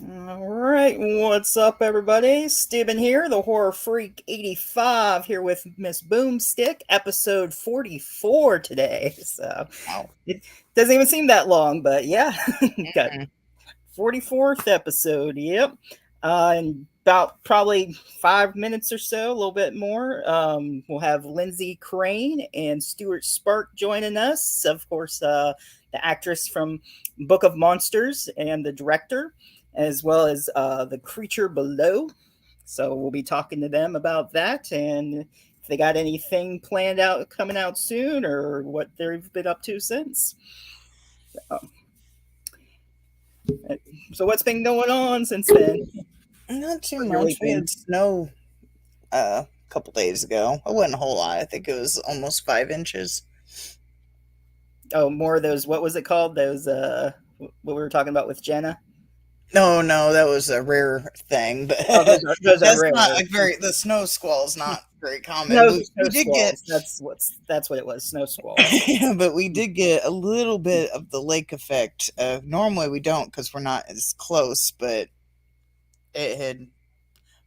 All right, what's up, everybody? Steven here, the Horror Freak 85, here with Miss Boomstick, episode 44 today. So Wow. it doesn't even seem that long, but yeah, got Mm. 44th episode. Yep. In about probably 5 minutes or so, a little bit more. We'll have Lyndsey Craine and Stewart Spark joining us. Of course, the actress from Book of Monsters and the director, as well as the creature below. So we'll be talking to them about that and if they got anything planned out coming out soon or what they've been up to since. Um, so what's been going on since then? Not too How's your much. week We been? had snow a couple days ago. It wasn't a whole lot. I think it was almost 5 inches. Oh, more of those. What was it called? Those. What we were talking about with Jenna. No, no, that was a rare thing, but Oh, those are that's rare. not like the snow squall is not very common. No, But we snow did get, squalls. That's what it was. Snow squalls. yeah, but we did get a little bit of the lake effect. Normally we don't because we're not as close, but it had,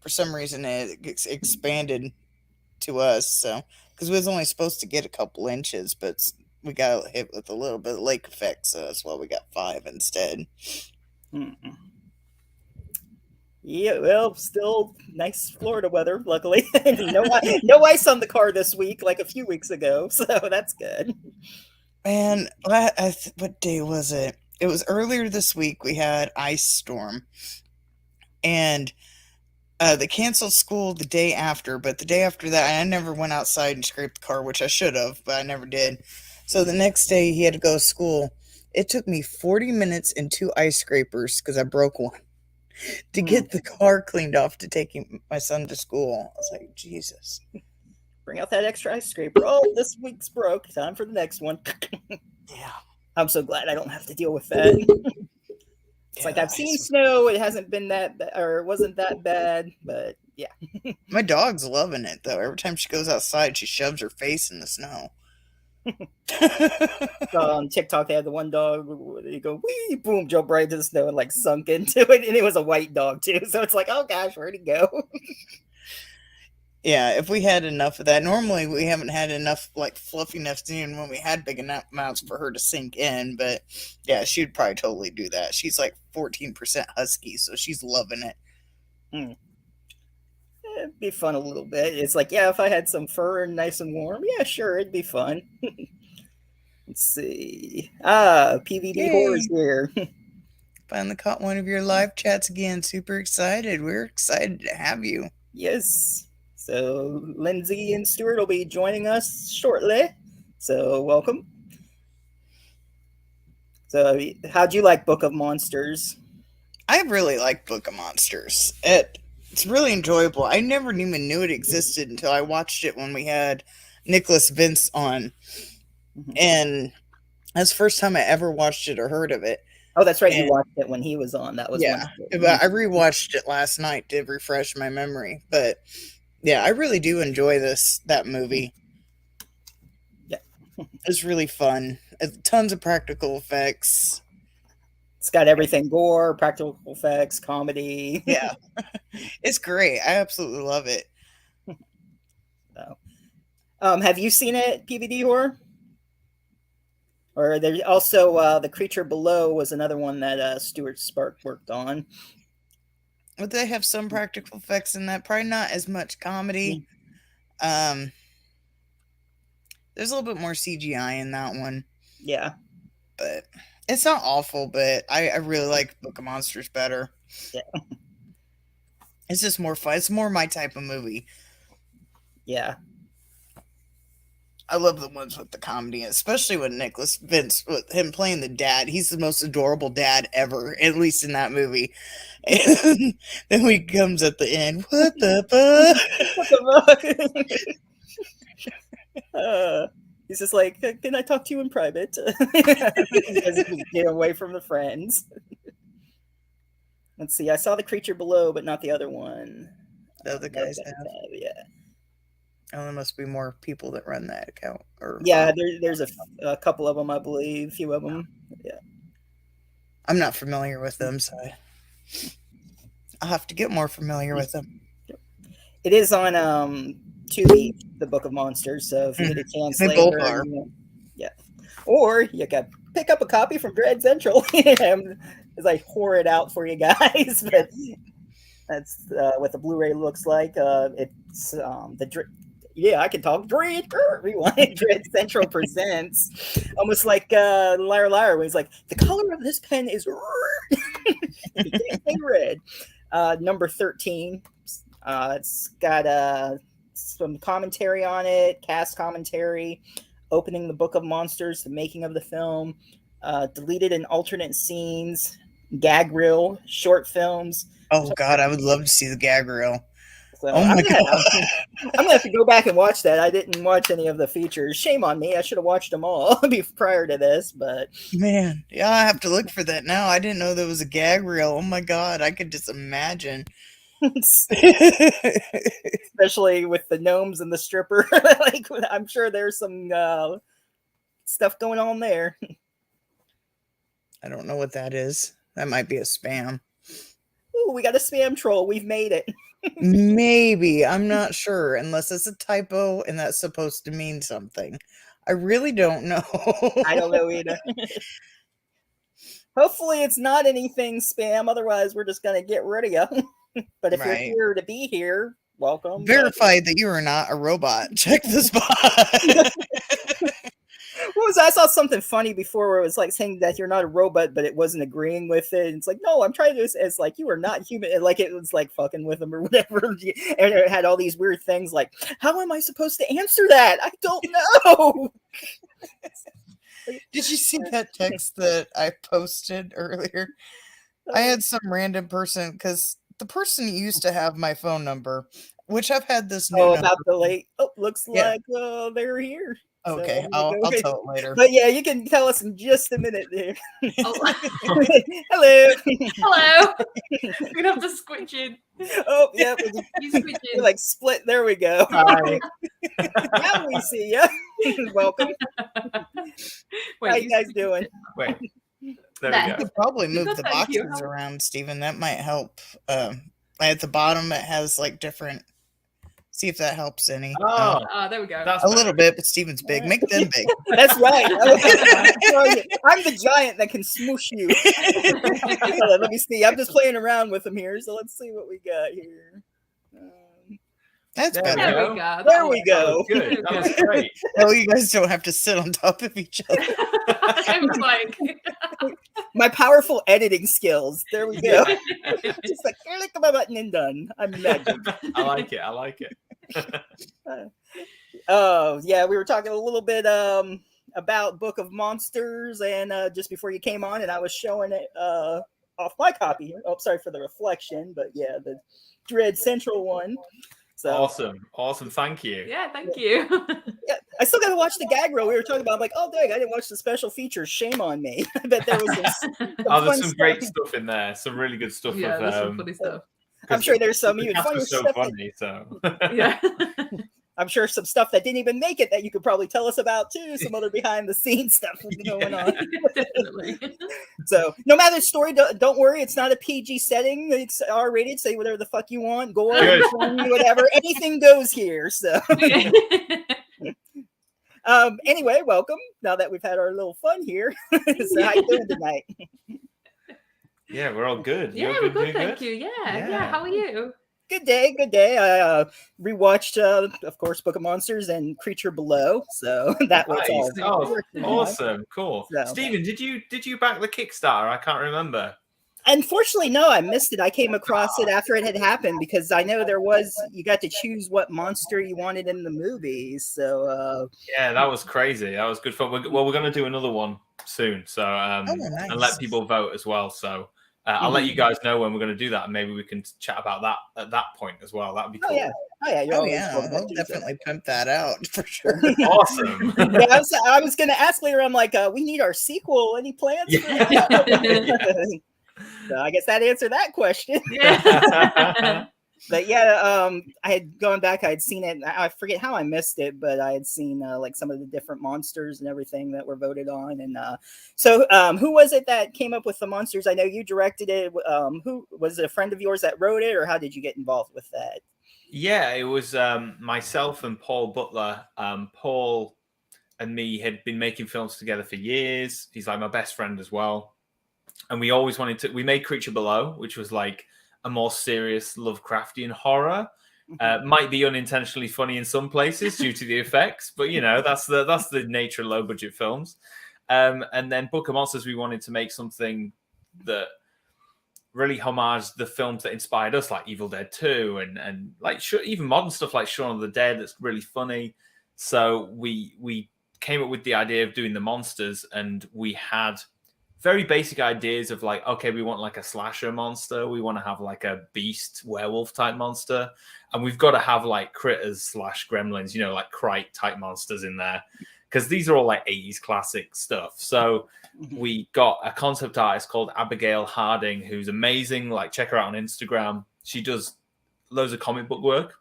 for some reason, expanded to us. So, because we was only supposed to get a couple inches, but we got hit with a little bit of lake effect, so that's why we got 5 instead. Mm-mm. Yeah, well, still nice Florida weather. Luckily, no ice on the car this week, like a few weeks ago. So that's good. And what day was it? It was earlier this week. We had ice storm, and they canceled school the day after. But the day after that, I never went outside and scraped the car, which I should have, but I never did. So the next day, he had to go to school. It took me 40 minutes and two ice scrapers because I broke one to Hmm. get the car cleaned off to take my son to school. I was like, Jesus. Bring out that extra ice scraper. Oh, this week's broke. Time for the next one. Yeah. I'm so glad I don't have to deal with that. It's Yeah, like the I've seen ice was snow. It hasn't been or it wasn't that bad, but yeah. My dog's loving it though. Every time she goes outside, she shoves her face in the snow. On TikTok, they had the one dog. You go wee, boom, jump right into the snow and like sunk into it, and it was a white dog too. So it's like, oh gosh, where'd he go? Yeah, if we had enough of that, normally we haven't had enough like fluffiness in when we had big enough amounts for her to sink in. But yeah, she'd probably totally do that. She's like 14% husky, so she's loving it. Hmm. It'd be fun a little bit. It's like, yeah, if I had some fur and nice and warm, yeah, sure, it'd be fun. Let's see. PVD horrors Yay! here. Finally caught one of your live chats again. Super excited. We're excited to have you. Yes. So Lindsay and Stewart will be joining us shortly. So welcome. So how'd you like Book of Monsters? I really like Book of Monsters. It's really enjoyable. I never even knew it existed until I watched it when we had Nicholas Vince on, Mhm. and that's the first time I ever watched it or heard of it. Oh, that's right. You And watched it when he was on. That was yeah, wonderful. but I rewatched it last night to refresh my memory. But yeah, I really do enjoy that movie. Yeah. It's really fun. Tons of practical effects. It's got everything gore, practical effects, comedy. Yeah, it's great. I absolutely love it. So, have you seen it, PVD horror? Or there's also The Creature Below was another one that Stuart Spark worked on. But they have some practical effects in that. Probably not as much comedy. Um, there's a little bit more CGI in that one, Yeah. but it's not awful. But I really like Book of Monsters better. Yeah. It's just more fun. It's more my type of movie. Yeah. I love the ones with the comedy, especially with Nicholas Vince, with him playing the dad. He's the most adorable dad ever, at least in that movie. And then he comes at the end, what the fuck? What the fuck? He's just like, can I talk to you in private? Because we get away from the friends. Let's see. I saw The Creature Below, but not the other one. The other Those guys guys have. have, yeah. Oh, there must be more people that run that account or Yeah, follow. there's a couple of them, I believe, a few of them. Yeah. I'm not familiar with them, so. I'll have to get more familiar with them. It is on Tubi, the Book of Monsters. So if you get a chance They later, both are. yeah, or you can pick up a copy from Dread Central as I whore it out for you guys. But that's what the Blu-ray looks like. It's I can talk. Dread Rewind. Dread Central presents, almost like Liar Liar, when he's like, the color of this pen is red. You can't say red. Number 13. It's got some commentary on it, cast commentary, opening the Book of Monsters, the making of the film, deleted and alternate scenes, gag reel, short films. Oh God, I would love to see the gag reel. So Oh my God. I'm gonna have to go back and watch that. I didn't watch any of the features. Shame on me. I should have watched them all prior to this, but man, yeah, I have to look for that now. I didn't know there was a gag reel. Oh my God, I could just imagine. Especially with the gnomes and the stripper. Like, I'm sure there's some stuff going on there. I don't know what that is. That might be a spam. Ooh, we got a spam troll. We've made it. Maybe. I'm not sure, unless it's a typo and that's supposed to mean something. I really don't know. I don't know either. Hopefully it's not anything spam. Otherwise, we're just going to get rid of you. But if you're here to be here, welcome. Verify that you are not a robot. Check the spot. I saw something funny before where it was like saying that you're not a robot, but it wasn't agreeing with it. It's like, no, I'm trying to do this as like, you are not human. And like, it was like fucking with them or whatever. And it had all these weird things like, how am I supposed to answer that? I don't know. Did you see that text that I posted earlier? I had some random person, because the person used to have my phone number, which I've had this new about number. the late. Oh, looks like they're here. Okay, so I'll tell it later. But yeah, you can tell us in just a minute there. Oh. Hello. Hello. We're gonna have to squinch in. Oh, yeah. We're like split. There we go. Hi. Now we see you. Welcome. Wait, how you guys doing? Wait. There That- we You go. could probably move Good, the thank you. boxes around, Stephen. That might help. At the bottom, it has like different. See if that helps any. Oh, there we go. that's a little bit, but Stephen's big. Make them big. That's right. I'm the giant that can smoosh you. Hold on, let me see. I'm just playing around with them here, so let's see what we got here. That's There better. There we go. There we go. good. That was great. Oh, you guys don't have to sit on top of each other. I was like, My powerful editing skills. There we go. Just like, click my button and done. I'm magic. I like it. I like it. Oh, yeah, we were talking a little bit about Book of Monsters, and just before you came on, and I was showing it off my copy here. Oh, sorry for the reflection, but yeah, the Dread Central one. So Awesome. Thank you. yeah, thank you. yeah, I still got to watch the gag reel. We were talking about, I'm like, oh, dang, I didn't watch the special features. Shame on me. I bet there was There's some great stuff in there. Some really good stuff. Yeah, there's some funny stuff. I'm sure there's some the even cast funnier was so stuff. funny. So Yeah. I'm sure some stuff that didn't even make it that you could probably tell us about too. Some other behind the scenes stuff going on. Definitely. So no matter the story, don't worry. It's not a PG setting. It's R-rated. Say whatever the fuck you want. Gore, whatever. Anything goes here. So anyway, welcome. Now that we've had our little fun here. So how you doing tonight? yeah, we're all good. Yeah, You're we're good, good, doing thank you. Yeah. How are you? Good day, good day. I rewatched, of course, Book of Monsters and Creature Below. So that was Nice. all. Oh, awesome, cool. So- Stephen, did you back the Kickstarter? I can't remember. Unfortunately, no, I missed it. I came across it after it had happened because I know you got to choose what monster you wanted in the movies. So Yeah, that was crazy. That was good fun. We're going to do another one soon. So nice. and let people vote as well. So I'll let you guys know when we're going to do that, and maybe we can chat about that at that point as well. That'd be cool. You're I'll definitely pimp that out for sure. Awesome. Yeah, I was going to ask later. I'm like, we need our sequel. Any plans? For that? So I guess that answered that question. Yeah. But yeah, I had gone back. I had seen it. I forget how I missed it, but I had seen like some of the different monsters and everything that were voted on. And so, who was it that came up with the monsters? I know you directed it. Who was it? A friend of yours that wrote it, or how did you get involved with that? Yeah, it was myself and Paul Butler. Paul and me had been making films together for years. He's like my best friend as well. And we always wanted to, we made Creature Below, which was like a more serious Lovecraftian horror. Might be unintentionally funny in some places due to the effects, but you know, that's the nature of low budget films. And then Book of Monsters, we wanted to make something that really homaged the films that inspired us, like Evil Dead 2 and like even modern stuff like Shaun of the Dead that's really funny. So we came up with the idea of doing the monsters, and we had very basic ideas of like, okay, we want like a slasher monster, we want to have like a beast werewolf type monster, and we've got to have like critters / gremlins, you know, like Krite type monsters in there, because these are all like 80s classic stuff. So we got a concept artist called Abigail Harding, who's amazing. Like, check her out on Instagram. She does loads of comic book work.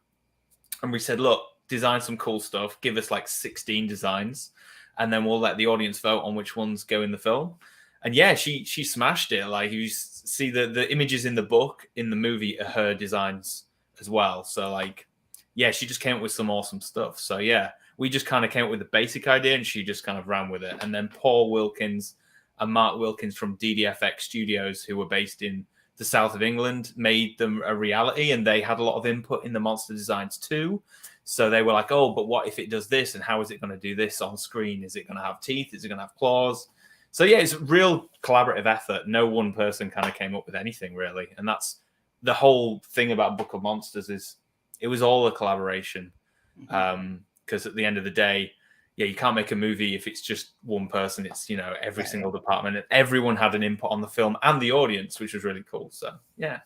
And we said, look, design some cool stuff. Give us like 16 designs, and then we'll let the audience vote on which ones go in the film. And yeah, she smashed it. Like, you see the images in the book, in the movie, are her designs as well. So like, yeah, she just came up with some awesome stuff. So yeah, we just kind of came up with the basic idea, and she just kind of ran with it. And then Paul Wilkins and Mark Wilkins from DDFX Studios, who were based in the south of England, made them a reality, and they had a lot of input in the monster designs too. So they were like, oh, but what if it does this? And how is it going to do this on screen? Is it going to have teeth? Is it going to have claws? So yeah, it's a real collaborative effort. No one person kind of came up with anything really. And that's the whole thing about Book of Monsters, is it was all a collaboration. Because at the end of the day, yeah, you can't make a movie if it's just one person. It's, you know, every single department, and everyone had an input on the film and the audience, which was really cool. So yeah.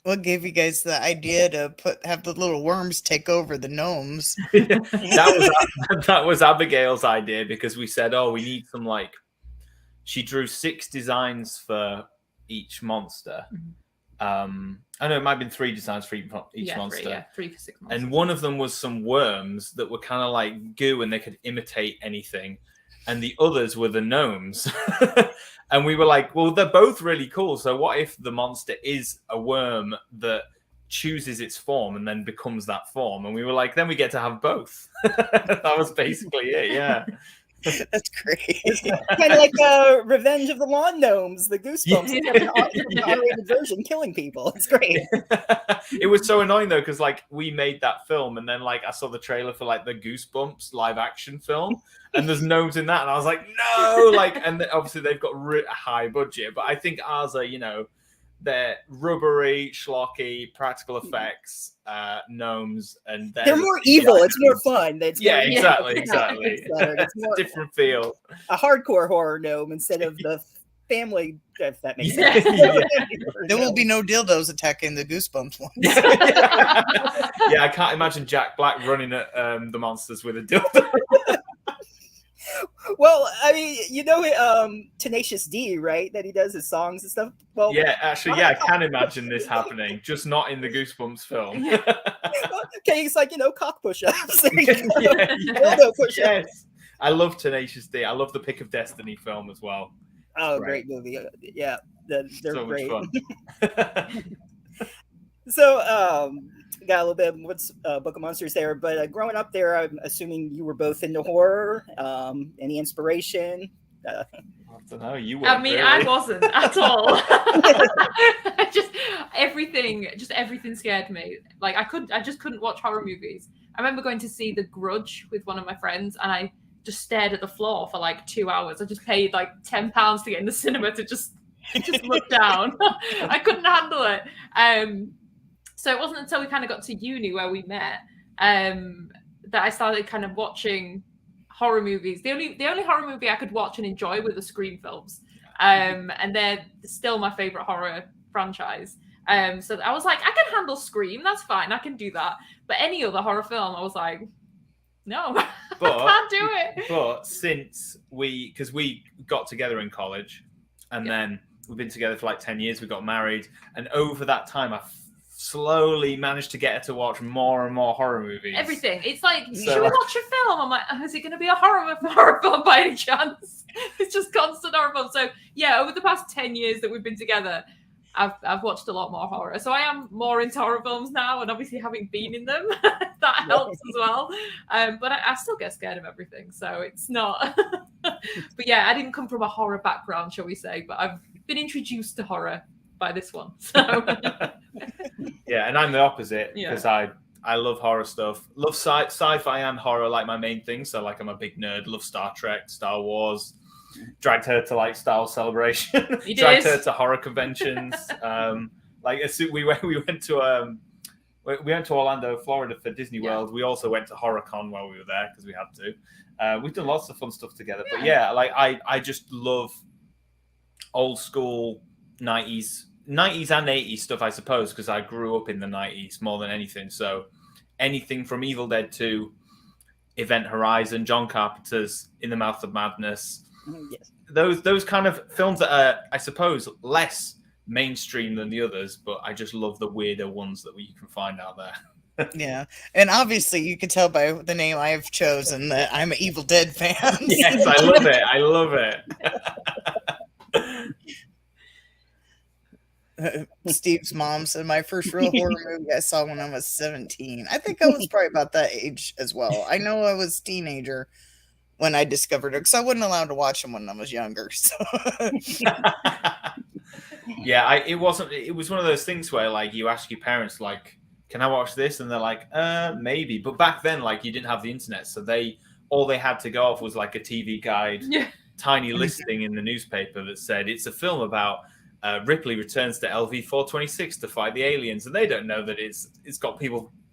What gave you guys the idea to have the little worms take over the gnomes? that was Abigail's idea, because we said, oh, we need some, like, she drew 6 designs for each monster. I know it might have been 3 designs for each monster. 3 for 6 monsters. And one of them was some worms that were kind of like goo, and they could imitate anything. And the others were the gnomes. And we were like, well, they're both really cool. So what if the monster is a worm that chooses its form and then becomes that form? And we were like, then we get to have both. That was basically it, yeah. That's great. It's kind of like Revenge of the Lawn Gnomes, the Goosebumps. Yeah. It's an R-rated version killing people. It's great. It was so annoying though, because like we made that film, and then like I saw the trailer for like the Goosebumps live action film, and there's gnomes in that, and I was like, no, like, and obviously they've got a high budget, but I think ours are, you know, they're rubbery, schlocky, practical effects, gnomes, and they're more evil. It's more fun. Exactly. It's more a different feel. A hardcore horror gnome instead of the family, if that makes sense. There will be no dildos attacking the Goosebumps ones. Yeah, I can't imagine Jack Black running at the monsters with a dildo. Well, I mean, you know, Tenacious D, right? That he does his songs and stuff. Well, yeah, actually, yeah, I can imagine this happening, just not in the Goosebumps film. Okay, it's like, you know, cock push-ups. Yes. I love Tenacious D. I love the Pick of Destiny film as well. Oh, great movie. Yeah, they're so great. Much fun. So, got a little bit of what's Book of Monsters there, but growing up there, I'm assuming you were both into horror. Any inspiration? I don't know. You were. I mean, really. I wasn't at all. just everything scared me. Like I just couldn't watch horror movies. I remember going to see The Grudge with one of my friends, and I just stared at the floor for like 2 hours. I just paid like £10 to get in the cinema to just look down. I couldn't handle it. So it wasn't until we kind of got to uni where we met that I started kind of watching horror movies. The only horror movie I could watch and enjoy were the Scream films, and they're still my favorite horror franchise. So I was like, I can handle Scream. That's fine. I can do that. But any other horror film, I was like, no, I can't do it. But since because we got together in college, and then we've been together for like 10 years, we got married, and over that time, I slowly managed to get her to watch more and more horror movies. Everything. It's like, should we watch a film? I'm like, is it going to be a horror film by any chance? It's just constant horror film. So yeah, over the past 10 years that we've been together, I've watched a lot more horror. So I am more into horror films now, and obviously having been in them, that helps as well. But I still get scared of everything, so it's not. But yeah, I didn't come from a horror background, shall we say, but I've been introduced to horror by this one. So yeah, and I'm the opposite because I love horror stuff. Love sci-fi and horror, like my main thing. So like I'm a big nerd. Love Star Trek, Star Wars. Dragged her to like Star Wars Celebration. Dragged her to horror conventions. Like as soon we went to Orlando, Florida for Disney World. We also went to HorrorCon while we were there because we had to. We've done lots of fun stuff together. But yeah, like I just love old school 90s and 80s stuff, I suppose, because I grew up in the 90s more than anything. So anything from Evil Dead 2, Event Horizon, John Carpenter's In the Mouth of Madness. Yes. Those kind of films that are, I suppose, less mainstream than the others, but I just love the weirder ones that you can find out there. Yeah, and obviously you can tell by the name I've chosen that I'm an Evil Dead fan. Yes, I love it. I love it. Steve's mom said my first real horror movie I saw when I was 17. I think I was probably about that age as well. I know I was a teenager when I discovered it because I wasn't allowed to watch them when I was younger. So. Yeah, it was one of those things where like you ask your parents like, can I watch this? And they're like, maybe. But back then, like you didn't have the internet, so all they had to go off was like a TV guide, tiny listing in the newspaper that said it's a film about Ripley returns to LV-426 to fight the aliens, and they don't know that it's got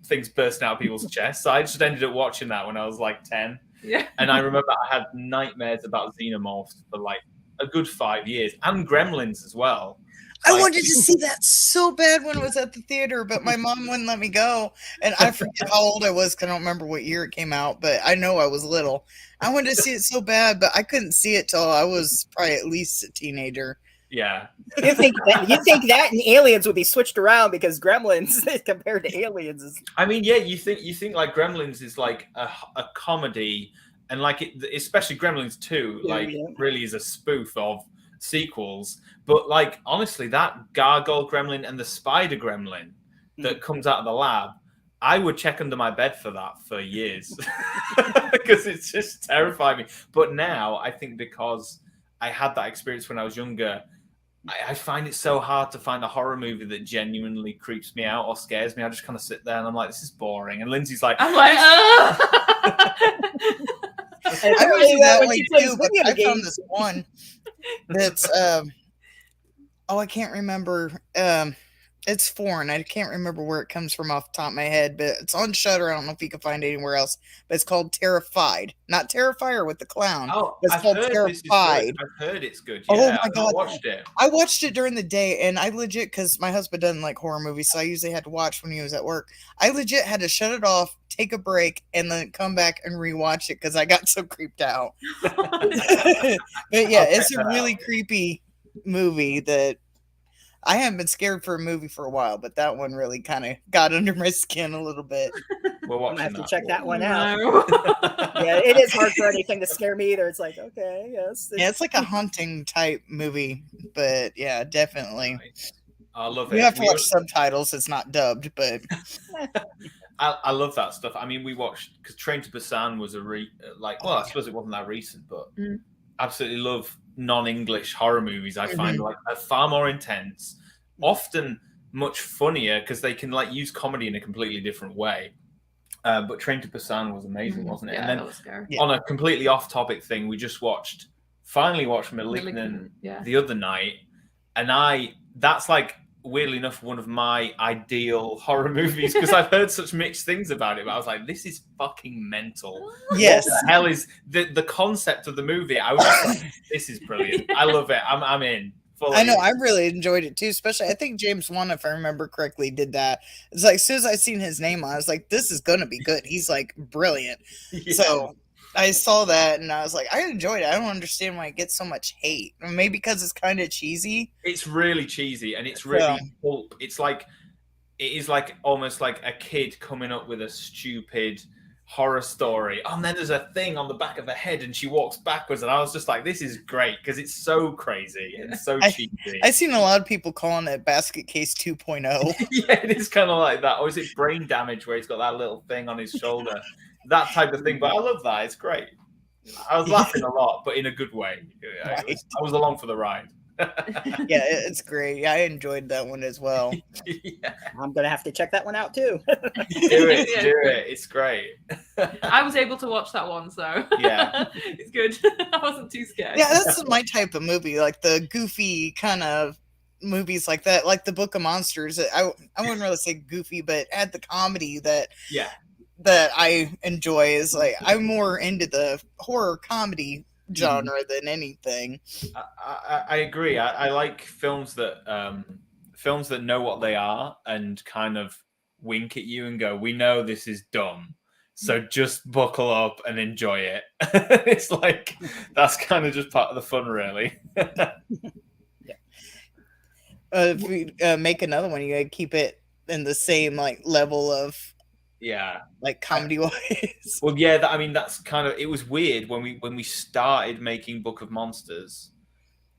things bursting out of people's chests. So I just ended up watching that when I was like 10. Yeah. And I remember I had nightmares about xenomorphs for like a good 5 years, and gremlins as well. I wanted to see that so bad when I was at the theater, but my mom wouldn't let me go. And I forget how old I was because I don't remember what year it came out, but I know I was little. I wanted to see it so bad, but I couldn't see it till I was probably at least a teenager. Yeah. You think that and Aliens would be switched around because Gremlins compared to Aliens is. I mean, yeah, you think like Gremlins is like a comedy, and like especially Gremlins 2, really is a spoof of sequels. But like honestly, that gargoyle gremlin and the spider gremlin that comes out of the lab, I would check under my bed for that for years because it's just terrifying me. But now I think because I had that experience when I was younger, I find it so hard to find a horror movie that genuinely creeps me out or scares me. I just kind of sit there and I'm like, this is boring. And Lyndsey's like, I'm like, I really that way too, but I found this one that's I can't remember. It's foreign. I can't remember where it comes from off the top of my head, but it's on Shudder. I don't know if you can find it anywhere else, but it's called Terrified. Not Terrifier with the clown. Oh, it's called Terrified. I've heard it's good. Yeah, oh my God. I watched it during the day, and I legit, because my husband doesn't like horror movies, so I usually had to watch when he was at work. I legit had to shut it off, take a break, and then come back and rewatch it because I got so creeped out. But yeah, it's a really creepy movie that I haven't been scared for a movie for a while, but that one really kind of got under my skin a little bit. We'll have to check that one out. Yeah, it is hard for anything to scare me either. It's like, okay, yes. Yeah, it's like a haunting type movie, but yeah, definitely. I love it. You have to watch subtitles. It's not dubbed, but I love that stuff. I mean, we watched because Train to Busan was I suppose it wasn't that recent, but absolutely love non-English horror movies. I find like are far more intense, often much funnier because they can like use comedy in a completely different way. But Train to Busan was amazing, wasn't it? Yeah, and then that was scary. On a completely off-topic thing, we just finally watched Malignant the other night, and that's like weirdly enough one of my ideal horror movies because I've heard such mixed things about it, but I was like, this is fucking mental. Yes. What the hell is the concept of the movie? I was just like, this is brilliant. I love it. I'm in. I know, I really enjoyed it too, especially I think James Wan, if I remember correctly, did that. It's like as soon as I seen his name on, I was like, this is gonna be good. He's like brilliant. Yeah. So I saw that and I was like, I enjoyed it. I don't understand why it gets so much hate. Maybe because it's kind of cheesy. It's really cheesy and it's really pulp. It's like it is like almost like a kid coming up with a stupid horror story. Oh, and then there's a thing on the back of her head and she walks backwards. And I was just like, this is great because it's so crazy and so cheesy. I've seen a lot of people calling it Basket Case 2.0. Yeah, it is kind of like that. Or is it Brain Damage where he's got that little thing on his shoulder? That type of thing. But I love that. It's great. I was laughing a lot, but in a good way. Right. I was along for the ride. Yeah, it's great. I enjoyed that one as well. Yeah. I'm gonna have to check that one out too. Do it. It's great. I was able to watch that one, so yeah, it's good. I wasn't too scared. Yeah, that's my type of movie, like the goofy kind of movies like that, like the Book of Monsters. I wouldn't really say goofy, but had the comedy that I enjoy. Is like I'm more into the horror comedy genre than anything. I agree. I like films that know what they are and kind of wink at you and go, we know this is dumb, so just buckle up and enjoy it. It's like that's kind of just part of the fun, really. If we make another one, you gotta keep it in the same like level of like comedy wise. Well, yeah, I mean that's kind of, it was weird when we started making Book of Monsters.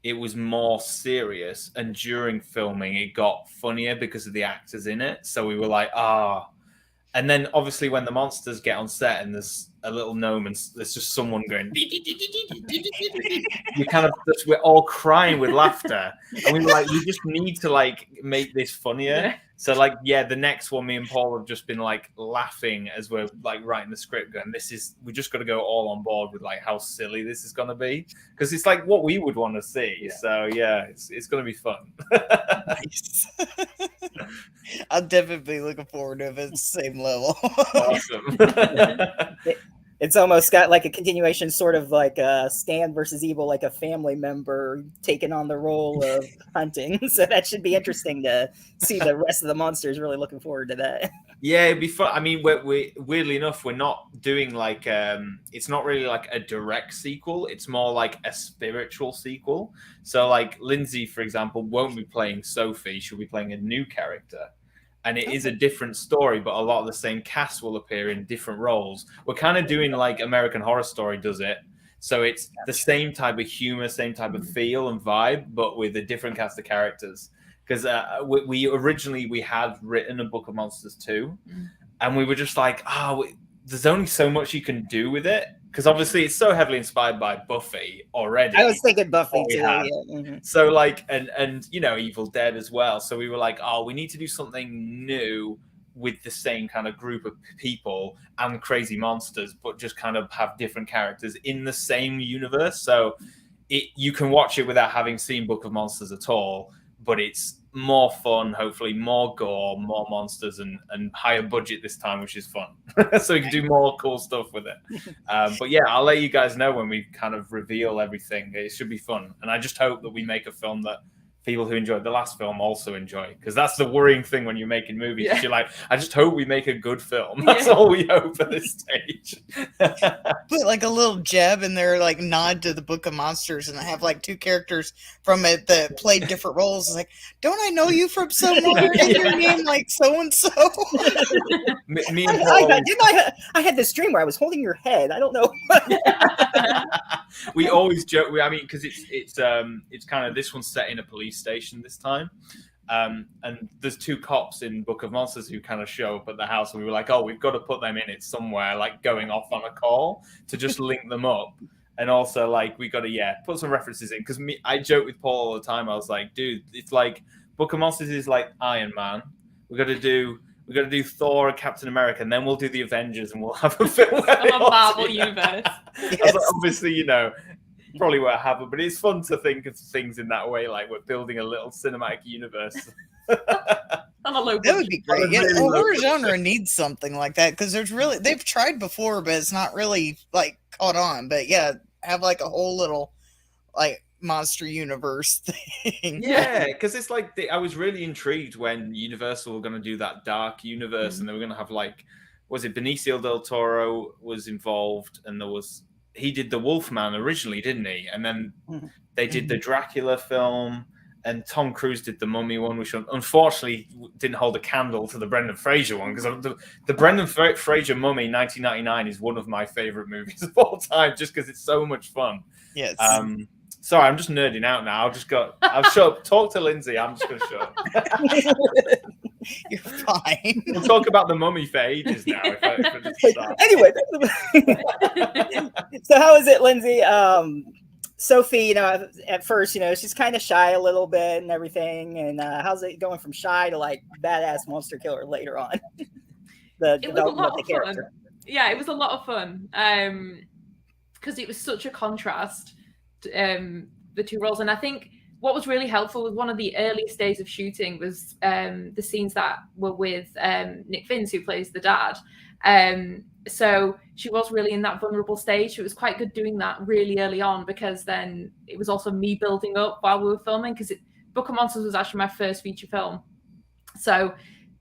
It was more serious, and during filming it got funnier because of the actors in it. So we were like, and then obviously when the monsters get on set and there's a little gnome and there's just someone going, you kind of we're all crying with laughter, and we were like, we just need to like make this funnier. So like, the next one, me and Paul have just been like laughing as we're like writing the script, going, we just got to go all on board with like how silly this is going to be, because it's like what we would want to see. Yeah. So it's going to be fun. Nice. I'll definitely be looking forward to it at the same level. Awesome. It's almost got like a continuation, sort of like Stan versus Evil, like a family member taking on the role of hunting. So that should be interesting to see the rest of the monsters. Really looking forward to that. Yeah, it'd be fun. I mean, we weirdly enough, we're not doing like it's not really like a direct sequel. It's more like a spiritual sequel. So like Lyndsey, for example, won't be playing Sophie. She'll be playing a new character. And it is a different story, but a lot of the same cast will appear in different roles. We're kind of doing like American Horror Story does it. So it's the same type of humor, same type of feel and vibe, but with a different cast of characters. Because we originally had written a Book of Monsters 2, and we were just like, there's only so much you can do with it. Because obviously it's so heavily inspired by Buffy already. I was thinking Buffy too. Yeah. Mm-hmm. So like, and you know, Evil Dead as well. So we were like, we need to do something new with the same kind of group of people and crazy monsters, but just kind of have different characters in the same universe. So you can watch it without having seen Book of Monsters at all, but it's more fun, hopefully more gore, more monsters, and higher budget this time, which is fun. So we can do more cool stuff with it. But I'll let you guys know when we kind of reveal everything. It should be fun. And I just hope that we make a film that people who enjoyed the last film also enjoy, because that's the worrying thing when you're making movies. You're like, I just hope we make a good film. That's all we hope at this stage. Put like a little jab in there, like nod to the Book of Monsters, and I have like two characters from it that played different roles. It's like, don't I know you from somewhere? And your name like so and so. Me and Paul, I had this dream where I was holding your head. I don't know. We always joke. I mean, because it's kind of, this one's set in a police station this time, and there's two cops in Book of Monsters who kind of show up at the house, and we were like, we've got to put them in it somewhere, like going off on a call to just link them up. And also like we got to put some references in, because I joke with Paul all the time. I was like, dude, it's like Book of Monsters is like Iron Man. We got to do Thor and Captain America, and then we'll do the Avengers, and we'll have a film. A Marvel universe. Yes. Obviously, probably won't happen, but it's fun to think of things in that way, like we're building a little cinematic universe. That would be great. The horror genre needs something like that, because they've tried before, but it's not really like caught on. But have like a whole little like monster universe thing. Yeah, because it's like I was really intrigued when Universal were going to do that dark universe, and they were going to have like, was it Benicio del Toro was involved, and he did the Wolfman originally, didn't he? And then they did the Dracula film, and Tom Cruise did the Mummy one, which unfortunately didn't hold a candle to the Brendan Fraser one, because the Brendan Fraser Mummy 1999 is one of my favorite movies of all time, just because it's so much fun. Yes. Sorry, I'm just nerding out now. I'll shut up. Talk to Lyndsey. I'm just going to shut up. You're fine. We'll talk about the Mummy for ages now. If I just start. Anyway, so how is it, Lyndsey? Sophie, at first, she's kind of shy a little bit and everything. And how's it going from shy to like badass monster killer later on? It was a lot of fun. Yeah, it was a lot of fun. Because it was such a contrast, the two roles. And I think what was really helpful with one of the earliest days of shooting was the scenes that were with Nick Finns, who plays the dad. So she was really in that vulnerable stage. It was quite good doing that really early on, because then it was also me building up while we were filming, because Book of Monsters was actually my first feature film. So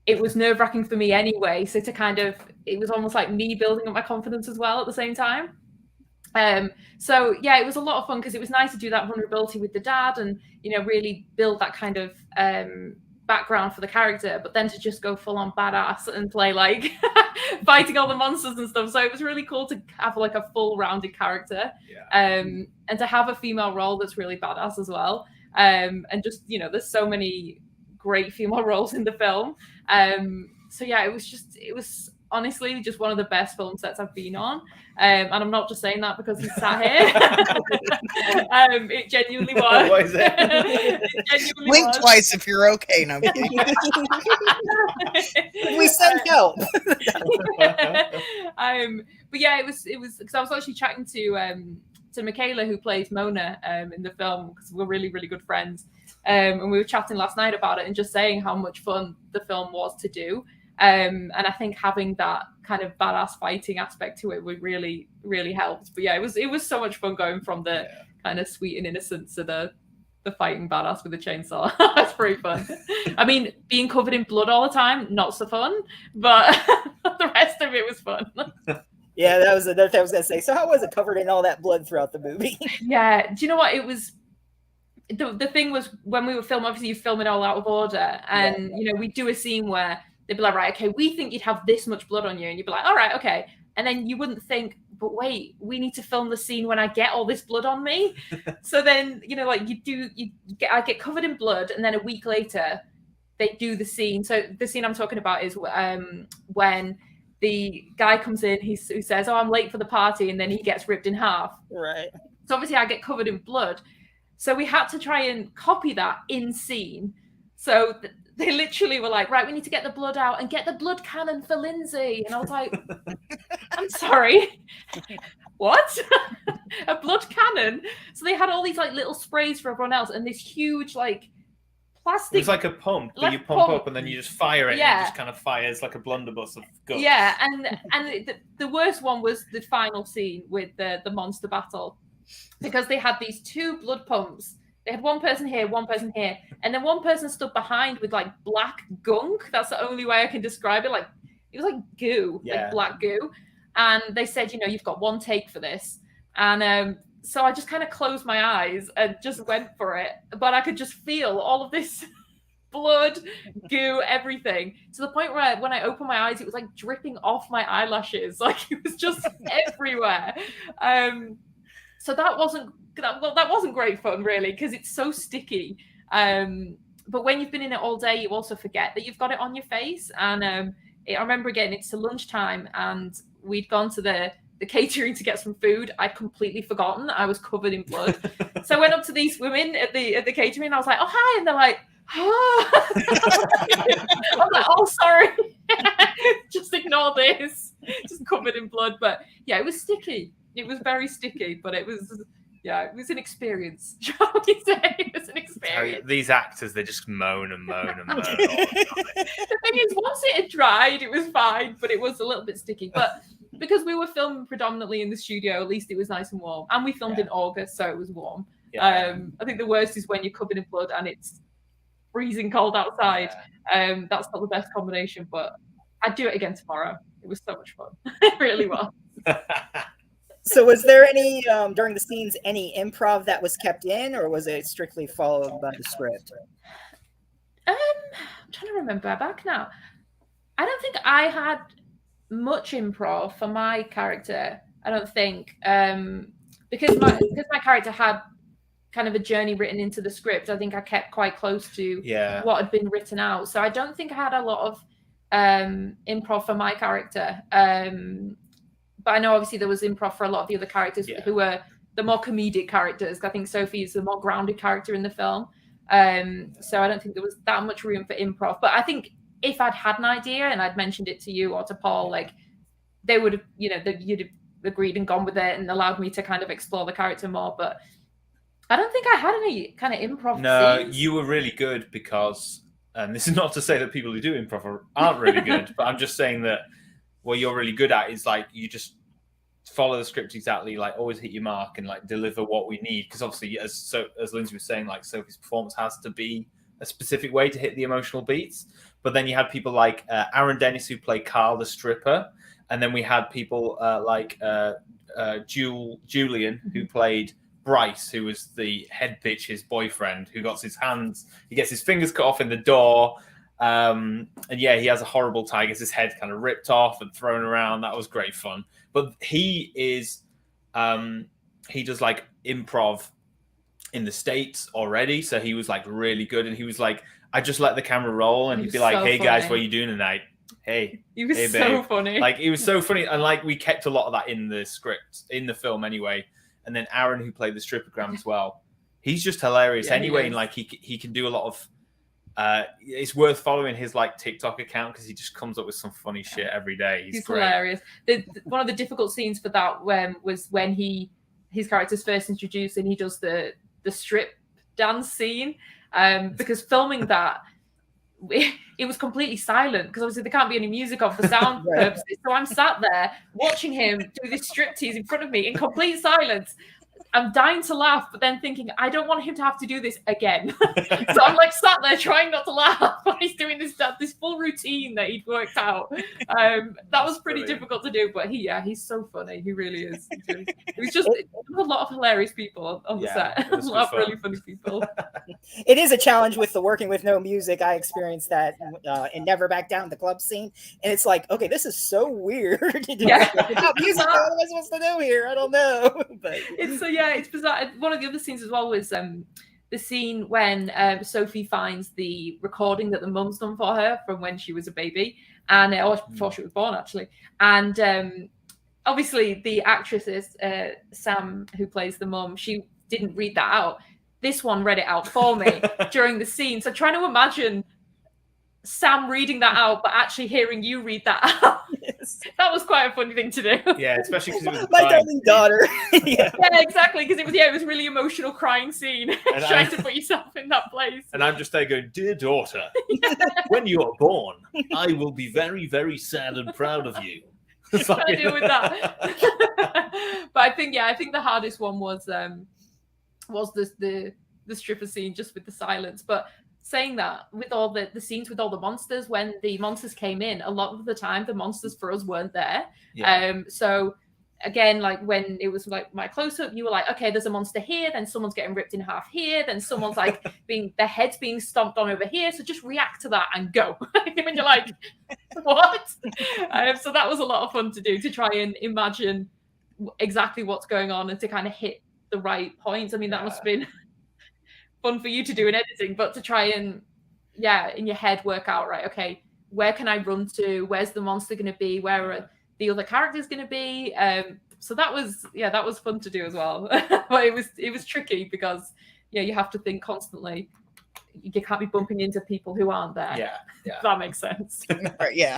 it was nerve-wracking for me anyway. So it was almost like me building up my confidence as well at the same time. So yeah, it was a lot of fun, because it was nice to do that vulnerability with the dad and, really build that kind of background for the character, but then to just go full on badass and play like fighting all the monsters and stuff. So it was really cool to have like a full rounded character, and to have a female role that's really badass as well. And just, there's so many great female roles in the film. So yeah, it was honestly just one of the best film sets I've been on. And I'm not just saying that because he's sat here. It genuinely was. What is it? It genuinely Blink was. twice if you're okay. No, I'm kidding. We send help. But yeah, it was because I was actually chatting to Michaela, who plays Mona in the film, because we're really, really good friends. And we were chatting last night about it and just saying how much fun the film was to do. And I think having that kind of badass fighting aspect to it would really, really helped. But yeah, it was so much fun going from the kind of sweet and innocent to the fighting badass with a chainsaw. That's pretty fun. I mean, being covered in blood all the time, not so fun, but the rest of it was fun. Yeah, that was another thing I was going to say. So how was it covered in all that blood throughout the movie? Yeah. Do you know what? It was... The thing was, when we were filming, obviously you film it all out of order. And, we'd do a scene where they'd be like, right, okay, we think you'd have this much blood on you. And you'd be like, all right, okay. And then you wouldn't think, but wait, we need to film the scene when I get all this blood on me. So then, I get covered in blood. And then a week later, they do the scene. So the scene I'm talking about is when the guy comes in, who says, oh, I'm late for the party. And then he gets ripped in half. Right. So obviously I get covered in blood. So we had to try and copy that in scene. So they literally were like, right, we need to get the blood out and get the blood cannon for Lyndsey. And I was like, I'm sorry, what? A blood cannon? So they had all these like little sprays for everyone else and this huge like plastic. It's like a pump that you pump up and then you just fire it and it just kind of fires like a blunderbuss of guts. Yeah, and the worst one was the final scene with the monster battle. Because they had these two blood pumps. They had one person here, and then one person stood behind with like black gunk. That's the only way I can describe it. Like it was like goo, like black goo. And they said, you've got one take for this. And so I just kind of closed my eyes and just went for it. But I could just feel all of this blood, goo, everything. To the point where when I opened my eyes, it was like dripping off my eyelashes. Like it was just everywhere. So that wasn't great fun, really, because it's so sticky. But when you've been in it all day, you also forget that you've got it on your face. And I remember again, it's to lunchtime, and we'd gone to the catering to get some food. I'd completely forgotten. I was covered in blood. So I went up to these women at the catering, and I was like, "Oh, hi," and they're like, "Oh." I'm like, "Oh, sorry, just ignore this." Just covered in blood, but yeah, it was sticky. It was very sticky, but it was an experience. Shall we say? It was an experience. These actors, they just moan and moan and moan. The thing is, once it had dried, it was fine, but it was a little bit sticky. But because we were filming predominantly in the studio, at least it was nice and warm. And we filmed in August, so it was warm. I think the worst is when you're covered in blood and it's freezing cold outside. That's not the best combination, but I'd do it again tomorrow. It was so much fun. It really was. So was there any during the scenes any improv that was kept in, or was it strictly followed by the script? I'm trying to remember back now. I don't think I had much improv for my character. I don't think because my character had kind of a journey written into the script. I think I kept quite close to what had been written out. So I don't think I had a lot of improv for my character. But I know obviously there was improv for a lot of the other characters who were the more comedic characters. I think Sophie is the more grounded character in the film. So I don't think there was that much room for improv. But I think if I'd had an idea and I'd mentioned it to you or to Paul, like they would have, you'd have agreed and gone with it and allowed me to kind of explore the character more. But I don't think I had any kind of improv. No, scenes. You were really good because, and this is not to say that people who do improv aren't really good, but I'm just saying that what you're really good at is like you just follow the script exactly, like always hit your mark and like deliver what we need. Because obviously, as Lyndsey was saying, like Sophie's performance has to be a specific way to hit the emotional beats. But then you had people like Aaron Dennis who played Carl the stripper, and then we had people like Julian who played Bryce, who was the head bitch, his boyfriend, who gets his fingers cut off in the door. And yeah, he has a horrible tie, gets his head kind of ripped off and thrown around. That was great fun. But he is, he does like improv in the States already. So he was like really good. And he was like, I just let the camera roll and he'd be like, hey guys, what are you doing tonight? Hey, he was so babe. funny. Like it was so funny. And like we kept a lot of that in the script, in the film anyway. And then Aaron, who played the strippogram as well, he's just hilarious anyway. And like he can do a lot of, it's worth following his like TikTok account because he just comes up with some funny shit every day. He's great. Hilarious. One of the difficult scenes for that was when his character's first introduced and he does the strip dance scene. Because filming that, it was completely silent because obviously there can't be any music on for sound purposes. So I'm sat there watching him do this striptease in front of me in complete silence. I'm dying to laugh, but then thinking, I don't want him to have to do this again. So I'm like sat there trying not to laugh while he's doing this full routine that he'd worked out. That was pretty difficult to do, but he's so funny. He really is. It was just a lot of hilarious people on the set. A lot of really funny people. It is a challenge with the working with no music. I experienced that in Never Back Down, the club scene. And it's like, okay, this is so weird. Without music, what am I supposed to do here? I don't know. But it's bizarre. One of the other scenes as well was the scene when Sophie finds the recording that the mum's done for her from when she was a baby, and before she was born, actually. And obviously, the actress is Sam, who plays the mum. She didn't read that out. This one read it out for me during the scene. So trying to imagine Sam reading that out, but actually hearing you read that out. Yes. That was quite a funny thing to do. Yeah, especially because it was my darling daughter. Yeah, exactly. Because it was really emotional crying scene. Trying to put yourself in that place. And I'm just there going, dear daughter, when you are born, I will be very, very sad and proud of you. Trying to deal with that. But I think the hardest one was the stripper scene, just with the silence. But saying that, with all the scenes with all the monsters, when the monsters came in, a lot of the time the monsters for us weren't there. So again, like when it was like my close-up, you were like, okay, there's a monster here, then someone's getting ripped in half here, then someone's like their head's being stomped on over here, so just react to that and go. When you're like, what? So that was a lot of fun to do, to try and imagine exactly what's going on and to kind of hit the right points. I mean, that must have been fun for you to do in editing, but to try and in your head work out, right, okay, where can I run to, where's the monster going to be, where are the other characters going to be? So that was fun to do as well. But it was tricky because you have to think constantly. You can't be bumping into people who aren't there. If that makes sense. Yeah.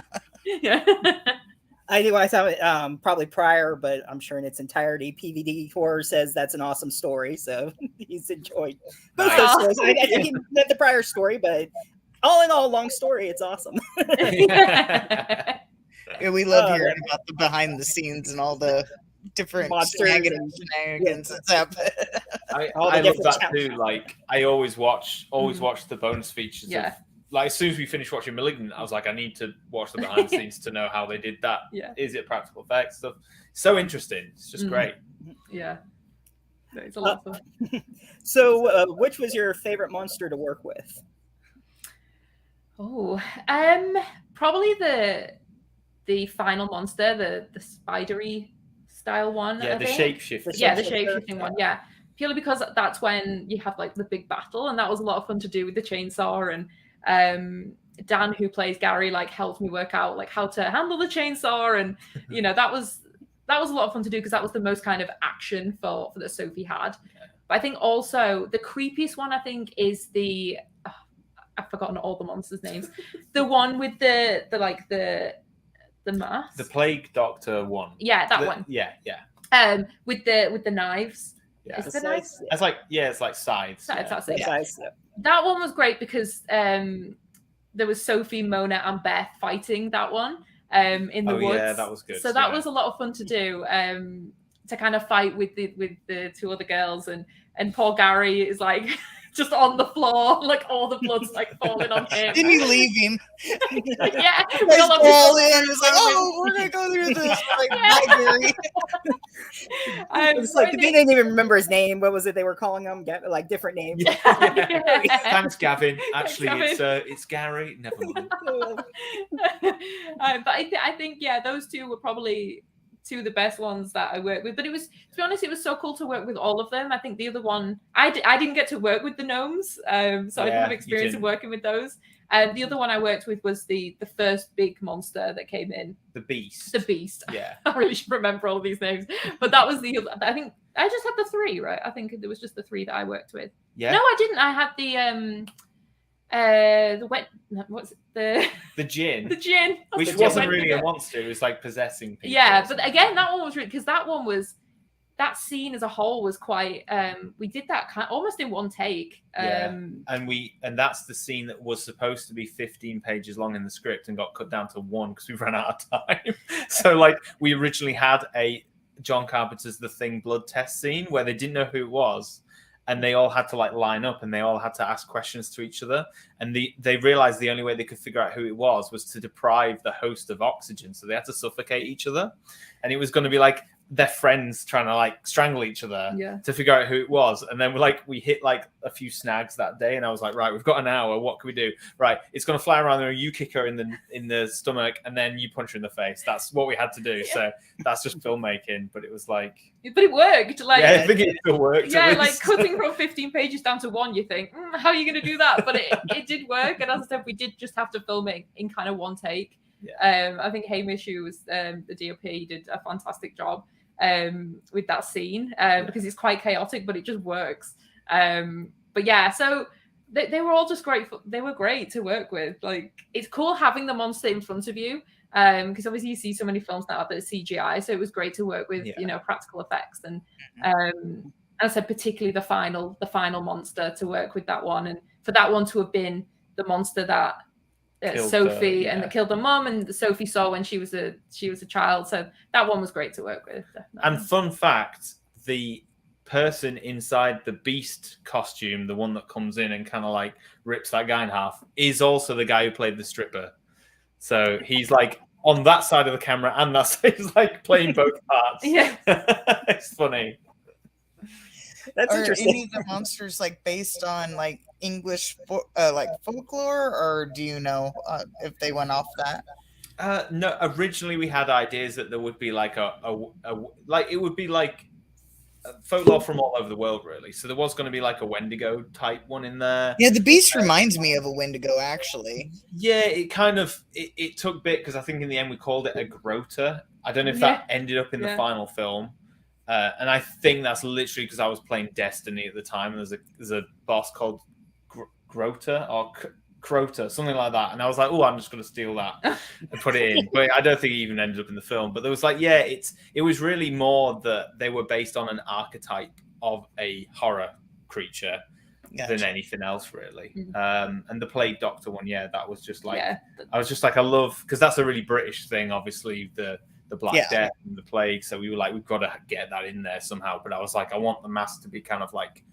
I thought probably prior, but I'm sure in its entirety, PVD Horror says that's an awesome story. So he's enjoyed both those stories. I think he meant the prior story, but all in all, long story. It's awesome. Yeah, we love hearing about the behind the scenes and all the different shenanigans that's happened. I love that too. Like I always watch the bonus features of like as soon as we finished watching *Malignant*, I was like, I need to watch the behind the scenes to know how they did that. Yeah. Is it practical effects stuff? So interesting. It's just great. Yeah. It's a lot of fun. So, which was your favorite monster to work with? Oh, probably the final monster, the spidery style one. Yeah, I the think. shapeshifter. Yeah, the shapeshifting one. Yeah, purely because that's when you have like the big battle, and that was a lot of fun to do with the chainsaw. And Dan, who plays Gary, like helped me work out like how to handle the chainsaw, and you know that was a lot of fun to do because that was the most kind of action for that Sophie had. Yeah. But I think also the creepiest one I think is the I've forgotten all the monsters' names. The one with the mask. The plague doctor one. Yeah, that one. Yeah. With the knives. Yeah. Is it the knives? It's like it's like sides. That's it. Yeah. That one was great because there was Sophie, Mona, and Beth fighting that one in the woods. Yeah, that was good. So that was a lot of fun to do. To kind of fight with the two other girls, and poor Gary is like just on the floor, like all the blood's like falling on him. Didn't you leave him? Yeah, we all fall in. It's like, oh, we're gonna go through this. Like, bye, Gary. It's like they didn't even remember his name. What was it they were calling him? Like different names. Thanks, Gavin. Actually, it's Gary. Never mind. But I think those two were probably two of the best ones that I worked with. But it was, to be honest, it was so cool to work with all of them. I think the other one, I didn't get to work with the gnomes, so I didn't have experience of working with those. And the other one I worked with was the first big monster that came in. The Beast. The Beast. Yeah. I really should remember all these names. But that was I think I just had the three, right? I think there was just the three that I worked with. Yeah. No, I didn't. I had the djinn. The djinn. Which wasn't really a monster. It was like possessing people. Yeah, but again, that one was really, because that scene as a whole was quite we did that almost in one take. And that's the scene that was supposed to be 15 pages long in the script and got cut down to 1 because we ran out of time. So like we originally had a John Carpenter's The Thing blood test scene where they didn't know who it was. And they all had to like line up and they all had to ask questions to each other. And they realized the only way they could figure out who it was to deprive the host of oxygen. So they had to suffocate each other. And it was going to be like their friends trying to like strangle each other to figure out who it was. And then we hit like a few snags that day. And I was like, right, we've got an hour. What can we do? Right. It's going to fly around there. You kick her in the stomach and then you punch her in the face. That's what we had to do. So that's just filmmaking. But it was like, but it worked. Like, I think it still worked. Yeah, like cutting from 15 pages down to 1, you think, how are you going to do that? But it did work. And as I said, we did just have to film it in kind of one take. Yeah. I think Hamish, who was the DOP, did a fantastic job with that scene because it's quite chaotic, but it just works. But yeah, so they were all just great. They were great to work with. Like, it's cool having the monster in front of you. Because obviously you see so many films now that are CGI, so it was great to work with, practical effects, and as I said, particularly the final monster, to work with that one, and for that one to have been the monster that Sophie and that killed her mum, and Sophie saw when she was a child. So that one was great to work with. Definitely. And fun fact, the person inside the Beast costume, the one that comes in and kind of like rips that guy in half, is also the guy who played the stripper. So he's like on that side of the camera and that side, he's like playing both parts. Yeah. It's funny. That's interesting. Are any of the monsters like based on like English like folklore, or do you know if they went off that? No, originally we had ideas that there would be like it would be like folklore from all over the world, really. So there was going to be like a Wendigo type one in there. Yeah, the Beast reminds me of a Wendigo, actually. Yeah, it kind of it took a bit because I think in the end we called it a Grota. I don't know if that ended up in the final film. And I think that's literally because I was playing Destiny at the time, and there's a boss called Grota or Crota, something like that. And I was like, oh, I'm just going to steal that and put it in. But I don't think it even ended up in the film. But there was like, it was really more that they were based on an archetype of a horror creature than anything else, really. Mm-hmm. And the Plague Doctor one, that was just like, I was just like, I love, because that's a really British thing, obviously, the Black Death and the Plague. So we were like, we've got to get that in there somehow. But I was like, I want the mask to be kind of like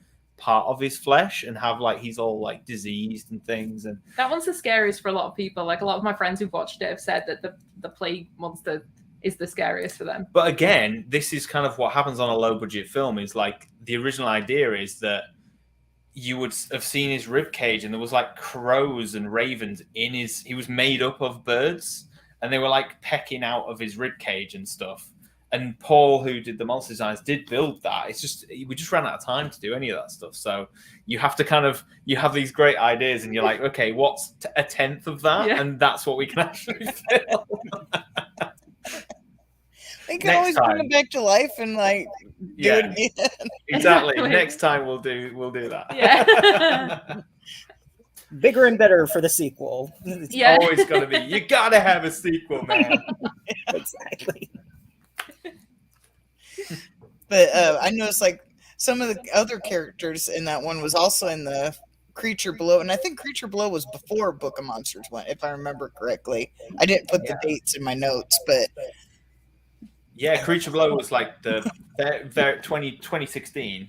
part of his flesh and have like he's all like diseased and things. And that one's the scariest for a lot of people. Like a lot of my friends who've watched it have said that the plague monster is the scariest for them. But again, this is kind of what happens on a low budget film. Is like the original idea is that you would have seen his rib cage and there was like crows and ravens in his. He was made up of birds and they were like pecking out of his rib cage and stuff. And Paul, who did the monster designs, did build that. It's just we just ran out of time to do any of that stuff. So you have to you have these great ideas, and you're like, okay, what's a tenth of that? Yeah. And that's what we can actually film. They can always bring it back to life and like do it again. Exactly. Next time we'll do that. Yeah. Bigger and better for the sequel. It's always got to be. You got to have a sequel, man. Exactly. But I noticed like some of the other characters in that one was also in the Creature Below, and I think Creature Below was before Book of Monsters went, if I remember correctly. I didn't put the dates in my notes, but yeah, Creature Below was like the 2016.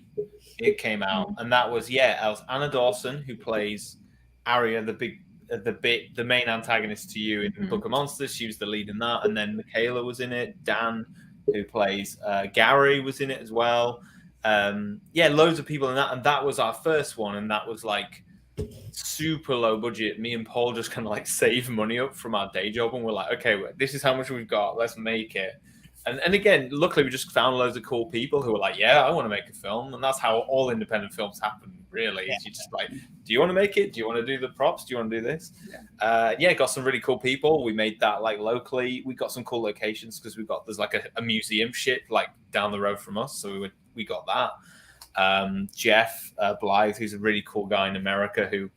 It came out, and that was Anna Dawson, who plays Arya, the main antagonist to you in Book of Monsters. She was the lead in that, and then Michaela was in it. Dan, who plays Gary, was in it as well. Loads of people in that, and that was our first one, and that was like super low budget. Me and Paul just kind of like save money up from our day job, and we're like, okay, this is how much we've got, let's make it. And again, luckily we just found loads of cool people who were like, yeah, I want to make a film. And that's how all independent films happen, really. You just like, do you want to make it? Do you want to do the props? Do you want to do this? Got some really cool people. We made that like locally. We got some cool locations because there's like a museum ship like down the road from us. So we got that. Jeff Blythe, who's a really cool guy in America who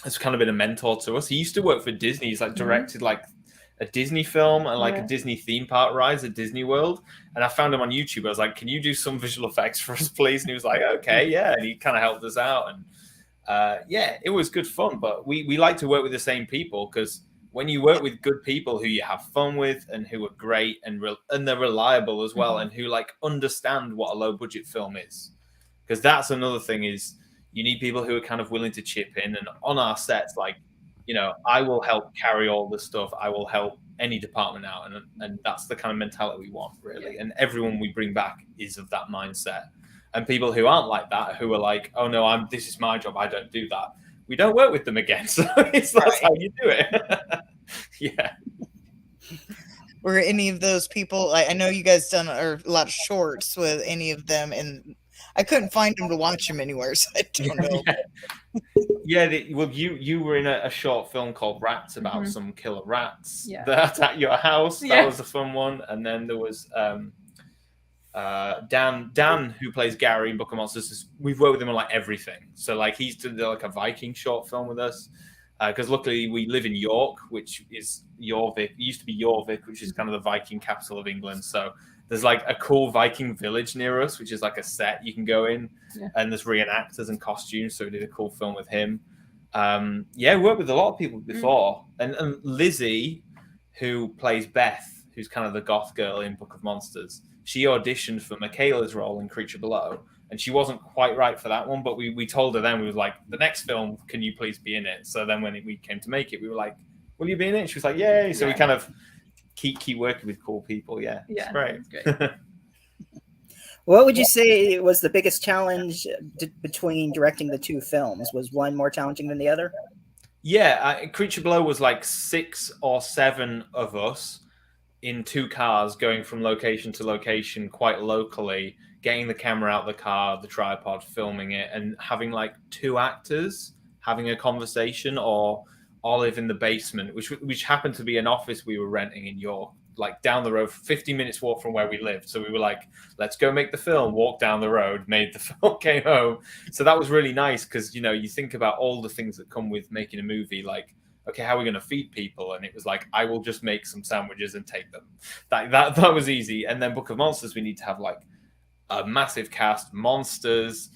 has kind of been a mentor to us. He used to work for Disney. He's like directed like a Disney film and like a Disney theme park rides at Disney World. And I found him on YouTube. I was like, can you do some visual effects for us, please? And he was like, okay, yeah. And he kind of helped us out. And it was good fun. But we like to work with the same people, because when you work with good people who you have fun with and who are great and they're reliable as well, and who like understand what a low budget film is, because that's another thing, is you need people who are kind of willing to chip in. And on our sets, like, you know, I will help carry all the stuff. I will help any department out. And that's the kind of mentality we want, really. And everyone we bring back is of that mindset. And people who aren't like that, who are like, oh, no, this is my job, I don't do that, we don't work with them again. So that's how you do it. Were any of those people, like, I know you guys done a lot of shorts with any of them, and I couldn't find them to watch them anywhere, so I don't know. You were in a short film called Rats about some killer rats that at your house. That was a fun one. And then there was Dan, who plays Gary in Book of Monsters. We've worked with him on like everything. So like he's done like a Viking short film with us. Because luckily we live in York, which is Jorvik. It used to be Jorvik, which is kind of the Viking capital of England. So there's like a cool Viking village near us, which is like a set you can go in, and there's reenactors and costumes. So we did a cool film with him. We worked with a lot of people before. And Lyndsey, who plays Beth, who's kind of the goth girl in Book of Monsters, she auditioned for Michaela's role in Creature Below. And she wasn't quite right for that one, but we told her then, we were like, the next film, can you please be in it? So then when we came to make it, we were like, will you be in it? And she was like, yay. So we kind of keep working with cool people. It's great. What would you say was the biggest challenge between directing the two films? Was one more challenging than the other? Creature Below was like 6 or 7 of us in 2 cars going from location to location quite locally, getting the camera out the car, the tripod, filming it, and having like 2 actors having a conversation, or Olive in the basement, which happened to be an office we were renting in York, like down the road, 50 minutes walk from where we lived. So we were like, let's go make the film, walk down the road, made the film, came home. So that was really nice, because, you know, you think about all the things that come with making a movie, like, okay, how are we going to feed people? And it was like, I will just make some sandwiches and take them. That was easy. And then Book of Monsters, we need to have like a massive cast, monsters,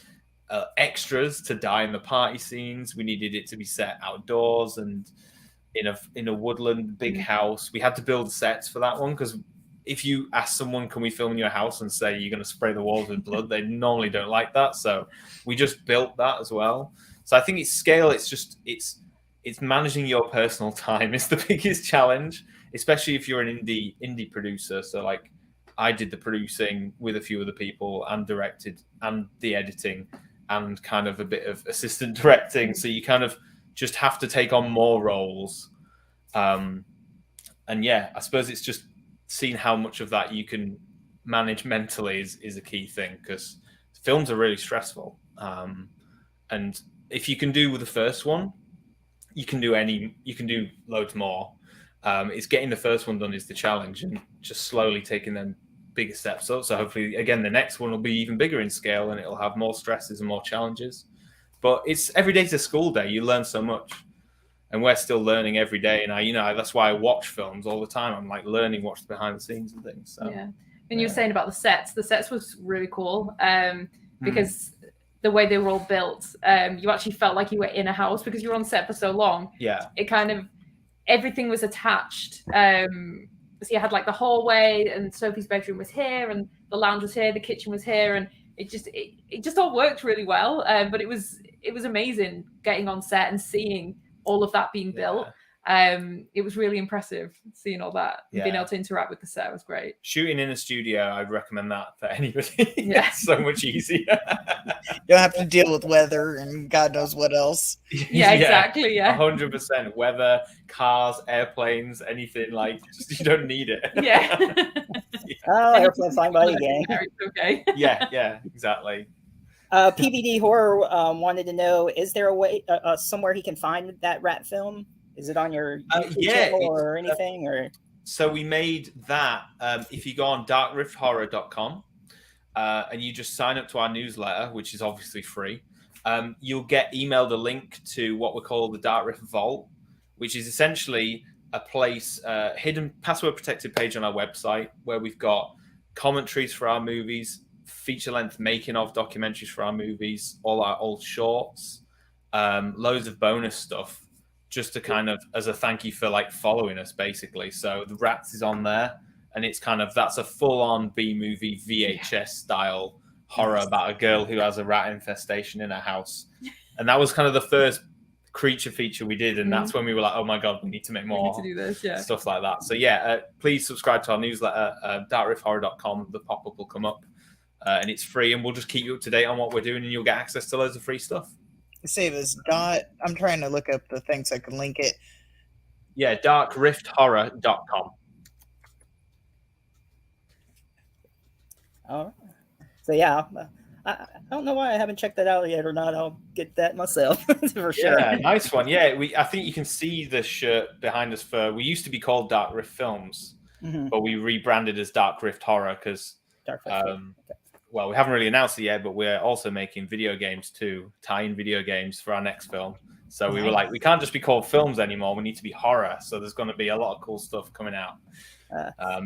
extras to die in the party scenes. We needed it to be set outdoors and in a woodland big house. We had to build sets for that one, because if you ask someone, can we film in your house, and say you're going to spray the walls with blood, they normally don't like that. So we just built that as well. So I think it's scale. It's just it's managing your personal time is the biggest challenge, especially if you're an indie producer. So like I did the producing with a few other people and directed and the editing and kind of a bit of assistant directing. So you kind of just have to take on more roles. And yeah, I suppose it's just seeing how much of that you can manage mentally is a key thing, because films are really stressful. And if you can do with the first one, you can do loads more. It's getting the first one done is the challenge, and just slowly taking them bigger steps up. So hopefully, again, the next one will be even bigger in scale, and it'll have more stresses and more challenges. But it's every day's a school day. You learn so much, and we're still learning every day. And that's why I watch films all the time. I'm like learning what's behind the scenes and things. So, yeah. And you were saying about the sets was really cool, because the way they were all built, you actually felt like you were in a house because you were on set for so long. Yeah. It kind of, everything was attached. So you had like the hallway, and Sophie's bedroom was here, and the lounge was here, the kitchen was here, and it just all worked really well. But it was amazing getting on set and seeing all of that being built. It was really impressive seeing all that. Yeah. Being able to interact with the set was great. Shooting in a studio, I'd recommend that for anybody. Yeah. It's so much easier. You don't have to deal with weather and God knows what else. Yeah, exactly. Yeah, 100%. Weather, cars, airplanes, anything, like you don't need it. Yeah. Oh, airplane flying by again. Okay. Yeah, exactly. PBD Horror wanted to know: is there a way, somewhere he can find that rat film? Is it on your YouTube channel or anything? Or so we made that. If you go on darkrifthorror.com and you just sign up to our newsletter, which is obviously free, you'll get emailed a link to what we call the Dark Rift Vault, which is essentially a place, hidden password protected page on our website where we've got commentaries for our movies, feature length making of documentaries for our movies, all our old shorts, loads of bonus stuff, just to kind of as a thank you for like following us, basically. So the Rats is on there, and it's kind of, that's a full-on B-movie VHS style horror about a girl who has a rat infestation in her house. And that was kind of the first creature feature we did, and that's when we were like, oh my god, we need to make more. We need to do this, yeah. Stuff like that. So yeah, please subscribe to our newsletter, darkrifthorror.com. The pop-up will come up, and it's free, and we'll just keep you up to date on what we're doing, and you'll get access to loads of free stuff. Save us. I'm trying to look up the thing so I can link it. Yeah, darkrifthorror.com. all right. So yeah, I don't know why I haven't checked that out yet or not. I'll get that myself for sure. Yeah, nice one. Yeah, I think you can see the shirt behind us. We used to be called Dark Rift Films, but we rebranded as Dark Rift Horror because well, we haven't really announced it yet, but we're also making video games too, tie-in video games for our next film. So we were like, we can't just be called films anymore. We need to be horror. So there's going to be a lot of cool stuff coming out.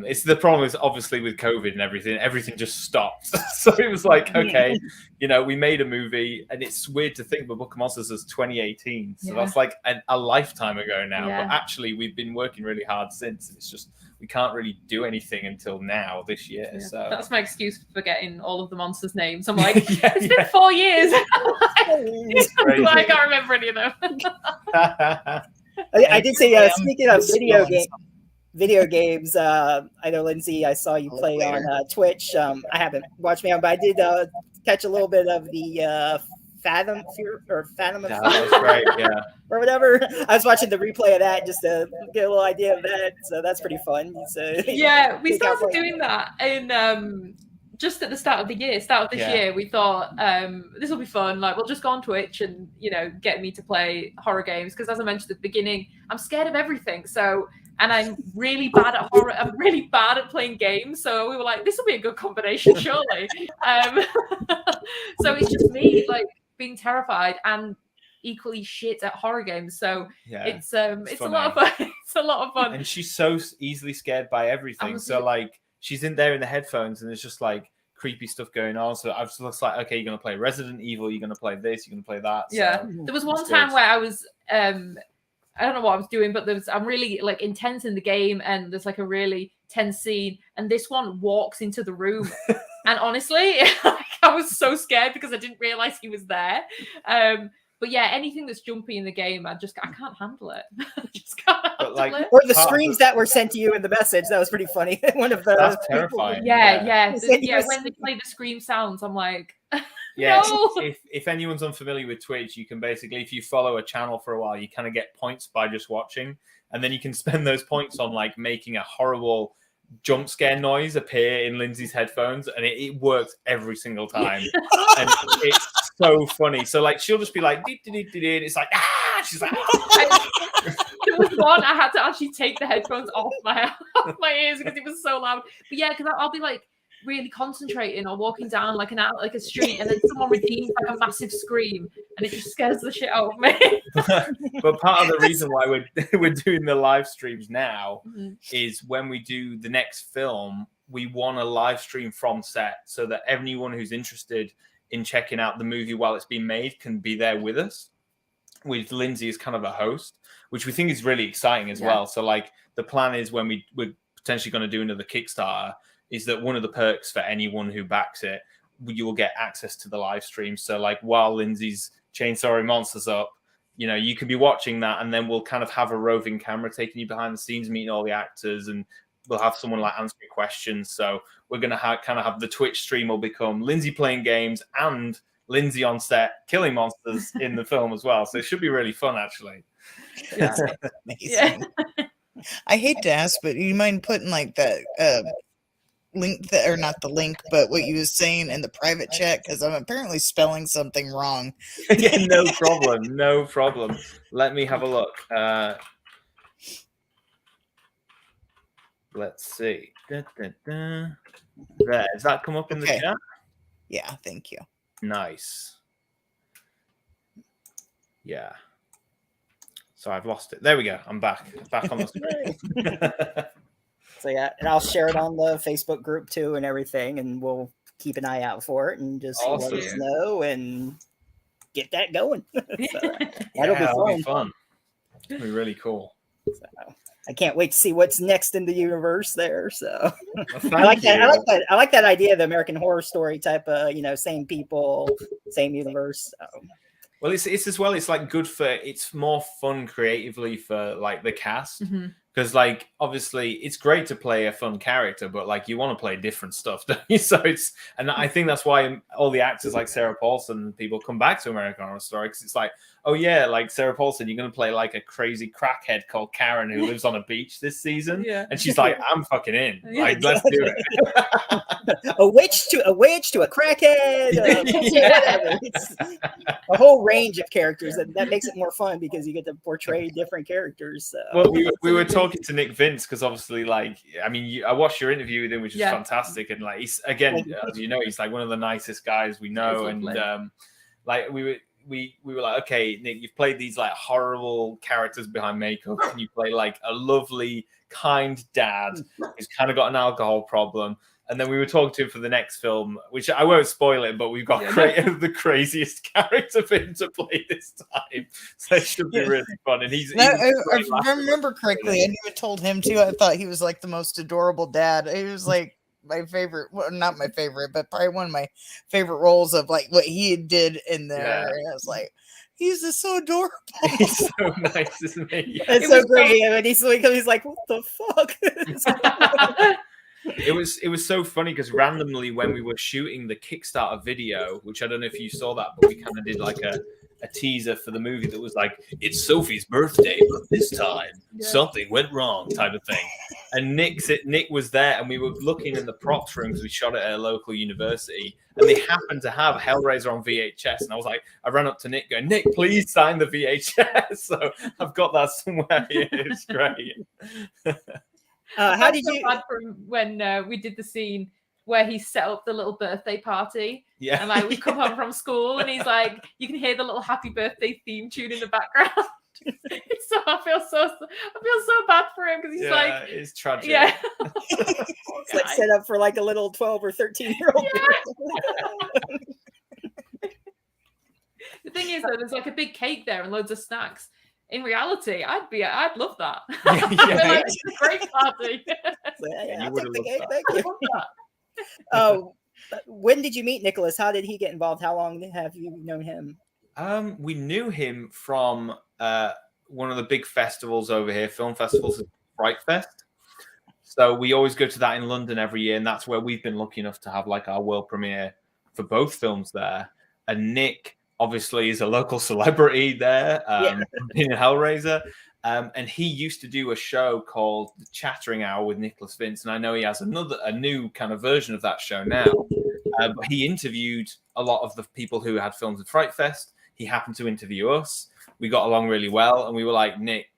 It's the problem is obviously with COVID and everything just stopped. So it was like, okay, we made a movie, and it's weird to think, but Book of Monsters is 2018. So that's like a lifetime ago now. Yeah. But actually, we've been working really hard since. It's just, we can't really do anything until now this year. Yeah. So that's my excuse for forgetting all of the monsters' names. I'm like, it's been 4 years. I can't remember any of them. I did say, speaking of video games, I know, Lyndsey, I saw you play on Twitch. I haven't watched me on, but I did catch a little bit of the Fathom of Fear, that's right, yeah, or whatever. I was watching the replay of that just to get a little idea of that, so that's pretty fun. So yeah, we started doing that in just at the start of the year. This year, we thought this will be fun. Like, we'll just go on Twitch and get me to play horror games, because as I mentioned at the beginning, I'm scared of everything. So. And I'm really bad at horror. I'm really bad at playing games. So we were like, this will be a good combination, surely. So it's just me, like, being terrified and equally shit at horror games. So it's a lot of fun. It's a lot of fun. And she's so easily scared by everything. So like, she's in there in the headphones, and there's just like creepy stuff going on. So I was just like, okay, you're gonna play Resident Evil. You're gonna play this. You're gonna play that. So there was one time where I was I don't know what I was doing, but I'm really like intense in the game, and there's like a really tense scene, and this one walks into the room, and honestly, I was so scared because I didn't realize he was there. But yeah, anything that's jumpy in the game, I can't handle it. I just can't handle it. Or the screams that were sent to you in the message. That was pretty funny. One of the That's terrifying. Yeah. When they play the scream sounds, I'm like, yeah. No. If anyone's unfamiliar with Twitch, you can basically, if you follow a channel for a while, you kind of get points by just watching, and then you can spend those points on like making a horrible jump scare noise appear in Lyndsey's headphones, and it works every single time. And it's so funny. So like she'll just be like, and it's like, she's like, There was one I had to actually take the headphones off my ears because it was so loud. But yeah, because I'll be like really concentrating or walking down like a street, and then someone redeems like a massive scream, and it just scares the shit out of me. But part of the reason why we're doing the live streams now is when we do the next film, we want a live stream from set so that anyone who's interested in checking out the movie while it's being made can be there with us, with Lyndsey as kind of a host, which we think is really exciting as well. So like the plan is when we're potentially going to do another Kickstarter, is that one of the perks for anyone who backs it, you will get access to the live stream. So like while Lyndsey's chainsawing monsters up, you know, you can be watching that, and then we'll kind of have a roving camera taking you behind the scenes, meeting all the actors, and we'll have someone like answering questions. So we're going to kind of have the Twitch stream will become Lyndsey playing games and Lyndsey on set killing monsters in the film as well. So it should be really fun, actually. Yeah. Amazing. I hate to ask, but you mind putting like that link or not the link, but what you was saying in the private chat, because I'm apparently spelling something wrong. Yeah, no problem. Let me have a look. Let's see. There, does that come up in the chat? Yeah, thank you. Nice. Yeah. So I've lost it. There we go. I'm back on the screen. So yeah, and I'll share it on the Facebook group too and everything, and we'll keep an eye out for it and just let us know and get that going. So, that'll be fun. It'll be really cool. So, I can't wait to see what's next in the universe there. So I like that. I like that idea of the American Horror Story type of, same people, same universe. So. Well, it's as well. It's like good for. It's more fun creatively for like the cast. Because, like, obviously, it's great to play a fun character, but like, you want to play different stuff, don't you? So and I think that's why all the actors like Sarah Paulson and people come back to American Horror Story, because it's like, oh yeah, like Sarah Paulson, you're going to play like a crazy crackhead called Karen who lives on a beach this season, and she's like, I'm fucking in, like, let's do it. a witch to a crackhead, whatever. It's a whole range of characters that makes it more fun because you get to portray different characters. So. Well, we were talking to Nick Vince because obviously, like, I mean, I watched your interview with him, which is fantastic, and like, he's again, as you know, he's like one of the nicest guys we know, and like we were like, okay, Nick, you've played these like horrible characters behind makeup, and you play like a lovely, kind dad who's kind of got an alcohol problem. And then we were talking to him for the next film, which I won't spoil it, but we've got the craziest character for him to play this time. So it should be really fun. And he's if I remember correctly, I even told him too, I thought he was like the most adorable dad. He was like my favorite, well, not my favorite, but probably one of my favorite roles of like what he did in there. And I was like, he's just so adorable. He's so nice, isn't he? It's so great. And he's like, what the fuck? It was so funny because randomly when we were shooting the Kickstarter video, which I don't know if you saw that, but we kind of did like a teaser for the movie that was like, it's Sophie's birthday, but this time something went wrong type of thing. And Nick was there, and we were looking in the props room because we shot it at a local university, and they happened to have Hellraiser on VHS. And I was like, I ran up to Nick going, Nick, please sign the VHS. So I've got that somewhere here. It's great. How did you? When we did the scene where he set up the little birthday party, and like we come home from school, and he's like, you can hear the little happy birthday theme tune in the background. So I feel so bad for him because he's like, it's tragic. Yeah, it's like set up for like a little 12 or 13-year-old. The thing is, though, there's like a big cake there and loads of snacks. in reality, I'd love that. Yeah. Like, it's a great party. Yeah, you I'll would take have the loved cake, that. thank I you. love that. Oh, when did you meet Nicholas? How did he get involved? How long have you known him? We knew him from one of the big festivals over here, film festivals, Fright Fest. So we always go to that in London every year, and that's where we've been lucky enough to have like our world premiere for both films there. And Nick obviously is a local celebrity there, being a Hellraiser. And he used to do a show called The Chattering Hour with Nicholas Vince, and I know he has a new kind of version of that show now. But he interviewed a lot of the people who had films at Fright Fest. He happened to interview us. We got along really well, and we were like, Nick,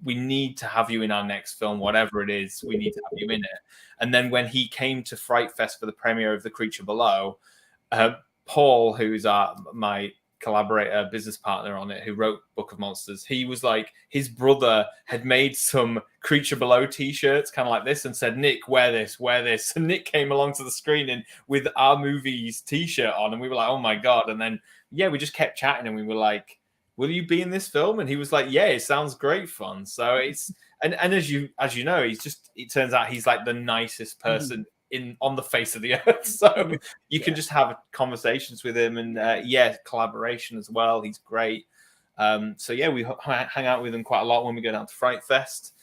we need to have you in our next film, whatever it is. We need to have you in it. And then when he came to Fright Fest for the premiere of The Creature Below, Paul, who's my collaborator, business partner on it, who wrote Book of Monsters, he was like, his brother had made some Creature Below t-shirts kind of like this and said, Nick, wear this. And Nick came along to the screening with our movie's t-shirt on, and we were like, oh my God. And then, we just kept chatting, and we were like, will you be in this film? And he was like, yeah, it sounds great fun. So it's, and as you know, it turns out he's like the nicest person on the face of the earth. So you can just have conversations with him, and collaboration as well. He's great. So we hang out with him quite a lot when we go down to Fright Fest,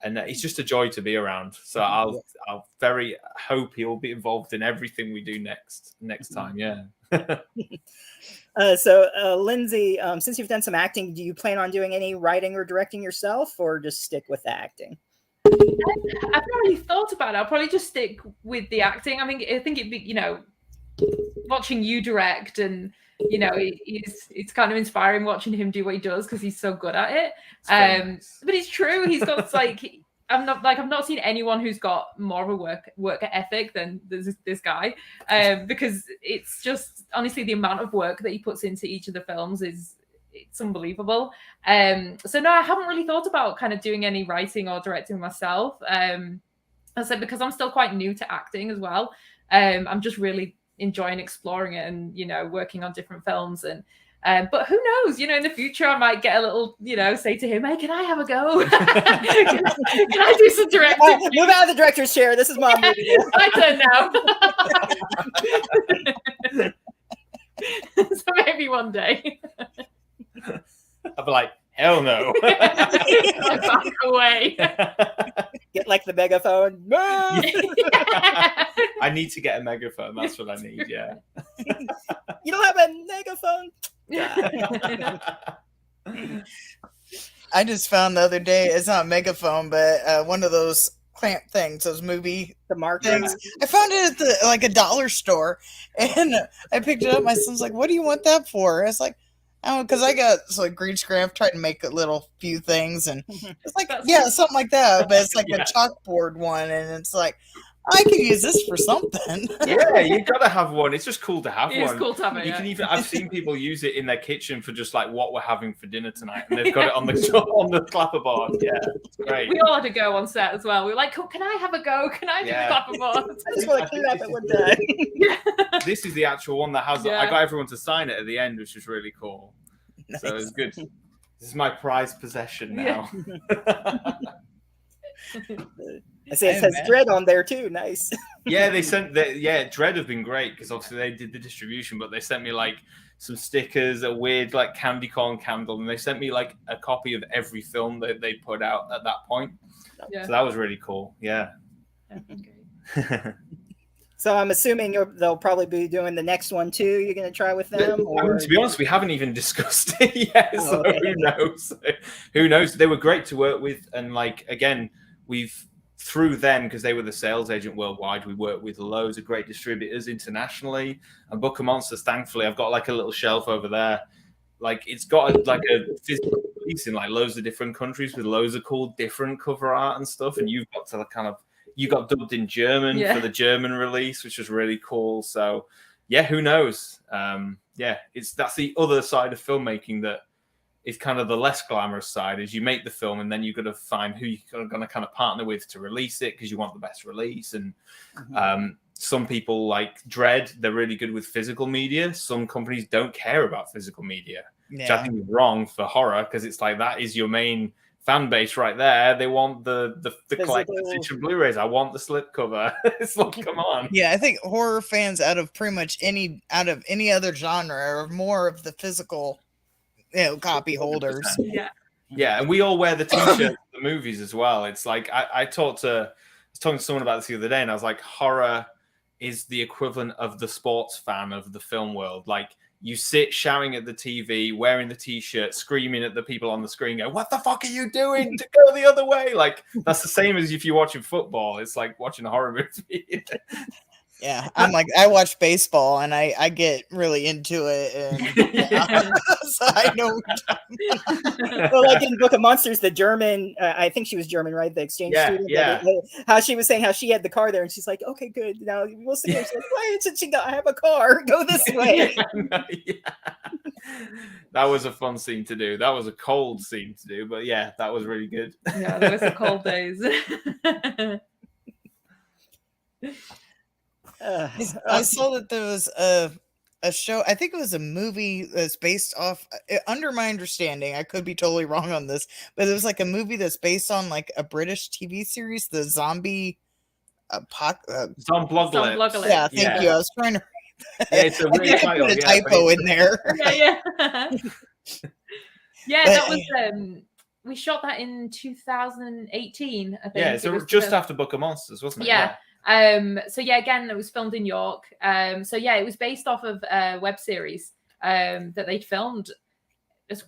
and it's just a joy to be around. So I'll very hope he'll be involved in everything we do next time. Yeah. So Lyndsey, since you've done some acting, do you plan on doing any writing or directing yourself, or just stick with the acting? I've not really thought about it. I'll probably just stick with the acting. I mean, I think it'd be, watching you direct, and it's kind of inspiring watching him do what he does because he's so good at it. But it's true. He's got like, I've not seen anyone who's got more of a work ethic than this guy, because it's just honestly the amount of work that he puts into each of the films it's unbelievable. So no, I haven't really thought about kind of doing any writing or directing myself. I said, because I'm still quite new to acting as well. I'm just really enjoying exploring it and working on different films, and but who knows, in the future I might get a little, say to him, hey, can I have a go? can I do some directing? Move out of the director's chair, this is my movie. My turn now. So maybe one day. I'll be like, hell no. Back away. Get like the megaphone. I need to get a megaphone. That's what I need. Yeah. You don't have a megaphone? I just found the other day, it's not a megaphone, but one of those clamp things, those movie things. I found it at a dollar store, and I picked it up. My son's like, what do you want that for? I was like, oh, because I got green screen. I've tried to make a little few things, and it's like, something like that, but it's like a chalkboard one, and it's like, I could use this for something. Yeah, you gotta have one. It's just cool to have one. It's cool to have it. You can even. I've seen people use it in their kitchen for just like what we're having for dinner tonight, and they've got it on the clapperboard. Yeah, it's great. We all had to go on set as well. We were like, oh, can I have a go? Can I do the clapperboard? I just want to clean up at one time. This is the actual one that has. I got everyone to sign it at the end, which is really cool. Nice. So it's good. This is my prized possession now. I say it says Dread on there too. Nice. Yeah, they sent Dread have been great because obviously they did the distribution, but they sent me like some stickers, a weird like candy corn candle, and they sent me like a copy of every film that they put out at that point. Yeah. So that was really cool. Yeah. So I'm assuming they'll probably be doing the next one too. You're going to try with them? Or... to be honest, we haven't even discussed it yet. So who knows? Who knows? They were great to work with. And like, again, through them, because they were the sales agent worldwide, we worked with loads of great distributors internationally. And Book of Monsters, thankfully, I've got like a little shelf over there. Like it's got a physical piece in like loads of different countries with loads of cool different cover art and stuff. And you've got to you got dubbed in German for the German release, which was really cool. So yeah, who knows? That's the other side of filmmaking that is kind of the less glamorous side, is you make the film and then you've got to find who you're going to kind of partner with to release it because you want the best release. And some people like Dread, they're really good with physical media. Some companies don't care about physical media. which I think is wrong for horror, because it's like that is your main fan base right there. They want the collector's edition Blu-rays. I want the slipcover. It's like, come on. Yeah, I think horror fans out of any other genre are more of the physical, copy holders. 100%. Yeah, and we all wear the t-shirts of the movies as well. It's like I was talking to someone about this the other day, and I was like, horror is the equivalent of the sports fan of the film world. Like, you sit shouting at the TV, wearing the t-shirt, screaming at the people on the screen, go, what the fuck are you doing to go the other way? Like, that's the same as if you're watching football. It's like watching a horror movie. Yeah, I'm like, I watch baseball and I get really into it, and so I know. Well, like in Book of Monsters, the German, I think she was German, right? The exchange student. Yeah. How she was saying how she had the car there, and she's like, okay, good. Now we'll see. She's like, why isn't she? I have a car. Go this way. That was a fun scene to do. That was a cold scene to do, but yeah, that was really good. Yeah, there were some cold days. I saw that there was a show. I think it was a movie that's based off. Under my understanding, I could be totally wrong on this, but it was like a movie that's based on like a British TV series, the Zombie Zomblogalypse. Yeah, thank you. I was trying to. Yeah, it's a weird title. Put a typo in there. Yeah, that was. We shot that in 2018. I think. Yeah, so just after Book of Monsters, wasn't it? Yeah. So yeah, again, it was filmed in York. So yeah, it was based off of a web series that they filmed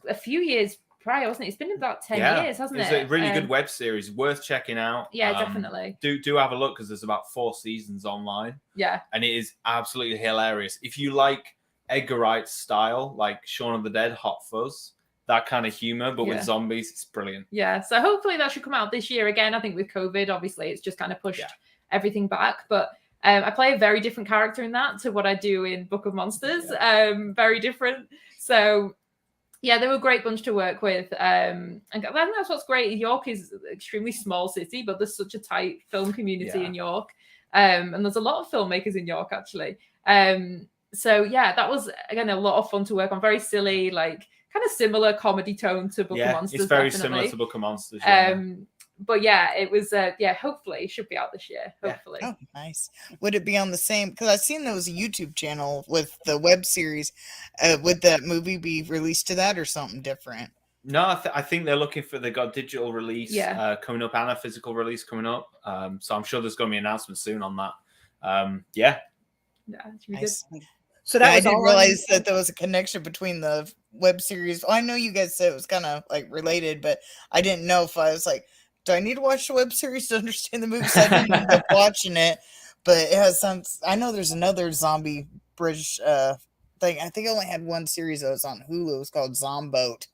a few years prior, wasn't it? It's been about 10 years, hasn't it? It's a really good web series, worth checking out. Yeah, definitely. Do have a look, because there's about 4 seasons online. Yeah, and it is absolutely hilarious. If you like Edgar Wright's style, like Shaun of the Dead, Hot Fuzz, that kind of humor, but with zombies, it's brilliant. Yeah, so hopefully that should come out this year. Again, I think with COVID, obviously, it's just kind of pushed everything back, but I play a very different character in that to what I do in Book of Monsters. Very different. So yeah, they were a great bunch to work with. And I think that's what's great. York is an extremely small city, but there's such a tight film community in York. And there's a lot of filmmakers in York, actually. So yeah, that was, again, a lot of fun to work on. Very silly, like kind of similar comedy tone to Book of Monsters. It's very similar to Book of Monsters. But yeah, it was, hopefully it should be out this year. Hopefully. Oh, nice. Would it be on the same? Because I've seen there was a YouTube channel with the web series. Would that movie be released to that or something different? No, I think they're looking for, they got digital release coming up and a physical release coming up. So I'm sure there's going to be an announcement soon on that. Yeah, it's really good. So that I didn't realize that there was a connection between the web series. Well, I know you guys said it was kind of like related, but I didn't know if I was like, do I need to watch the web series to understand the movie? So I didn't end up watching it, but it has some. I know there's another zombie British thing. I think I only had one series that was on Hulu. It was called Zomboat.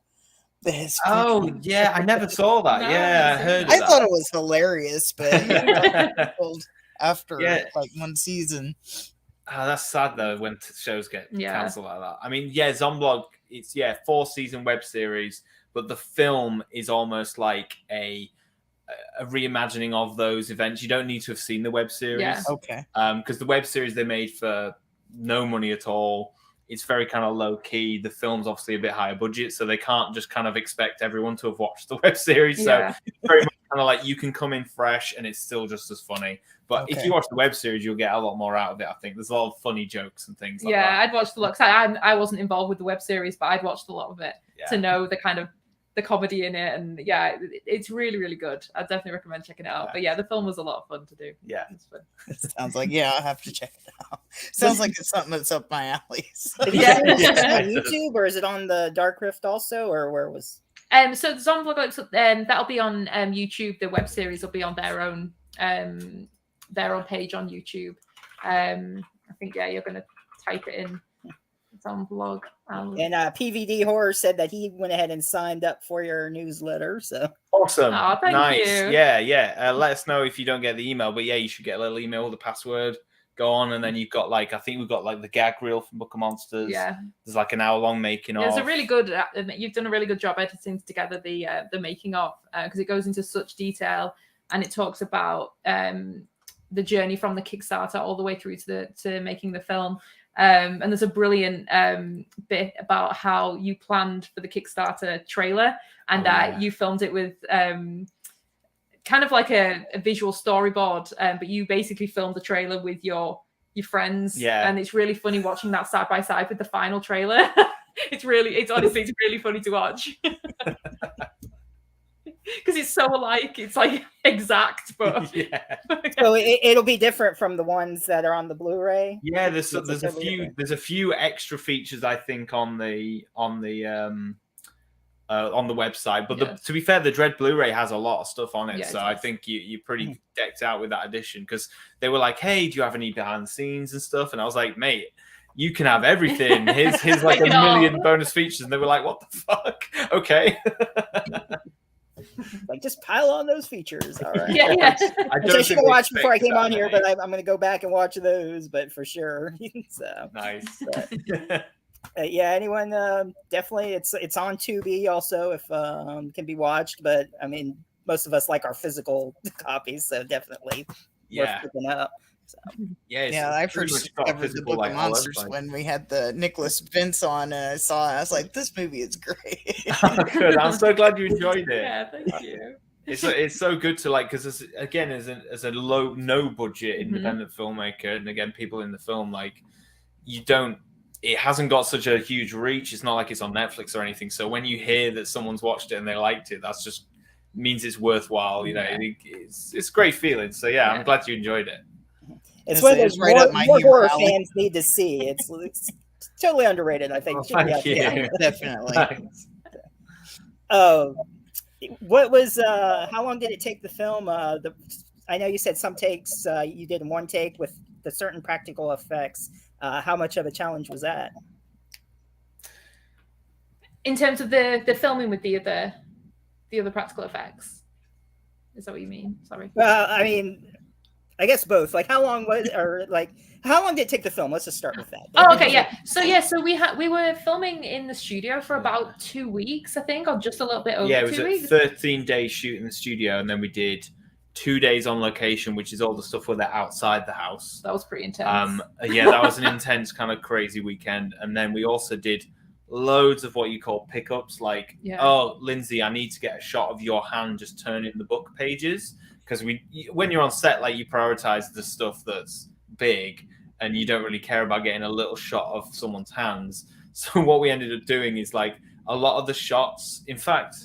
I never saw that. No, I heard. I thought it was hilarious, but after like one season. Oh, that's sad though when shows get cancelled like that. I mean, Zomblog, it's 4-season web series, but the film is almost like a reimagining of those events. You don't need to have seen the web series. Yeah. Okay. Because the web series they made for no money at all. It's very kind of low key. The film's obviously a bit higher budget, so they can't just kind of expect everyone to have watched the web series. So it's very much kind of like you can come in fresh and it's still just as funny. But if you watch the web series, you'll get a lot more out of it, I think. There's a lot of funny jokes and things like that. Yeah, I'd watched a lot. I wasn't involved with the web series, but I'd watched a lot of it to know the kind of the comedy in it. And it's really, really good. I definitely recommend checking it out. But the film was a lot of fun to do. Yeah. It's fun. It sounds like, I'll have to check it out. Sounds like it's something that's up my alley. So. Is it on YouTube or is it on the Dark Rift also, or where was? So the Zomblogalypse, that'll be on YouTube. The web series will be on their own page on YouTube. I think you're going to type it in. Zombblog. And PVD Horror said that he went ahead and signed up for your newsletter. So awesome. Oh, nice. You. Yeah. Let us know if you don't get the email, but you should get a little email with the password. Go on, and then you've got I think we've got the gag reel from Book of Monsters. Yeah. There's like an hour-long making of. It's a really good. You've done a really good job editing together the making of, because it goes into such detail and it talks about the journey from the Kickstarter all the way through to making the film. And there's a brilliant bit about how you planned for the Kickstarter trailer and that you filmed it with kind of like a visual storyboard, but you basically filmed the trailer with your friends. Yeah. And it's really funny watching that side by side with the final trailer. It's honestly really funny to watch. Because it's so alike, it's like exact, but So it'll be different from the ones that are on the Blu-ray. Yeah, there's a few extra features I think on the website, but to be fair, the Dread Blu-ray has a lot of stuff on it, so I think you're pretty decked out with that edition. Because they were like, "Hey, do you have any behind the scenes and stuff?" And I was like, "Mate, you can have everything. Here's like a million bonus features." And they were like, "What the fuck?" Okay. Like, just pile on those features. All right. Yeah. I should have watched before I came on here, but I'm going to go back and watch those. But for sure. So nice. Yeah, anyone definitely it's on Tubi also if can be watched. But I mean, most of us like our physical copies, so definitely worth picking up. So. Yeah, I first discovered the Book of Monsters when we had the Nicholas Vince on. I was like, this movie is great. Good. I'm so glad you enjoyed it. Yeah, thank you. It's so good to like, because again, as a no budget independent filmmaker, and again, people in the film, like, it hasn't got such a huge reach. It's not like it's on Netflix or anything. So when you hear that someone's watched it and they liked it, that's just means it's worthwhile. You know, it's a great feeling. So yeah, I'm glad you enjoyed it. It's one of those more horror fans need to see. It's totally underrated, I think. Thank you. Yeah, definitely. What was? How long did it take the film? I know you said some takes you did in one take with the certain practical effects. How much of a challenge was that? In terms of the filming with the other practical effects, is that what you mean? Sorry. I mean, I guess both. Like, how long did it take the film? Let's just start with that. Oh, okay, yeah. So we were filming in the studio for about 2 weeks, I think, or just a little bit over 2 weeks. Yeah, it was a 13-day shoot in the studio, and then we did 2 days on location, which is all the stuff where they're outside the house. That was pretty intense. Yeah, that was an intense kind of crazy weekend. And then we also did loads of what you call pickups, like, oh, Lyndsey, I need to get a shot of your hand just turning the book pages. Because when you're on set, like, you prioritize the stuff that's big and you don't really care about getting a little shot of someone's hands. So what we ended up doing is, like, a lot of the shots, in fact,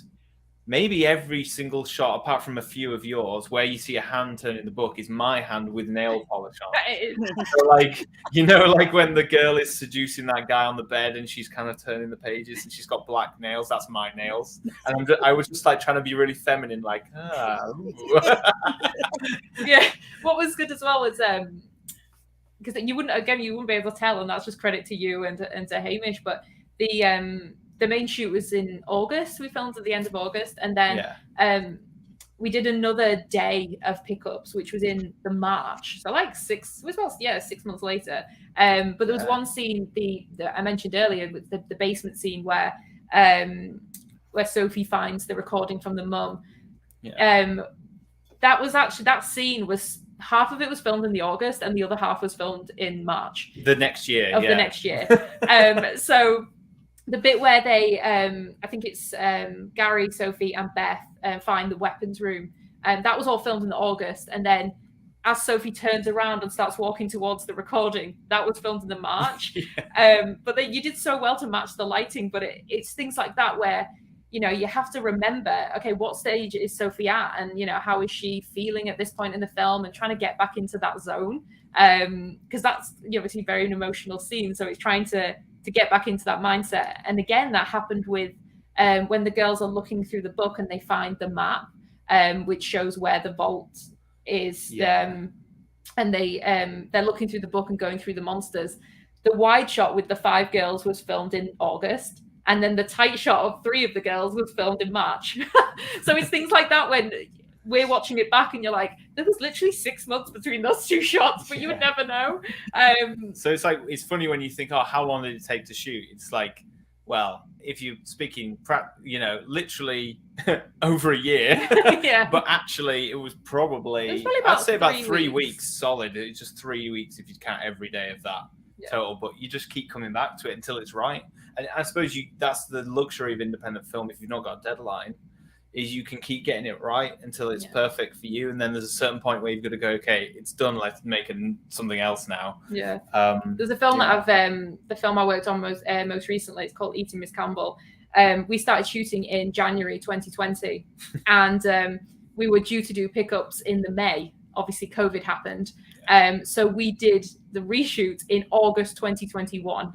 maybe every single shot, apart from a few of yours, where you see a hand turning the book is my hand with nail polish on. So, like, you know, like when the girl is seducing that guy on the bed and she's kind of turning the pages and she's got black nails, that's my nails. And I was just like trying to be really feminine, like, Yeah. What was good as well was because you wouldn't be able to tell, and that's just credit to you and to Hamish, but the main shoot was in August. We filmed at the end of August, and then we did another day of pickups, which was in the March. So like 6 months later. But there was one scene that I mentioned earlier, with the basement scene where Sophie finds the recording from the mum. That scene was, half of it was filmed in the August, and the other half was filmed in March. The next year. The next year. So the bit where they, I think it's Gary, Sophie, and Beth find the weapons room, and that was all filmed in August. And then as Sophie turns around and starts walking towards the recording, that was filmed in the March. But you did so well to match the lighting. But it's things like that where, you know, you have to remember, okay, what stage is Sophie at, and, you know, how is she feeling at this point in the film, and trying to get back into that zone, because that's, you know, obviously very an emotional scene. So it's trying to get back into that mindset. And again, that happened with when the girls are looking through the book and they find the map, which shows where the vault is. And they're looking through the book and going through the monsters. The wide shot with the 5 girls was filmed in August, and then the tight shot of 3 of the girls was filmed in March. So it's things like that when we're watching it back and you're like, there was literally 6 months between those 2 shots, but you would never know. So it's like, it's funny when you think, oh, how long did it take to shoot? It's like, well, if you're speaking, you know, literally over a year, but actually it was probably, I'd say about 3 weeks solid. It's just 3 weeks if you count every day of that. total, but you just keep coming back to it until it's right. And I suppose that's the luxury of independent film. If you've not got a deadline, is you can keep getting it right until it's perfect for you. And then there's a certain point where you've got to go, okay, it's done. Let's make something else now. Yeah. There's a film that the film I worked on most recently. It's called Eating Miss Campbell. We started shooting in January 2020, and we were due to do pickups in the May. Obviously, COVID happened. So we did the reshoot in August 2021.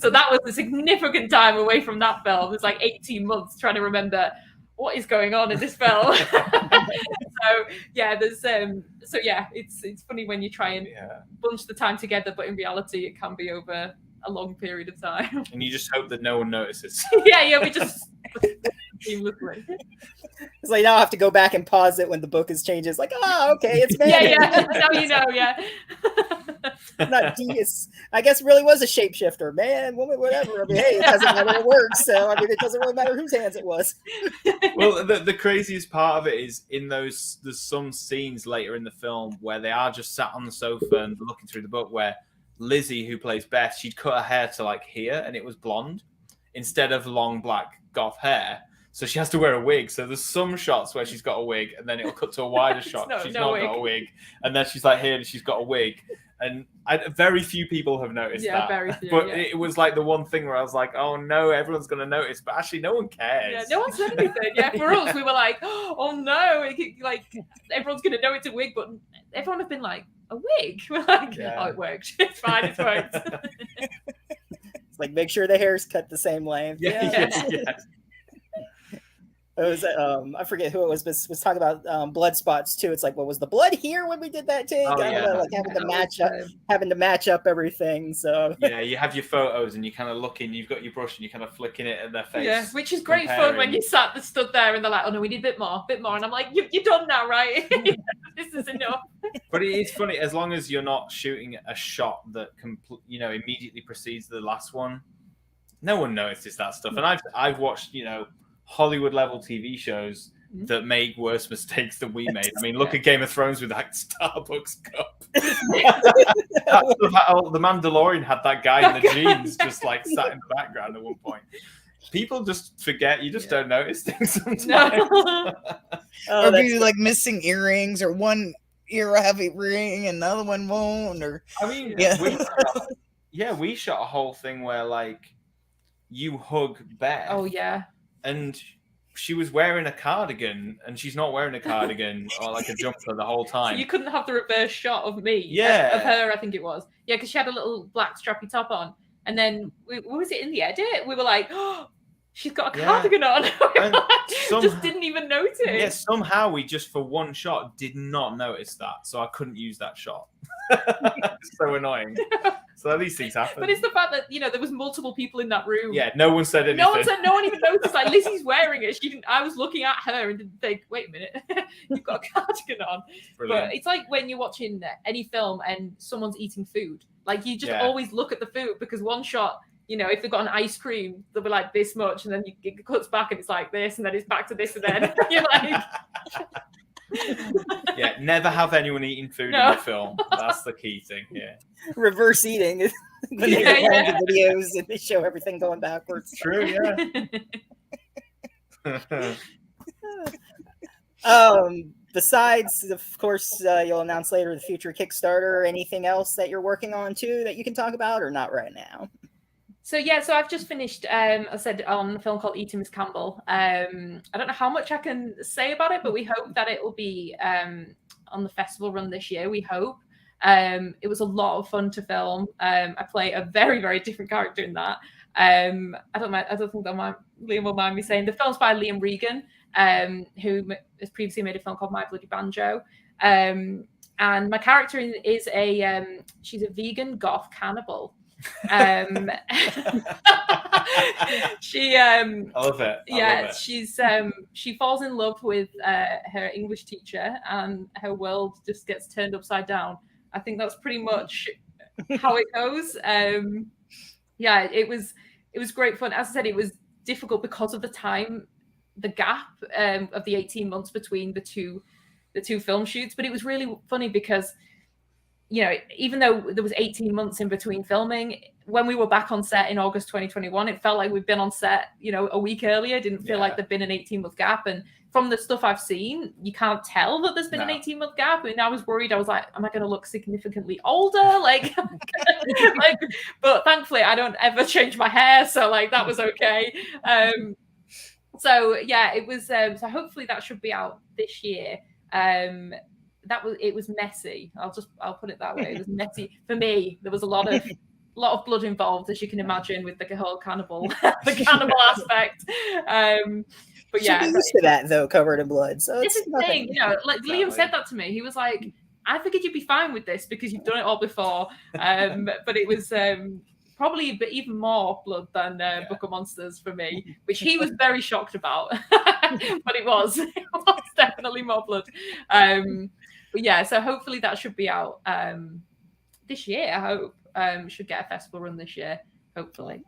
So that was a significant time away from that film. It was like 18 months trying to remember what is going on in this film. It's funny when you try and bunch the time together, but in reality, it can be over a long period of time. And you just hope that no one notices. we just seamlessly. It's like now I have to go back and pause it when the book is changes. Like, okay, it's bad. Now you know, Not Deus. I guess it really was a shapeshifter, man, woman, whatever. I mean, hey, it doesn't matter. It works. So I mean, it doesn't really matter whose hands it was. Well, the craziest part of it is there's some scenes later in the film where they are just sat on the sofa and looking through the book, where Lizzie, who plays Beth, she'd cut her hair to like here, and it was blonde instead of long black goth hair. So she has to wear a wig. So there's some shots where she's got a wig, and then it'll cut to a wider shot. She's not got a wig, and then she's like here, and she's got a wig. And very few people have noticed that. Very few, but it was like the one thing where I was like, oh no, everyone's going to notice. But actually, no one cares. Yeah, no one said anything. For us, we were like, oh no, like everyone's going to know it's a wig. But everyone has been like, a wig? We're like, oh, it worked. It's fine, it's worked. It's like, make sure the hair's cut the same length. Yeah. It was I forget who it was, but was talking about blood spots too. It's like, well, was the blood here when we did that take? I don't know, like having to match up everything. So you have your photos and you kind of looking, you've got your brush and you're kind of flicking it at their face. Yeah, which is great fun when you stood there and they're like, oh no, we need a bit more, and I'm like, you're done now, right? This is enough. But it is funny, as long as you're not shooting a shot that immediately precedes the last one, no one notices that stuff. And I've watched Hollywood level TV shows that make worse mistakes than we made. I mean, look at Game of Thrones with that Starbucks cup. The Mandalorian had that guy in the jeans just like sat in the background at one point. People just forget. You just don't notice things sometimes. Or maybe like missing earrings, or one ear will have a ring and the other one won't. Or I mean, we shot a whole thing where like you hug Beth. Oh yeah. And she was wearing a cardigan, and she's not wearing a cardigan or like a jumper the whole time. So you couldn't have the reverse shot of me. Yeah. Of her, I think it was. Yeah, because she had a little black strappy top on. And then, what was it in the edit? We were like, oh, she's got a cardigan on. Just didn't even notice. Yeah, somehow we just for one shot did not notice that. So I couldn't use that shot. So annoying. So these things happen. But it's the fact that there was multiple people in that room. Yeah, no one said anything. No one even noticed. Like Lizzie's wearing it. She didn't. I was looking at her and didn't think, wait a minute, you've got a cardigan on. Brilliant. But it's like when you're watching any film and someone's eating food. Like you just always look at the food, because one shot, if they've got an ice cream, they'll be like this much, and then it cuts back and it's like this, and then it's back to this, and then you're like. Yeah, never have anyone eating food in the film. That's the key thing. Yeah, reverse eating when they record the videos and they show everything going backwards. True. Yeah. Besides, of course, you'll announce later the future Kickstarter. Anything else that you're working on too that you can talk about, or not right now? So I've just finished, I said, on a film called Eating Miss Campbell. I don't know how much I can say about it, but we hope that it will be on the festival run this year, we hope. It was a lot of fun to film. I play a very, very different character in that. I don't think that Liam will mind me saying. The film's by Liam Regan, who has previously made a film called My Bloody Banjo. And my character is she's a vegan goth cannibal. I love it. She falls in love with her English teacher, and her world just gets turned upside down. I think that's pretty much how it goes. It was great fun. As I said, it was difficult because of the gap of the 18 months between the two film shoots, but it was really funny because even though there was 18 months in between filming, when we were back on set in August 2021, it felt like we'd been on set, a week earlier. It didn't feel like there'd been an 18-month gap. And from the stuff I've seen, you can't tell that there's been an 18-month gap. And I was worried. I was like, am I going to look significantly older? But thankfully I don't ever change my hair. So that was okay. So yeah, it was, so hopefully that should be out this year. It was messy. I'll put it that way. It was messy for me. There was a lot of blood involved, as you can imagine, with the whole cannibal aspect. But yeah, should be used to that though, covered in blood. So this is the thing, Liam said that to me. He was like, I figured you'd be fine with this because you've done it all before. But it was probably even more blood than Book of Monsters for me, which he was very shocked about. But it was definitely more blood. But yeah, so hopefully that should be out this year. I hope should get a festival run this year. Hopefully.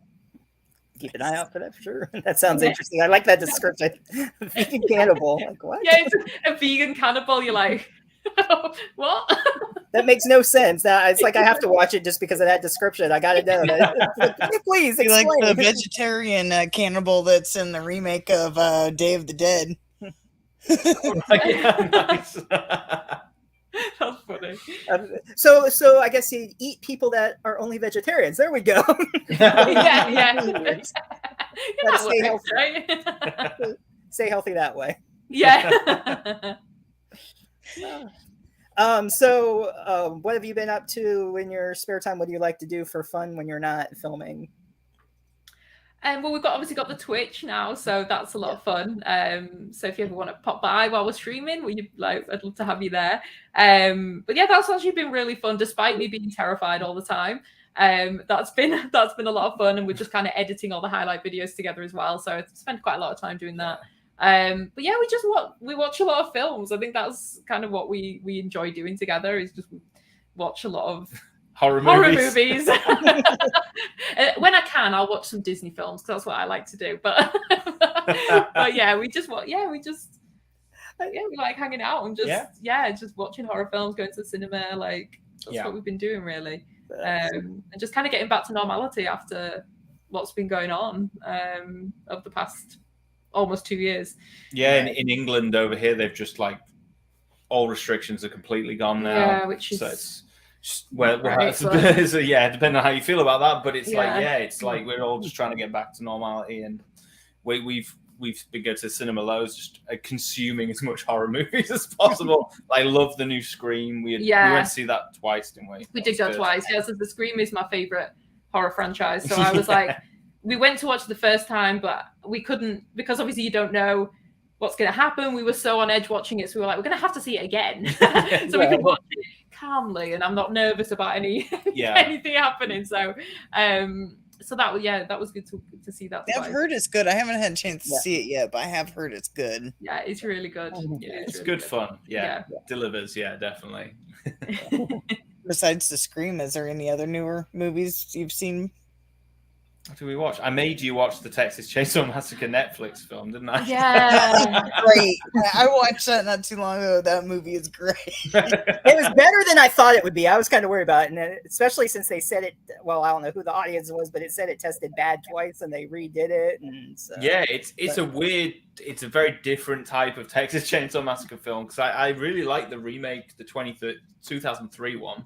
Keep an eye out for that for sure. That sounds interesting. I like that description. Vegan cannibal. Like what? Yeah, it's a vegan cannibal. You're like, what? That makes no sense. Now it's like I have to watch it just because of that description. I got to know that. Please explain. Like the vegetarian cannibal that's in the remake of Day of the Dead. Nice. That's funny. So I guess you eat people that are only vegetarians. There we go. Yeah. Stay healthy. Right? Stay healthy that way. Yeah. So what have you been up to in your spare time? What do you like to do for fun when you're not filming? Well, we've obviously got the Twitch now, so that's a lot of fun. So if you ever want to pop by while we're streaming, I'd love to have you there. But yeah, that's actually been really fun, despite me being terrified all the time. That's been a lot of fun, and we're just kind of editing all the highlight videos together as well. So I spent quite a lot of time doing that. But yeah, we watch a lot of films. I think that's kind of what we enjoy doing together, is just watch a lot of horror movies. When I can, I'll watch some Disney films because that's what I like to do. But yeah, we like hanging out and just watching horror films, going to the cinema. That's what we've been doing really, and just kind of getting back to normality after what's been going on over the past almost 2 years. Yeah, in England over here, they've just all restrictions are completely gone now. Yeah, which is. So it's depending on how you feel about that, but it's we're all just trying to get back to normality, and we've been going to the cinema loads, just consuming as much horror movies as possible. I love the new Scream. We went to see that twice, didn't we? We did go twice. Yeah, so the Scream is my favorite horror franchise. So I was we went to watch it the first time, but we couldn't, because obviously you don't know what's going to happen. We were so on edge watching it, so we were like, we're going to have to see it again. So we could watch it calmly, and I'm not nervous about anything happening. So that was good to see that. I've heard it's good. I haven't had a chance to see it yet, but I have heard it's good. Yeah, it's really good. It's really good fun. Yeah. Delivers. Yeah, definitely. Besides the Scream, is there any other newer movies you've seen? What did we watch? I made you watch the Texas Chainsaw Massacre Netflix film, didn't I? Yeah. Great. I watched that not too long ago. That movie is great. It was better than I thought it would be. I was kind of worried about it, and especially since they said it. Well, I don't know who the audience was, but it said it tested bad twice, and they redid it. And so, it's a very different type of Texas Chainsaw Massacre film, because I really like the remake, the 2003 one.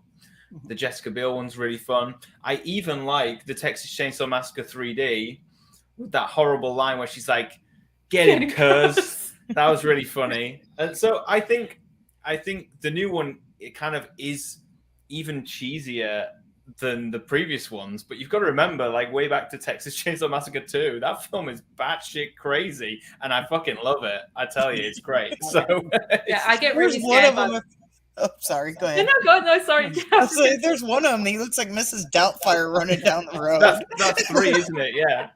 The Jessica Biel one's really fun. I even like the Texas Chainsaw Massacre 3D with that horrible line where she's like, "Get him, cuz." That was really funny. And so I think the new one, it kind of is even cheesier than the previous ones. But you've got to remember, way back to Texas Chainsaw Massacre 2, that film is batshit crazy, and I fucking love it. I tell you, it's great. So I get really scared about it. Oh, sorry. Go ahead. No, sorry. There's one of them. He looks like Mrs. Doubtfire running down the road. That's 3, isn't it? Yeah.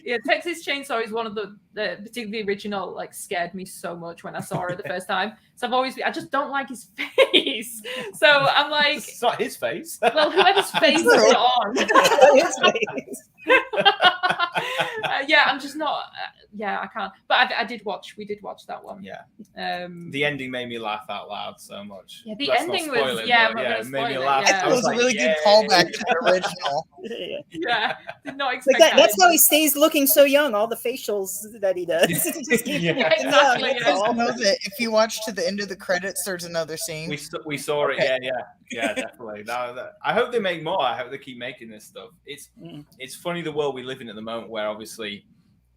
Yeah, Texas Chainsaw is one of the particularly original, scared me so much when I saw her the first time. So I just don't like his face. So I'm like, it's not his face. Well, whoever's face is on. His face. I'm just not. I can't. But we did watch that one. Yeah. The ending made me laugh out loud so much. Yeah, the Let's ending not spoil was. it, Yeah, but I'm not it made me spoil laugh. Yeah. It was a really good callback to the original. Yeah, did not expect Like that. that's how he stays looking so young. All the facials that he does. Yeah, exactly. That's Yeah. all. Know that if you watch to the end of the credits, there's another scene. We saw it. Okay. Yeah, definitely. I hope they make more. I hope they keep making this stuff. It's funny the world we live in at the moment, where obviously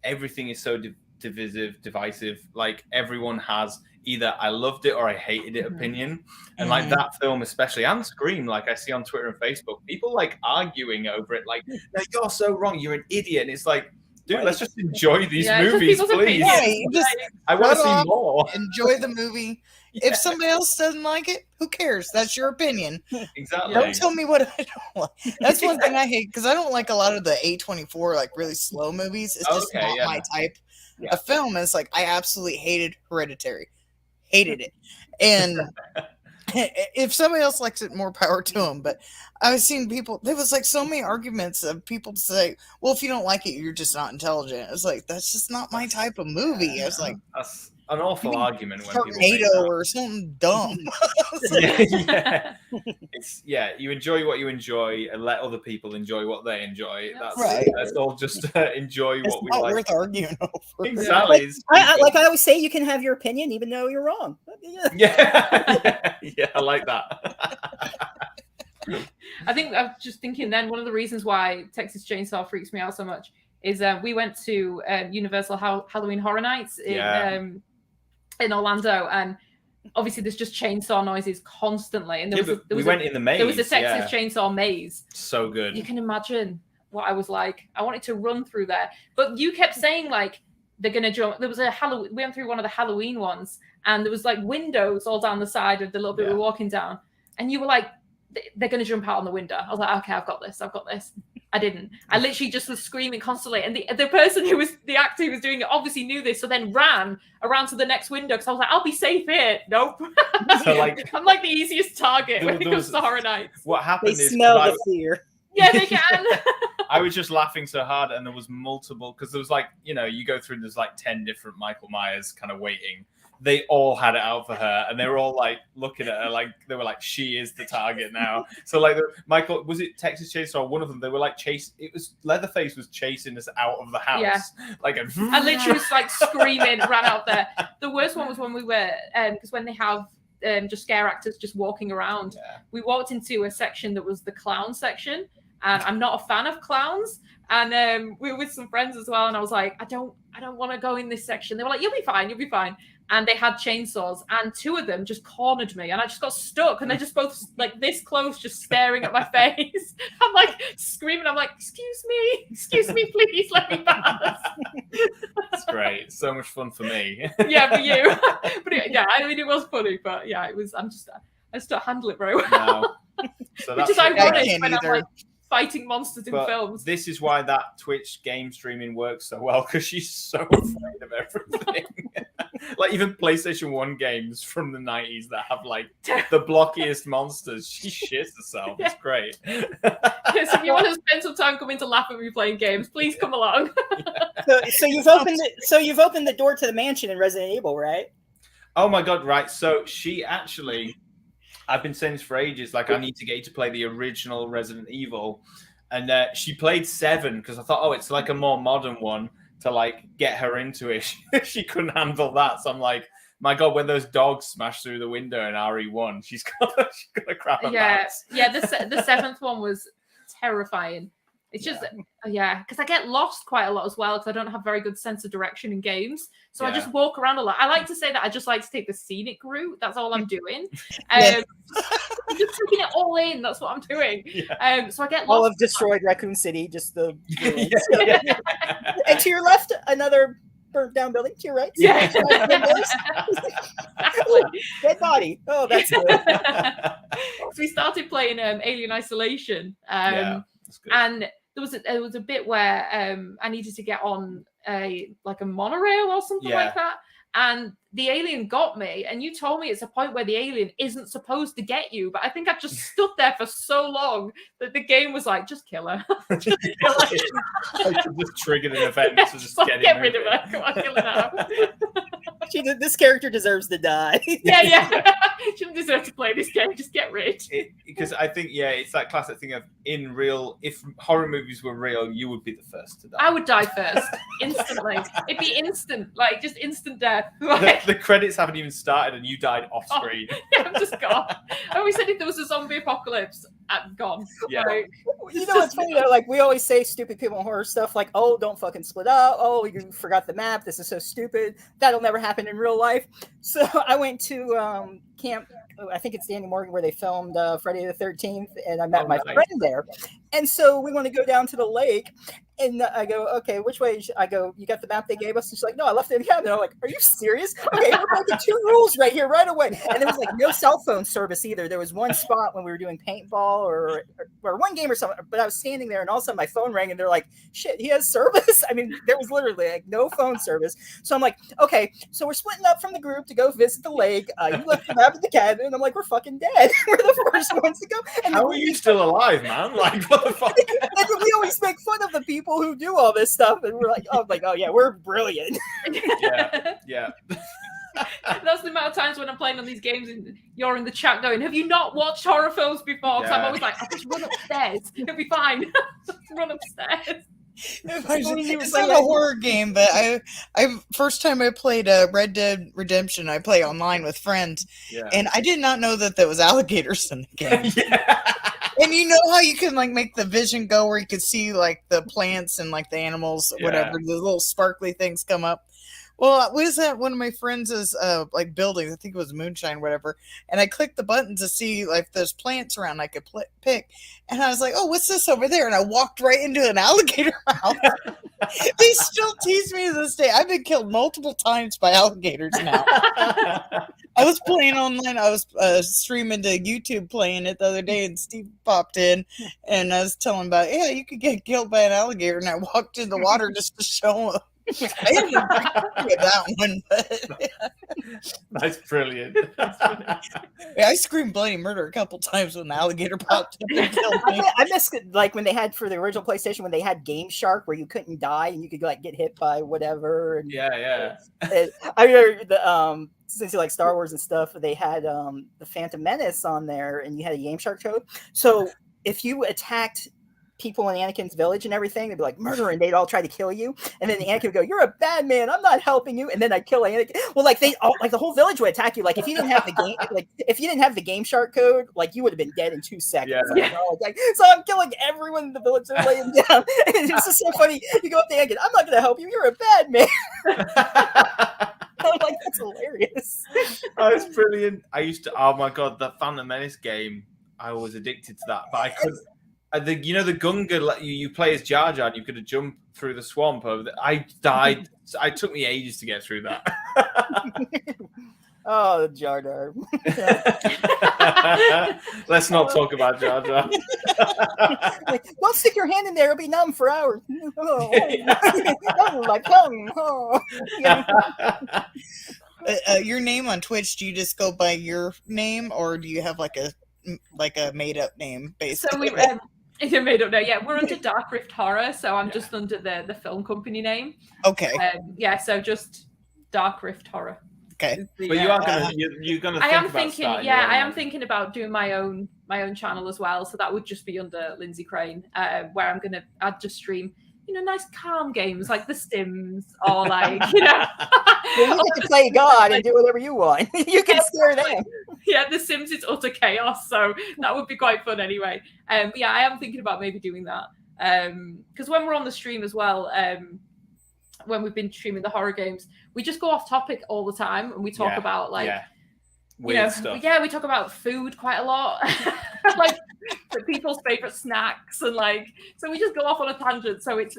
everything is so divisive. Like everyone has either I loved it or I hated it opinion, and like that film especially, and Scream, like I see on Twitter and Facebook, people like arguing over it. Like, no, you're so wrong. You're an idiot. And it's like, dude, let's just enjoy these movies, please. I want to see more. Enjoy the movie. If somebody else doesn't like it, who cares? That's your opinion. Exactly. Don't tell me what I don't like. That's one thing I hate, because I don't like a lot of the A24 like really slow movies. It's just not my type of film. It's like I absolutely hated Hereditary. Hated it. And if somebody else likes it, more power to them. But I've seen people, there was like so many arguments of people to say, well, if you don't like it, you're just not intelligent. It's like, that's just not my type of movie. I was like, that's an awful argument when people tornado or something dumb. You enjoy what you enjoy and let other people enjoy what they enjoy. That's right. Let's all just enjoy It's what we not like. worth arguing over. Exactly. Like I always say, you can have your opinion even though you're wrong. Yeah, I like that. I think I'm just thinking then one of the reasons why Texas Chainsaw freaks me out so much is we went to Universal Halloween Horror Nights in Orlando, and obviously there's just chainsaw noises constantly. And we went in the maze. There was a Texas Chainsaw maze. So good. You can imagine what I was like. I wanted to run through there, but you kept saying like they're gonna jump. There was a Halloween. We went through one of the Halloween ones, and there was like windows all down the side of the little bit we were walking down, and you were like, they're gonna jump out on the window. I was like, okay, I've got this. I didn't. I literally just was screaming constantly, and the person who was the actor who was doing it obviously knew this, so then ran around to the next window because I was like, I'll be safe here. Nope. So like, I'm like the easiest target when it comes to Horror Nights. What happened is smell the fear. Yeah, they can. I was just laughing so hard, and there was multiple, because there was like, you go through, there's like 10 different Michael Myers kind of waiting. They all had it out for her, and they were all like looking at her like they were like, she is the target now. So like Michael, was it Texas Chainsaw? One of them, they were like it was Leatherface was chasing us out of the house. Yeah. Like I literally was like screaming, ran out there. The worst one was when we were because when they have just scare actors just walking around. Yeah. We walked into a section that was the clown section, and I'm not a fan of clowns. And we were with some friends as well, and I was like, I don't want to go in this section. They were like, you'll be fine. And they had chainsaws, and two of them just cornered me, and I just got stuck, and they're just both like this close, just staring at my face. I'm like screaming. I'm like, excuse me, please let me pass. That's great. So much fun for me. Yeah, for you. But I mean, it was funny, but yeah, it was. I just don't handle it very well. No. So which is ironic when I'm like fighting monsters in films. This is why that Twitch game streaming works so well, because she's so afraid of everything. Like even PlayStation 1 games from the 90s that have like the blockiest monsters, she shits herself. Yeah. It's great. So if you want to spend some time coming to laugh at me playing games, please come along. So you've opened the door to the mansion in Resident Evil, right? Oh my god, right. So she actually, I've been saying this for ages, like I need to get you to play the original Resident Evil. And she played 7 because I thought, it's like a more modern one to like get her into it. She couldn't handle that. So I'm like, my God, when those dogs smash through the window in RE1, she's gonna crap her pants. Yeah, the 7th one was terrifying. It's just, because I get lost quite a lot as well because I don't have very good sense of direction in games. So I just walk around a lot. I like to say that I just like to take the scenic route. That's all I'm doing. I'm just taking it all in. That's what I'm doing. Yeah. So I get lost. All of destroyed Raccoon City, just the... And to your left, another burnt down building. To your right. Yeah. Dead body. Oh, that's good. So we started playing Alien Isolation. And there was a bit where I needed to get on a monorail or something like that, and the alien got me, and you told me it's a point where the alien isn't supposed to get you, but I think I just stood there for so long that the game was like, just kill her. Just kill her. I just triggered an event Yeah, to just get rid of her. Come on, kill her now. This character deserves to die. Yeah. She doesn't deserve to play this game. Just get rid. Because I think, it's that classic thing of if horror movies were real, you would be the first to die. I would die first, instantly. It'd be instant, like just instant death. Like, the credits haven't even started and you died off screen. Yeah, I'm just gone. I always said if there was a zombie apocalypse, I'm gone. Yeah. Like, It's funny though, like we always say stupid people in horror stuff like, oh, don't fucking split up. Oh, you forgot the map. This is so stupid. That'll never happen in real life. So I went to camp, I think it's Danny Morgan, where they filmed Friday the 13th, and I met my friend there. And so we want to go down to the lake, and I go, okay, which way? I go, you got the map they gave us? And she's like, no, I left it in the cabin. I'm like, are you serious? Okay, we're making 2 rules right here, right away. And there was like no cell phone service either. There was one spot when we were doing paintball or one game or something, but I was standing there, and all of a sudden my phone rang, and they're like, shit, he has service? I mean, there was literally like no phone service. So I'm like, okay, so we're splitting up from the group to go visit the lake. You left the map at the cabin, and I'm like, we're fucking dead. We're the first ones to go. And how are you still alive, man? Like, what the fuck? And we always make fun of the people who do all this stuff, and we're like, oh yeah, we're brilliant. Yeah. That's the amount of times when I'm playing on these games and you're in the chat going, have you not watched horror films before? Because I'm always like, I just run upstairs. It'll be fine. Just run upstairs. It's not a horror game, but I first time I played Red Dead Redemption, I play online with friends, and I did not know that there was alligators in the game. And you know how you can like make the vision go where you can see like the plants and like the animals, whatever, the little sparkly things come up. Well, what is that? One of my friends is like building. I think it was moonshine, whatever. And I clicked the button to see like there's plants around I could pick. And I was like, oh, what's this over there? And I walked right into an alligator mouth. They still tease me to this day. I've been killed multiple times by alligators now. I was playing online. I was streaming to YouTube playing it the other day, and Steve popped in, and I was telling him about, you could get killed by an alligator. And I walked in the water just to show him. I didn't agree with that one, but that's brilliant. I screamed bloody murder a couple times when the alligator popped up and killed me. I missed it, like when they had for the original PlayStation, when they had Game Shark, where you couldn't die and you could like get hit by whatever. And, I remember the since you like Star Wars and stuff, they had the Phantom Menace on there, and you had a Game Shark code. So if you attacked people in Anakin's village and everything, they'd be like murder, and they'd all try to kill you, and then Anakin would go, "You're a bad man, I'm not helping you," and then I'd kill Anakin. Well, like they all, like the whole village would attack you. Like if you didn't have the game, like if you didn't have the Game Shark code, like you would have been dead in 2 seconds. Like, so I'm killing everyone in the village and laying down. And it's just so funny. You go up to Anakin, "I'm not going to help you. You're a bad man." I'm like, that's hilarious. Oh, it's brilliant. I used to. Oh my god, that Phantom Menace game. I was addicted to that, but I couldn't. The Gunga, you play as Jar Jar, and you could jump through the swamp over. I died. It took me ages to get through that. Oh, Jar Jar. Let's not talk about Jar Jar. Like, don't stick your hand in there; it'll be numb for hours. Oh, my tongue. Oh. Your name on Twitch? Do you just go by your name, or do you have like a made up name? Basically, so it's a made up name. Yeah, we're under Dark Rift Horror, so I'm just under the film company name. Okay. So just Dark Rift Horror. Okay. But you are gonna you're gonna. I am thinking. Yeah, I am thinking about doing my own channel as well. So that would just be under Lyndsey Craine, where I'd just stream, nice calm games like The Sims, or like, Well, you get to play God and do whatever you want. You can scare them. Yeah, The Sims is utter chaos, so that would be quite fun anyway. But yeah, I am thinking about maybe doing that. Because when we're on the stream as well, when we've been streaming the horror games, we just go off topic all the time, and we talk about like weird stuff. Yeah, we talk about food quite a lot, like people's favorite snacks, and like, so we just go off on a tangent. So it's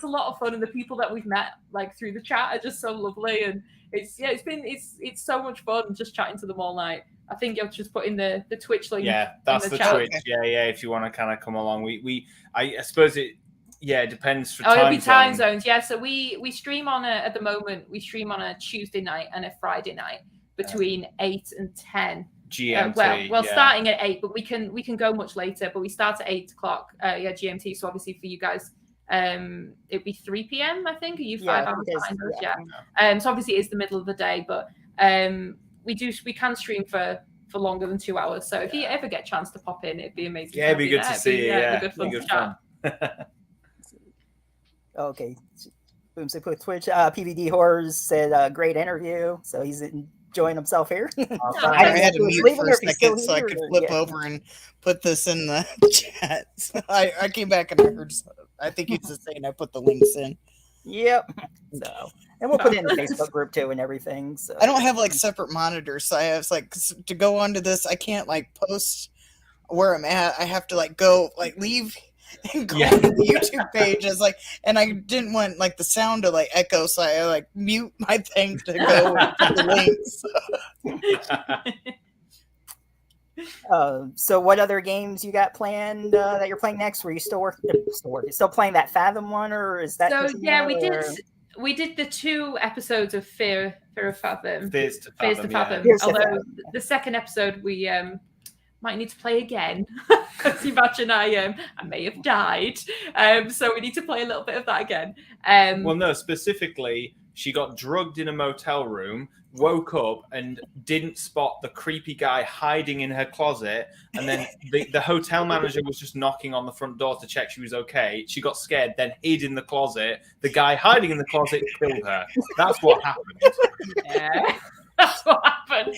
a lot of fun, and the people that we've met like through the chat are just so lovely, and it's so much fun just chatting to them all night. I think you'll just put in the Twitch link. Yeah, that's the chat. Twitch. Yeah. If you want to kind of come along, I suppose Yeah, it depends for it'll be time zone. zones. Yeah, so we stream on at the moment we stream on a Tuesday night and a Friday night between 8 and 10 GMT. Well, starting at 8, but we can go much later. But we start at 8 o'clock. GMT. So obviously for you guys, it'd be 3 p.m. I think. Are you 5 hours behind us? Yeah. So obviously it's the middle of the day, but we can stream for longer than 2 hours. So if you ever get a chance to pop in, it'd be amazing. Yeah, it'd be good to see you. Yeah, good fun to chat. Okay. Boom, so put Twitch. PVD Horrors said great interview. So he's enjoying himself here. I had to mute for a second so I could flip over and put this in the chat. So I came back and I heard. I think he's just saying I put the links in. Yep. So, and we'll put it in the Facebook group too and everything. So I don't have like separate monitors, so I have like to go onto this. I can't like post where I'm at. I have to like go like leave and go to the YouTube page. As like, and I didn't want like the sound to like echo, so I like mute my thing to go to the links. So what other games you got planned that you're playing next? Were you still playing that Fathom one, or is that? So yeah, we did the 2 episodes of Fear of Fathom. Fears to Fathom. Although the second episode we might need to play again because imagine I may have died. So we need to play a little bit of that again. Well, no, specifically, she got drugged in a motel room, woke up and didn't spot the creepy guy hiding in her closet. And then the hotel manager was just knocking on the front door to check she was okay. She got scared, then hid in the closet. The guy hiding in the closet killed her. That's what happened. Yeah. That's what happened.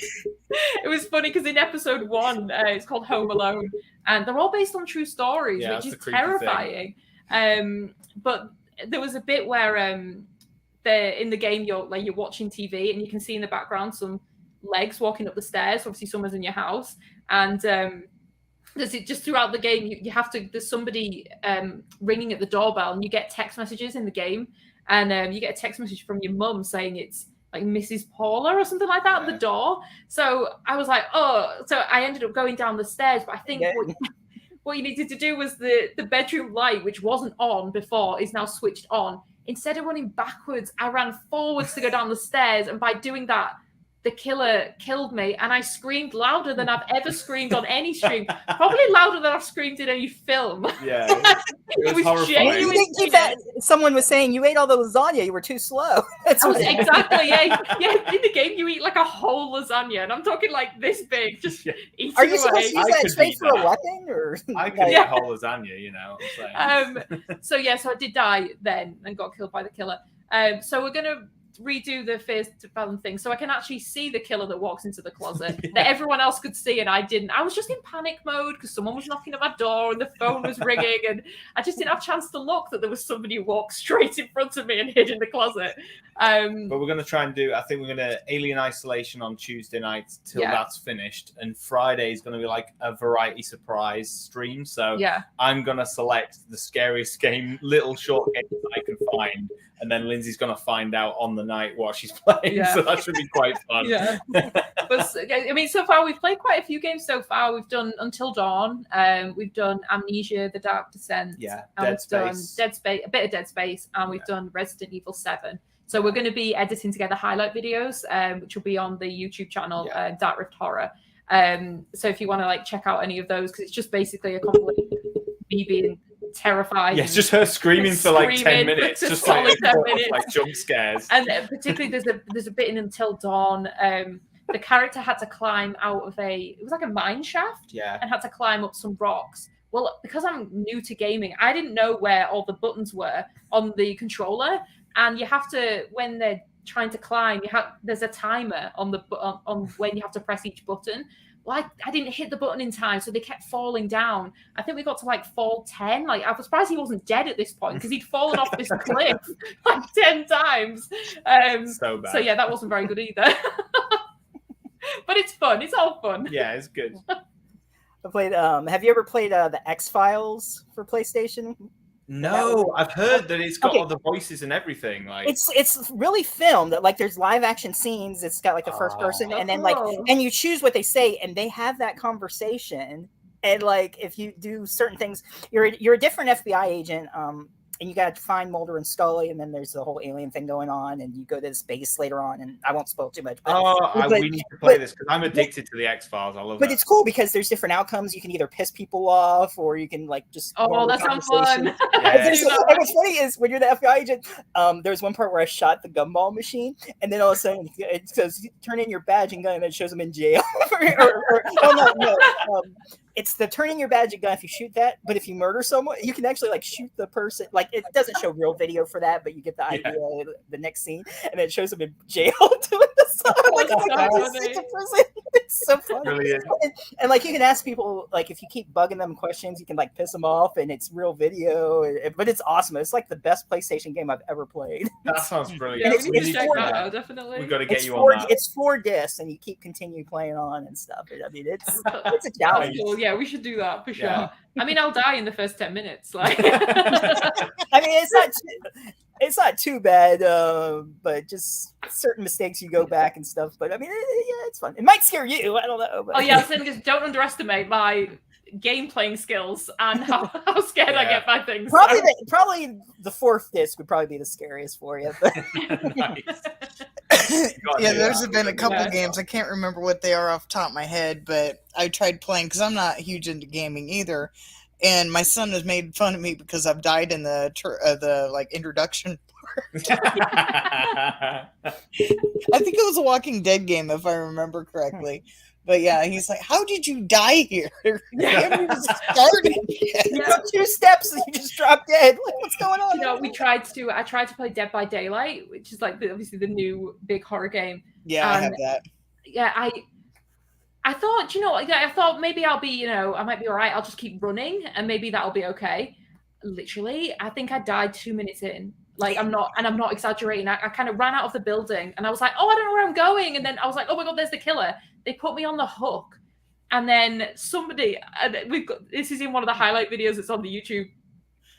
It was funny because in episode 1, it's called Home Alone, and they're all based on true stories, which is terrifying. But there was a bit where in the game you're watching TV and you can see in the background some legs walking up the stairs. Obviously, someone's in your house, and just throughout the game you have to. There's somebody ringing at the doorbell, and you get text messages in the game, and you get a text message from your mum saying it's like Mrs. Paula or something like that at the door. So I was like, oh, so I ended up going down the stairs. But I think what you needed to do was the bedroom light, which wasn't on before, is now switched on. Instead of running backwards, I ran forwards to go down the stairs. And by doing that, the killer killed me. And I screamed louder than I've ever screamed on any stream. Probably louder than I've screamed in any film. Yeah. It was horrifying. Someone was saying you ate all the lasagna. You were too slow. Exactly. Yeah. In the game, you eat like a whole lasagna. And I'm talking like this big. Just eating Are you supposed to use that space for a weapon? Or I could eat a whole lasagna, you know. So I did die then and got killed by the killer. So we're going to redo the Fears to Fathom thing so I can actually see the killer that walks into the closet that everyone else could see and I didn't. I was just in panic mode because someone was knocking at my door and the phone was ringing and I just didn't have a chance to look that there was somebody who walked straight in front of me and hid in the closet. But we're going to try and I think we're going to Alien Isolation on Tuesday night till that's finished, and Friday is going to be like a variety surprise stream. So I'm going to select the scariest little short game that I can find, and then Lyndsey's going to find out on the night what she's playing. So that should be quite fun. But I mean, so far we've played quite a few games so far. We've done Until Dawn, we've done Amnesia, The Dark Descent, Dead Space, a bit of Dead Space, and we've done Resident Evil 7. So we're going to be editing together highlight videos, which will be on the YouTube channel, Dark Rift Horror. So if you want to check out any of those, because it's just basically a compilation of me being terrified. Yeah, it's just her screaming for 10 minutes, just 10 minutes. Jump scares. And particularly there's a bit in Until Dawn. The character had to climb out of it was like a mine shaft, and had to climb up some rocks. Well, because I'm new to gaming, I didn't know where all the buttons were on the controller. And you have to, when they're trying to climb, there's a timer on when you have to press each button. Well, I didn't hit the button in time, so they kept falling down. I think we got to fall 10. I was surprised he wasn't dead at this point because he'd fallen off this cliff 10 times. So bad. So yeah, that wasn't very good either. But it's fun. It's all fun. Yeah, it's good. I played. Have you ever played the X-Files for PlayStation? No, I've heard that it's got all the voices and everything. It's really filmed. There's live action scenes. It's got the first person, and then and you choose what they say, and they have that conversation. And if you do certain things, you're a different FBI agent. and you got to find Mulder and Scully, and then there's the whole alien thing going on, and you go to this base later on, and I won't spoil too much. We need to play this because I'm addicted to the X-Files. I love it. But it's cool because there's different outcomes. You can either piss people off, or you can like just. Oh, that sounds fun. And what's funny is when you're the FBI agent, there's one part where I shot the gumball machine, and then all of a sudden it says turn in your badge and gun, and it shows them in jail. It's the turn in your badge and gun if you shoot that, but if you murder someone, you can actually like shoot the person. Like it doesn't show real video for that, but you get the idea. The next scene, and then it shows them in jail doing this. It's so funny. Brilliant. And like you can ask people, like if you keep bugging them questions, you can like piss them off, and it's real video. But it's awesome. It's like the best PlayStation game I've ever played. That sounds brilliant. Yeah, we need to check that out, definitely. We've got to get you on that. It's 4 discs, and you continue playing on and stuff. I mean, it's a challenge. Cool. Yeah, we should do that for sure. Yeah. I mean, I'll die in the first 10 minutes. Like, I mean, it's not too bad, but just certain mistakes you go back and stuff. But I mean, yeah, it's fun. It might scare you. I don't know. But... Oh yeah, so just don't underestimate my game playing skills and how scared I get by things. Probably the 4th disc would probably be the scariest for you. Yeah, there's been a couple games. I can't remember what they are off the top of my head, but I tried playing because I'm not huge into gaming either. And my son has made fun of me because I've died in the like introduction part. I think it was a Walking Dead game, if I remember correctly. But yeah, he's like, "How did you die here? You haven't even started yet." You took 2 steps and you just dropped dead. Like, what's going on? You know, I tried to play Dead by Daylight, which is like obviously the new big horror game. Yeah, I have that. Yeah, I thought, I thought maybe I'll be, I might be all right. I'll just keep running and maybe that'll be okay. Literally, I think I died 2 minutes in. Like, I'm not exaggerating. I kind of ran out of the building and I was like, oh, I don't know where I'm going. And then I was like, oh my God, there's the killer. They put me on the hook. And then somebody, this is in one of the highlight videos that's on the YouTube.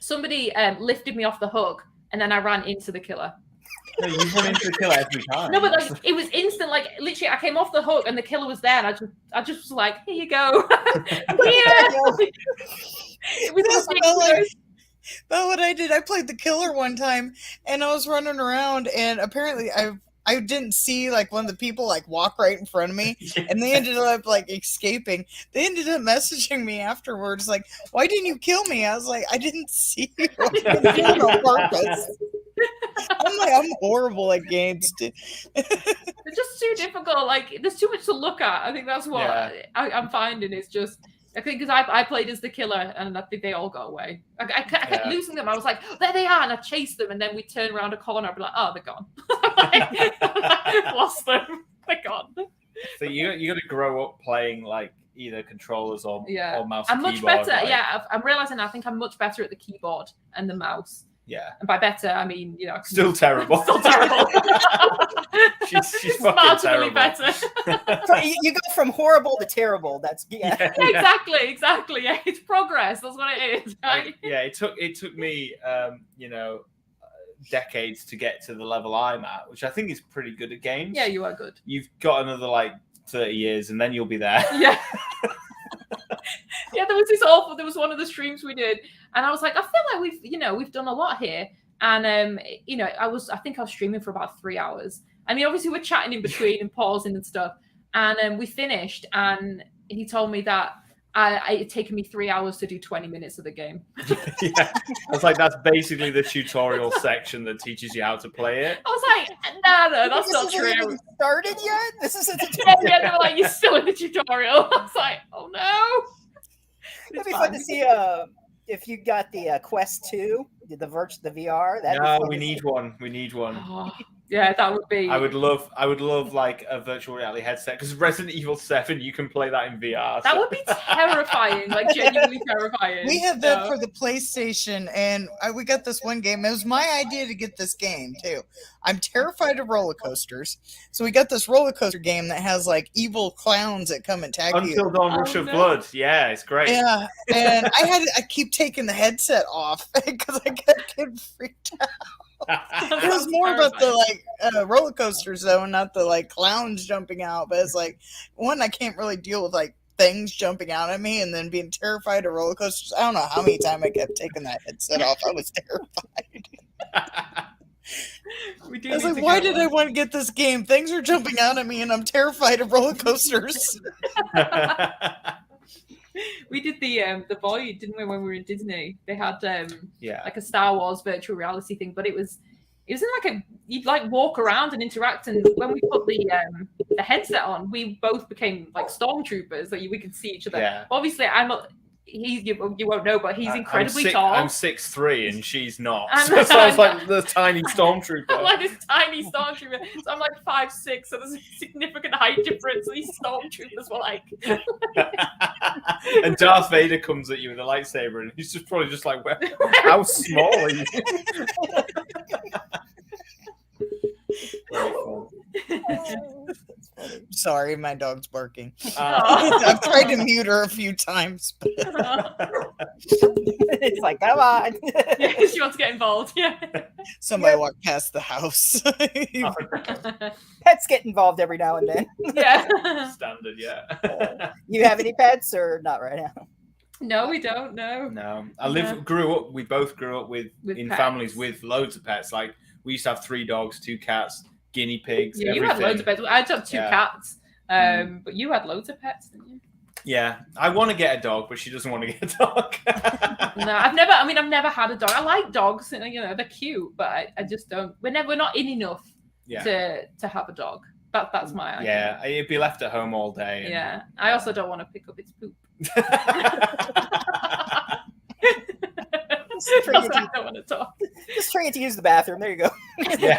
Somebody lifted me off the hook and then I ran into the killer. No, you run into the killer every time. No, but like it was instant. Like literally, I came off the hook and the killer was there, and I just was like, "Here you go." It was But what I did, I played the killer one time, and I was running around, and apparently I didn't see like one of the people like walk right in front of me, and they ended up like escaping. They ended up messaging me afterwards, like, "Why didn't you kill me?" I was like, "I didn't see you on purpose." I'm horrible at games. They're just too difficult. Like, there's too much to look at. I think that's what I'm finding. Is just, I think because I played as the killer, and I think they all got away. I kept losing them. I was like, oh, there they are, and I chased them, and then we turn around a corner. I'd be like, oh, they're gone. Lost them. They're gone. So you got to grow up playing like either controllers or mouse. I'm much keyboard, better. right? Yeah, I'm realizing I think I'm much better at the keyboard and the mouse. Yeah. And by better, I mean, still terrible. Still terrible. she's fucking terrible. Better. You go from horrible to terrible. That's Exactly. Yeah, it's progress. That's what it is. Right? It took me decades to get to the level I'm at, which I think is pretty good at games. Yeah, you are good. You've got another like 30 years and then you'll be there. Yeah. Yeah, there was one of the streams we did, and I was like, I feel like we've done a lot here. And I think I was streaming for about 3 hours. I mean, obviously we're chatting in between and pausing and stuff. And we finished, and he told me that it had taken me 3 hours to do 20 minutes of the game. Yeah, I was like, that's basically the tutorial section that teaches you how to play it. I was like, no, that's not true. Even started yet? This isn't a tutorial. Yeah, they were like, you're still in the tutorial. I was like, oh no. It'd be fun to see if you got the Quest 2, the VR. We need one. Oh, yeah, that would be. I would love like a virtual reality headset, because Resident Evil 7, you can play that in VR. That would be terrifying, like genuinely terrifying. We have that for the PlayStation, and we got this one game. It was my idea to get this game too. I'm terrified of roller coasters, so we got this roller coaster game that has like evil clowns that come and tag you. Until Dawn Rush of Blood. Yeah, it's great. Yeah, and I keep taking the headset off because I kept getting freaked out. It was more about the roller coasters though, and not the like clowns jumping out. But it's like, one, I can't really deal with like things jumping out at me and then being terrified of roller coasters. I don't know how many times I kept taking that headset off. I was terrified. I was like, why did I want to get this game? Things are jumping out at me and I'm terrified of roller coasters. We did the Void, didn't we, when we were in Disney? They had like a Star Wars virtual reality thing, but it was in like you'd like walk around and interact, and when we put the headset on, we both became like stormtroopers, so we could see each other. Yeah. Obviously, you won't know, but he's incredibly tall. I'm 6'3" and she's not. So I was like the tiny stormtrooper. I'm like this tiny stormtrooper. So I'm like 5'6", so there's a significant height difference. These stormtroopers were like. And Darth Vader comes at you with a lightsaber, and he's just probably just like, how small are you? Sorry, my dog's barking. I've tried to mute her a few times. It's like, come on. Yeah, she wants to get involved. Yeah. Somebody walked past the house. Pets get involved every now and then. Yeah. Standard, yeah. You have any pets or not right now? No, we don't. No. No, we both grew up in pets. families with loads of pets. Like we used to have 3 dogs, 2 cats, guinea pigs. Yeah, everything. you had loads of pets. I had 2 cats, but you had loads of pets, didn't you? Yeah, I want to get a dog, but she doesn't want to get a dog. No, I've never had a dog. I like dogs, they're cute, but I just don't. We're not in enough to have a dog. That's my idea. Yeah, it'd be left at home all day. Yeah, I also don't want to pick up its poop. I don't want to talk. Just train it to use the bathroom. There you go. Yeah.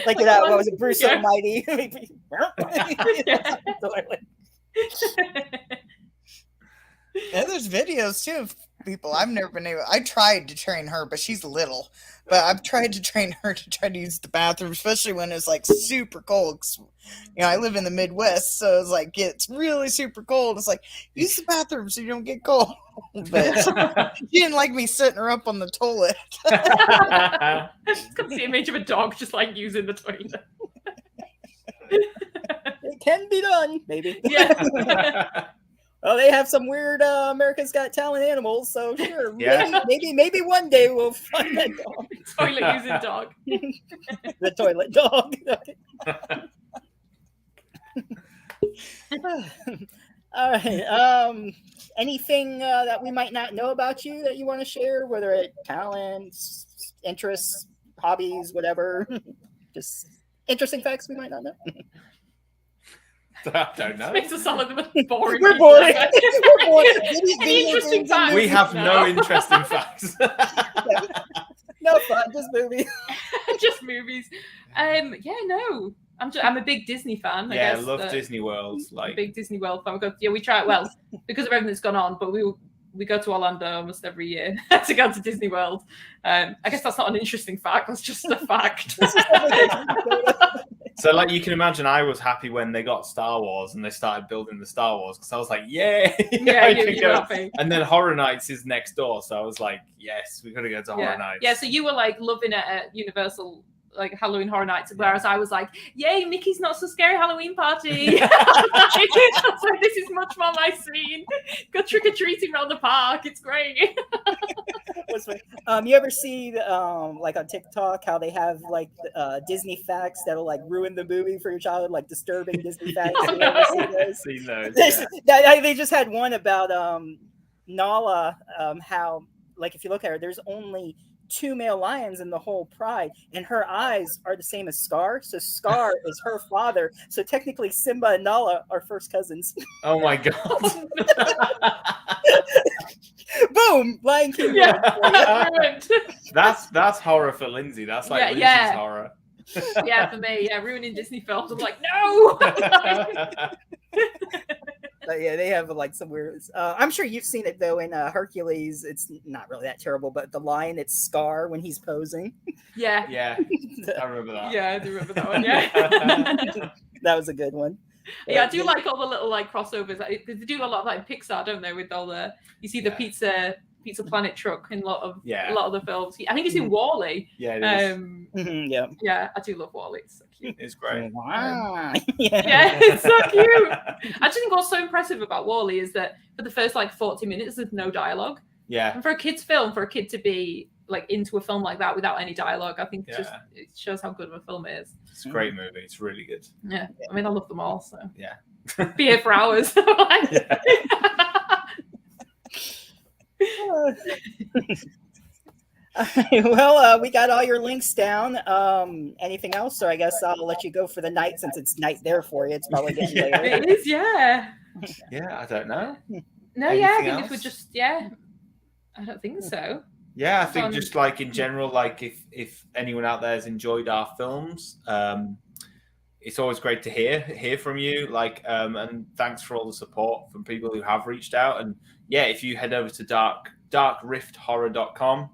Like that. What was it? Bruce Almighty. Yeah, there's videos too of people. I've never been able. I tried to train her, but she's little. But I've tried to train her to try to use the bathroom, especially when it's like super cold. 'Cause, I live in the Midwest, so it's like it's really super cold. It's like use the bathroom so you don't get cold. But she didn't like me setting her up on the toilet. Just got the image of a dog just like using the toilet. It can be done, maybe. Yeah. Well, they have some weird America's Got Talent animals, so sure. Yeah. Maybe one day we'll find that dog. Toilet using dog. The toilet dog. All right. Anything that we might not know about you that you want to share, whether it's talents, interests, hobbies, whatever? Just interesting facts we might not know. I don't know. Makes us sound like the most boring. We're boring. We're boring. Any interesting facts? We have no interesting facts. No fun, just movies. Just movies. No. I'm a big Disney fan. I guess, love Disney World. Like a big Disney World fan. We try it well because of everything that's gone on, but we go to Orlando almost every year to go to Disney World. I guess that's not an interesting fact. That's just a fact. So, like, you can imagine I was happy when they got Star Wars and they started building the Star Wars because I was like, yay! Yeah, you're happy. And then Horror Nights is next door, so I was like, yes, we've got to go to Horror Nights. Yeah, so you were like loving it at Universal, like Halloween Horror Nights, whereas I was like, yay, Mickey's Not So Scary Halloween Party. I was like, this is much more my scene. Go trick-or-treating around the park. It's great. You ever see like on TikTok how they have like Disney facts that'll like ruin the movie for your childhood, like disturbing Disney facts? Oh, no. I've seen those. They just had one about Nala, how like if you look at her, there's only 2 male lions in the whole pride, and her eyes are the same as Scar. So Scar is her father. So technically, Simba and Nala are first cousins. Oh my god! Boom! Lion King. Yeah. That's horror for Lyndsey. That's like Lyndsey's horror. Yeah, for me, ruining Disney films. I'm like, no. Yeah, they have like some weird. I'm sure you've seen it though in Hercules. It's not really that terrible, but the lion, it's Scar when he's posing. Yeah. Yeah, I remember that. Yeah, I do remember that one. Yeah. That was a good one. Yeah, I do like all the little like crossovers. They do a lot of like Pixar, don't they? With all the you see the pizza Pizza Planet truck in a lot of the films. I think he's in Mm. Wall-E. Yeah, it is. Yeah, I do love Wall-E. It's so cute. It's great. Wow. Yeah, it's so cute. I just think what's so impressive about Wall-E is that for the first like 40 minutes, there's no dialogue. Yeah. And for a kid's film, for a kid to be like into a film like that without any dialogue, I think just it shows how good of a film it is. It's a great movie. It's really good. Yeah, I mean, I love them all. So yeah, be here for hours. Well, we got all your links down. Anything else? So I guess I'll let you go for the night since it's night there for you. It's probably getting later. It is, yeah. Yeah, I don't know. No, Anything I think else? if we're just, I don't think so. Yeah, I think just like in general, like if anyone out there has enjoyed our films, it's always great to hear from you. Like, and thanks for all the support from people who have reached out. And yeah, if you head over to darkrifthorror.com,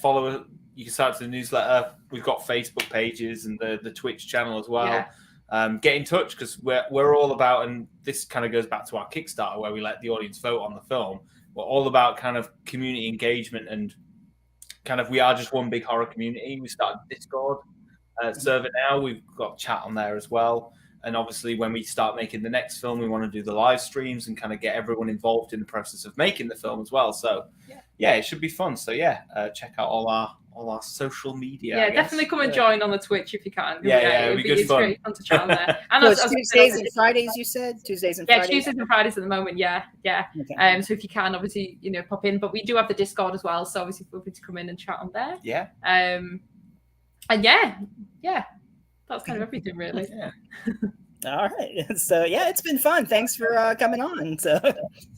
follow. You can sign up to the newsletter. We've got Facebook pages and the Twitch channel as well. Yeah. Get in touch because we're all about, and this kind of goes back to our Kickstarter where we let the audience vote on the film. We're all about kind of community engagement and kind of we are just one big horror community. We started Discord server now. We've got chat on there as well. And obviously when we start making the next film, we want to do the live streams and kind of get everyone involved in the process of making the film as well. So yeah, it should be fun. So check out all our social media. Yeah, definitely come and join on the Twitch if you can. It'll be good fun. Great fun to chat on there. And so it's Tuesdays and Fridays, you said? Tuesdays and Fridays? Yeah, Tuesdays and Fridays at the moment, yeah. Okay. So if you can, obviously, pop in. But we do have the Discord as well, so obviously feel free to come in and chat on there. Yeah. And that's kind of everything, really. Yeah. All right. So it's been fun. Thanks for coming on. So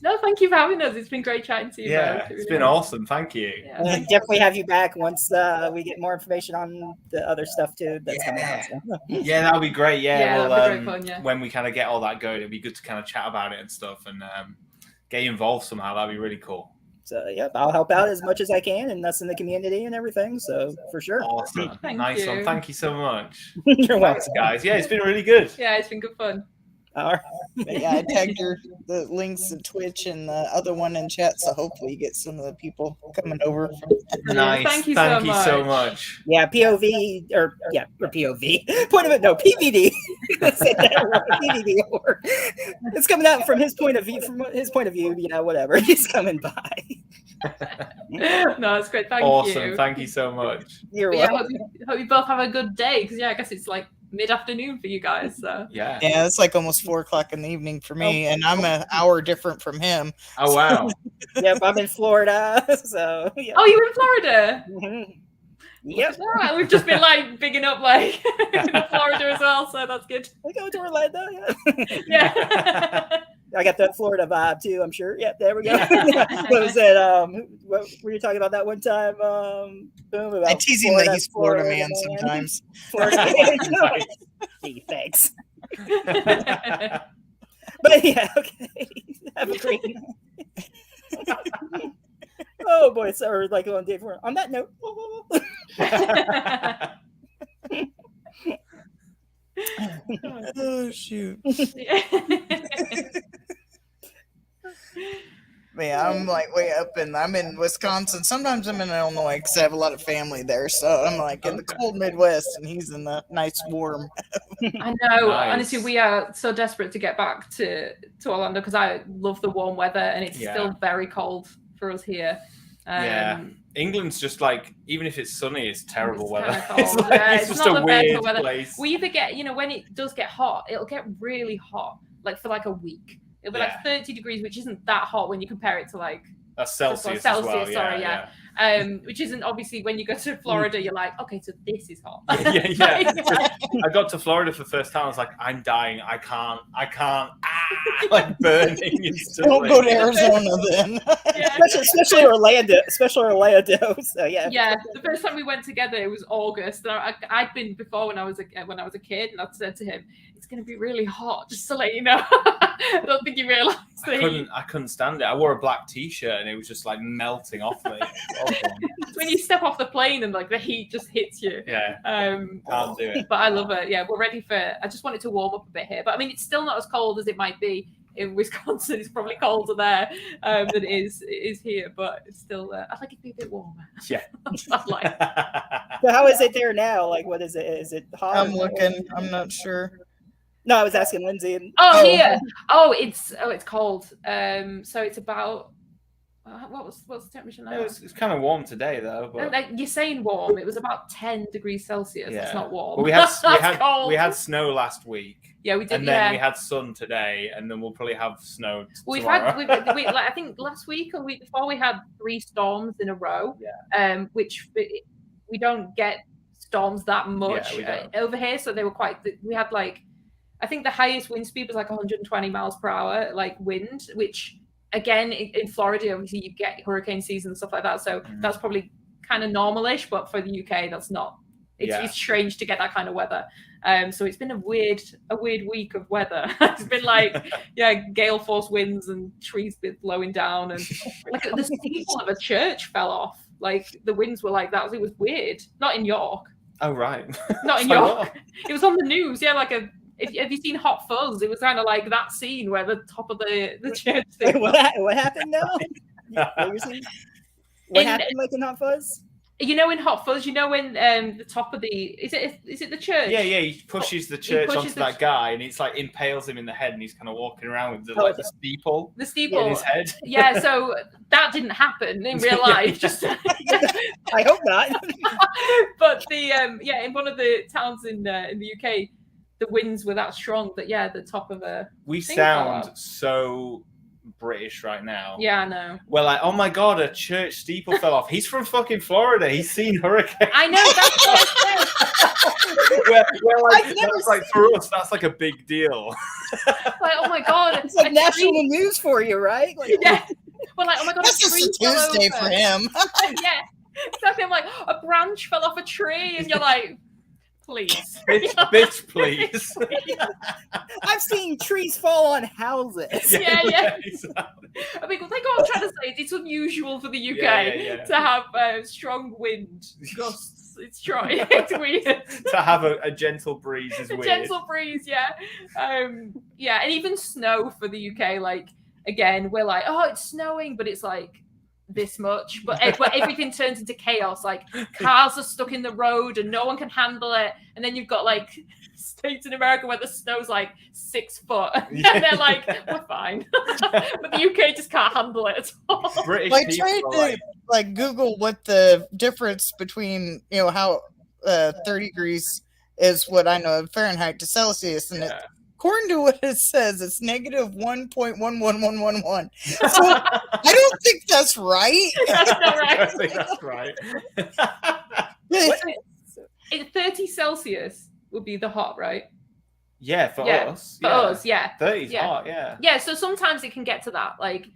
no, thank you for having us. It's been great chatting to you. Yeah, it's been awesome. Thank you. Yeah, we'll definitely have you back once we get more information on the other stuff too that's coming out. So. Yeah, that'll be great. Yeah, that'll be great fun, when we kind of get all that going, it'd be good to kind of chat about it and stuff and get you involved somehow. That'd be really cool. So I'll help out as much as I can and us in the community and everything. So for sure. Awesome. Nice one. Thank you so much. You're welcome, guys. Yeah, it's been really good. Yeah, it's been good fun. All right. I tagged the links to Twitch and the other one in chat, so hopefully you get some of the people coming over. Nice. Thank you so much. Yeah, POV or POV. Point of it, no PVD. Say that right. PVD or it's coming out from his point of view. From his point of view, whatever. He's coming by. No, it's great. Thank you. Awesome. Thank you so much. You're welcome. Hope you both have a good day because I guess it's like mid-afternoon for you guys. So yeah, it's like almost 4:00 in the evening for me, and I'm an hour different from him. Oh wow. Yep, I'm in Florida. So yeah. Oh, you're in Florida? Mm-hmm. Yep. Right, we've just been like bigging up like Florida as well, so that's good. I go to Orlando. Yeah. I got that Florida vibe too, I'm sure. Yep, there we go. What was it? What were you talking about that one time? Boom, about I tease him that he's Florida man sometimes. Florida man. Gee, thanks. But yeah, okay. Have a great night. Oh boy, so we're like on day 4. On that note. Oh shoot. Man, I'm like way up and I'm in Wisconsin. Sometimes I'm in Illinois because I have a lot of family there. So I'm like in the cold Midwest and he's in the nice warm. I know. Nice. Honestly, we are so desperate to get back to Orlando because I love the warm weather and it's still very cold for us here. England's just like, even if it's sunny, it's terrible weather. It's just a weird weather. place. We either get, when it does get hot, it'll get really hot, like for like a week. It'll be like 30 degrees, which isn't that hot when you compare it to like that's Celsius. Celsius, which isn't obviously when you go to Florida, you're like, okay, so this is hot. I got to Florida for the first time. I was like, I'm dying. I can't. Like burning instantly. Don't go to Arizona then. Especially Orlando. So yeah. The first time we went together, it was August. I'd been before when I was a kid, and I said to him, "It's going to be really hot." Just to let you know. I don't think you realised. I couldn't stand it. I wore a black T-shirt, and it was just like melting off me. When you step off the plane and like the heat just hits you. Yeah. Can't do it. But I love it. Yeah, we're ready for. I just want it to warm up a bit here, but I mean, it's still not as cold as it might be in Wisconsin. It's probably colder there than it is here, but it's still. I'd like it to be a bit warmer. Yeah. I'd like. So how is it there now? Like, what is it? Is it hot? I'm looking. I'm not sure. No, I was asking Lyndsey. And Oh, here. Oh, it's cold. So it's about. What's the temperature now? It's kind of warm today though. But... Like, you're saying warm. It was about 10 degrees Celsius. That's not warm. But we had snow last week. Yeah, we did. And then we had sun today, and then we'll probably have snow We've tomorrow. had, like, I think last week or week before, we had 3 storms in a row. Yeah. Which we don't get storms that much over here, so they were quite. We had like, I think the highest wind speed was like 120 miles per hour, like wind, which again in Florida, obviously you get hurricane season and stuff like that, so that's probably kind of normalish, but for the UK, that's not. It's strange to get that kind of weather. So it's been a weird week of weather. It's been like, gale force winds and trees blowing down, and like the steeple of a church fell off. Like the winds were like that. It was weird. Not in York. Oh right. Not in York. It was on the news. Yeah, like have you seen Hot Fuzz? It was kind of like that scene where the top of the church thing. What happened now? What happened like in Hot Fuzz? You know, in Hot Fuzz, you know when the top of the is it the church? Yeah, he pushes the church onto that guy, and it's like impales him in the head, and he's kind of walking around with the steeple. The steeple in his head. Yeah, so that didn't happen in real life. Just I hope not. But in one of the towns in the UK, the winds were that strong that the top of a. We sound so British right now. Yeah, I know. We're like, oh my god, a church steeple fell off. He's from fucking Florida. He's seen hurricanes. I know. That's what I said. That's like for us, that's like a big deal. Like, oh my god, it's like national news for you, right? Like, yeah. Well, like, oh my god, this is a Tuesday for him. Yeah, exactly. I'm like, a branch fell off a tree, and you're like. Please. Bitch, please. I've seen trees fall on houses. Yeah. Exactly. I mean, like what I'm trying to say is it's unusual for the UK to have strong wind gusts. It's weird. To have a gentle breeze is weird. A gentle breeze, and even snow for the UK. Like, again, we're like, oh, it's snowing, but it's like this much, but everything turns into chaos. Like cars are stuck in the road and no one can handle it, and then you've got like states in America where the snow's like 6 foot and they're like, we're fine. But the UK just can't handle it at all. British I tried to like Google what the difference between how 30 degrees is what I know of Fahrenheit to Celsius, and according to what it says, it's negative 1.11111. So I don't think that's right. That's not right. I think that's right. 30 Celsius would be the hot, right? Yeah, for us. For us, 30 is hot, Yeah, so sometimes it can get to that. Like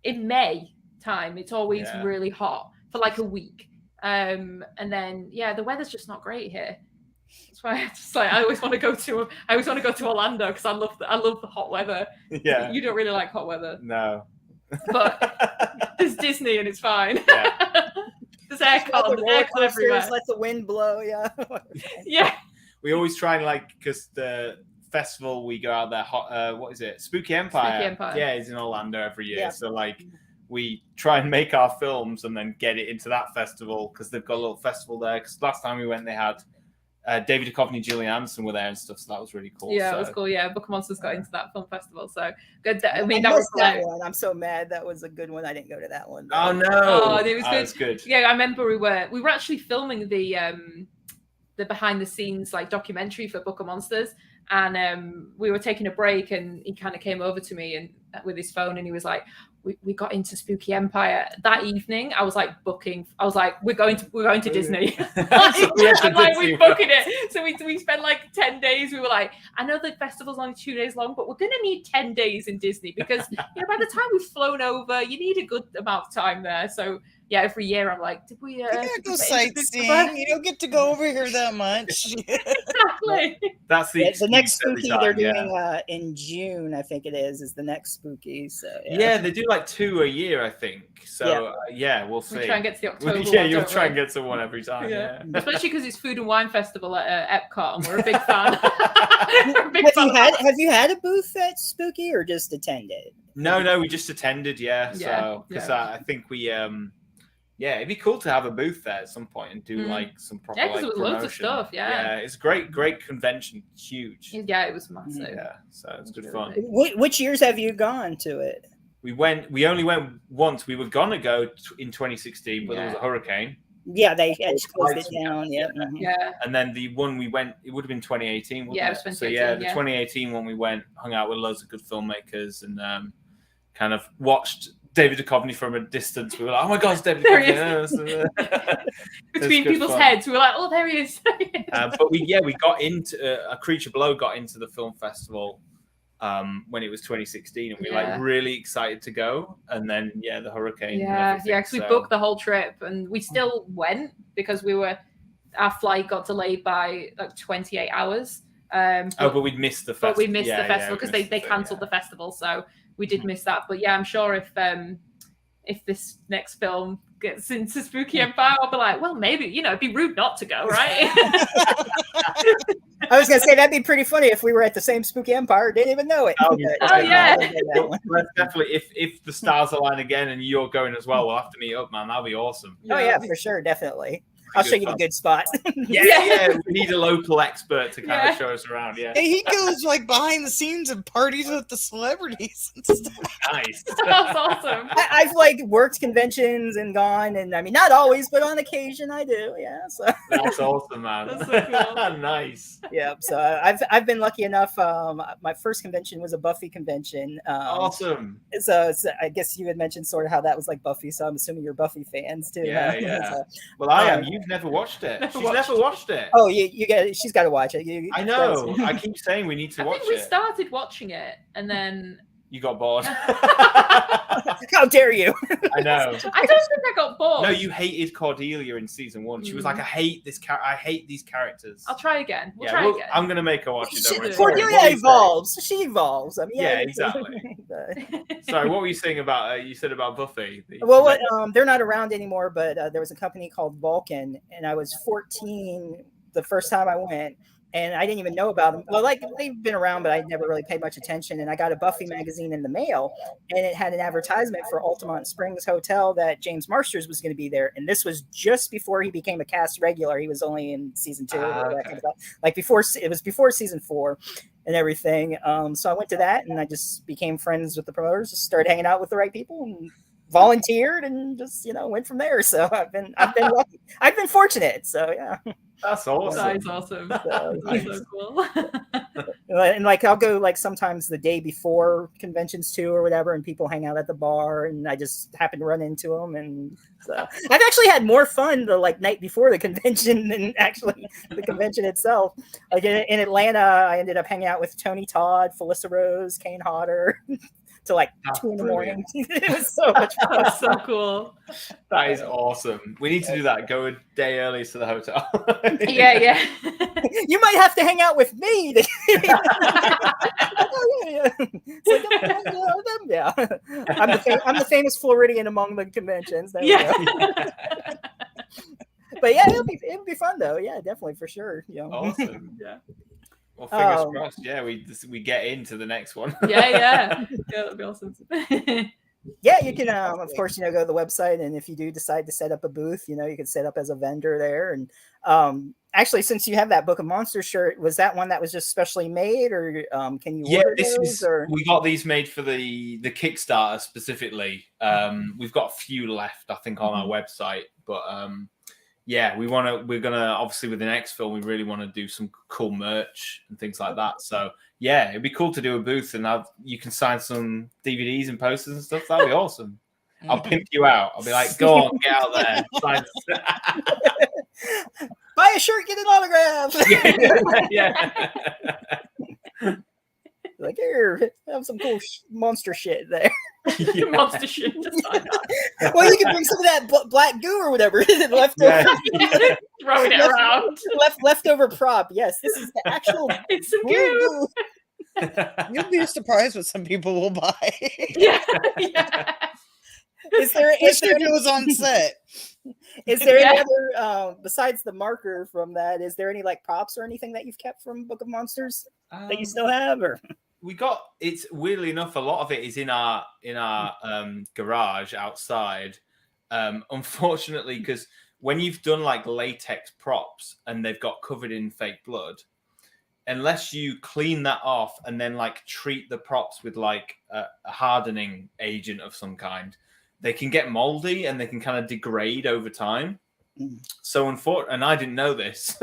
in May time, it's always really hot for like a week. And then the weather's just not great here. That's why I always want to go to Orlando because I love the hot weather. Yeah. You don't really like hot weather. No. But there's Disney and it's fine. Yeah. There's aircon everywhere. Let the wind blow, Yeah. We always try and because the festival we go out there, what is it? Spooky Empire. Yeah, it's in Orlando every year. Yeah. So we try and make our films and then get it into that festival because they've got a little festival there. Because last time we went, they had David Duchovny, Gillian Anderson were there and stuff, so that was really cool. Yeah, it was cool. Yeah, Book of Monsters got into that film festival, so good. I mean, that was that one. I'm so mad. That was a good one. I didn't go to that one. Oh no! Oh, it was good. It was good. Yeah, I remember we were actually filming the behind the scenes documentary for Book of Monsters, and we were taking a break, and he kind of came over to me and with his phone, and he was like, we got into Spooky Empire that evening. I was like booking. I was like, we're going to Disney. I'm like, we're booking it. So we spent 10 days. We were like, I know the festival's only 2 days long, but we're going to need 10 days in Disney because by the time we've flown over, you need a good amount of time there. So every year I'm like, did we? You gotta did we go get into Spooktober? sightseeing. You don't get to go over here that much. Exactly. That's the The next excuse every spooky time, they're yeah. doing in June, I think it is the next spooky. So Yeah, they do like 2 a year, I think. So we'll see. We try and get to the October Yeah, one, you'll don't try we? and get to one every time. Yeah. Especially because it's Food and Wine Festival at Epcot, and we're a big fan. We're a big fan of that. Have you had a booth at Spooky or just attended? No, we just attended. Yeah. Yeah, So because yeah. I think we it'd be cool to have a booth there at some point and do like some proper Yeah, 'cause there was promotion. loads of stuff, yeah. It's great convention, huge. Yeah, it was massive. Yeah, so it's good really fun. big. Which years have you gone to it? We only went once. We were gonna go in 2016, but there was a hurricane. Yeah, they had closed it down. Yeah. Yeah. And then the one we went, it would have been 2018. Wasn't Yeah, it was it? 2018, So the yeah. 2018 one we went, hung out with loads of good filmmakers, and kind of watched David Duchovny from a distance. We were like, oh my God, it's David There he Duchovny. Between people's heads, we were like, oh, there he is. But we got into A Creature Below got into the film festival when it was 2016, and we were like really excited to go. And then the hurricane. Because we booked the whole trip, and we still went because our flight got delayed by like 28 hours. But we'd missed the festival. But we missed the festival because they cancelled the festival, so we did miss that. But yeah, I'm sure if this next film gets into Spooky Empire, I'll be like, well, maybe, it'd be rude not to go, right? I was gonna say that'd be pretty funny if we were at the same Spooky Empire, didn't even know it. Oh yeah. Let's definitely, if the stars align again and you're going as well, we'll have to meet up, man. That'll be awesome. Oh yeah, for sure, definitely. I'll show you the good spot. Yeah. We need a local expert to kind of show us around. Yeah. And he goes like behind the scenes and parties with the celebrities and stuff. Nice. That's awesome. I've worked conventions and gone, and I mean not always, but on occasion I do. Yeah. So that's awesome, man. That's so cool. Nice. Yeah. So I've been lucky enough. My first convention was a Buffy convention. Awesome. So I guess you had mentioned sort of how that was like Buffy. So I'm assuming you're Buffy fans too. Yeah. So, well, I am. You've never watched it. She's never watched it. Oh, you got. She's got to watch it. I know. I keep saying we need to watch it. I think we started watching it, and then you got bored. How dare you? I know. I don't think I got bored. No, you hated Cordelia in season 1. She was like, I hate this I hate these characters. I'll try again. We'll try again. I'm gonna make her watch it. Don't worry. Cordelia evolves. She evolves. I mean, yeah, exactly. Sorry, what were you saying about? You said about Buffy. Well, they're not around anymore, but there was a company called Vulcan, and I was 14 the first time I went. And I didn't even know about them. Well, they've been around, but I never really paid much attention. And I got a Buffy magazine in the mail, and it had an advertisement for Altamont Springs Hotel that James Marsters was going to be there. And this was just before he became a cast regular. He was only in season 2, before season 4 and everything. So I went to that, and I just became friends with the promoters, just started hanging out with the right people, and volunteered, and just went from there. So I've been lucky. I've been fortunate. So yeah. That's awesome. That's awesome. That's so cool. And I'll go sometimes the day before conventions too, or whatever, and people hang out at the bar, and I just happen to run into them. And so I've actually had more fun the night before the convention than actually the convention itself. Like in Atlanta, I ended up hanging out with Tony Todd, Felissa Rose, Kane Hodder. To 2 a.m. It was so much fun. That's so cool. That is awesome. We need to do that. Go a day early to the hotel. Yeah. You might have to hang out with me. Yeah. I'm the famous Floridian among the conventions. There we go. But yeah, it'll be fun though. Yeah, definitely for sure. Awesome. Yeah. Well, fingers crossed. Yeah, we get into the next one. Yeah, that'd be awesome. Yeah, you can, of course, go to the website, and if you do decide to set up a booth, you can set up as a vendor there. And actually, since you have that Book of Monsters shirt, was that one that was just specially made, or can you order those? We got these made for the Kickstarter specifically. We've got a few left, I think, on our website, but yeah, we're gonna obviously with the next film, we really want to do some cool merch and things like that. So yeah, it'd be cool to do a booth and you can sign some DVDs and posters and stuff. That'd be awesome. I'll pimp you out. I'll be like, go on, get out there. Sign. Buy a shirt, get an autograph. Yeah. Here, have some cool monster shit there. Monster shouldn't decide that. Well, you can bring some of that black goo or whatever left Yeah. over. Throwing it around. Leftover prop. Yes, this is the actual It's some blue goo. goo. You'll be surprised what some people will buy. Yeah. Yeah. Is there Especially if it was on set. Is there any Yeah. other besides the marker from that? Is there any like props or anything that you've kept from Book of Monsters that you still have? Or We got it's weirdly enough, a lot of it is in our garage outside. Unfortunately, because when you've done like latex props and they've got covered in fake blood, unless you clean that off and then like treat the props with like a hardening agent of some kind, they can get moldy and they can kind of degrade over time. So and I didn't know this.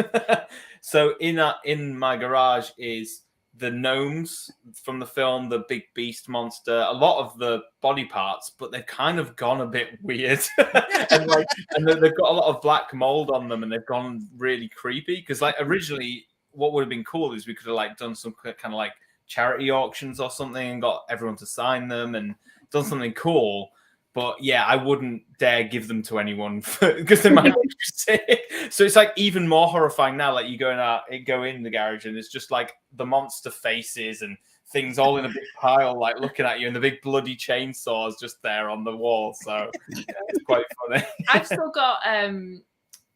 So in my garage is the gnomes from the film, the big beast monster, a lot of the body parts, but they've kind of gone a bit weird. and they've got a lot of black mold on them and they've gone really creepy. Because like originally what would have been cool is we could have like done some kind of like charity auctions or something and got everyone to sign them and done something cool. But yeah, I wouldn't dare give them to anyone because they might make you sick. So it's like even more horrifying now. Like you go in the garage and it's just like the monster faces and things all in a big pile, like looking at you, and the big bloody chainsaws just there on the wall. So yeah, it's quite funny. I've still got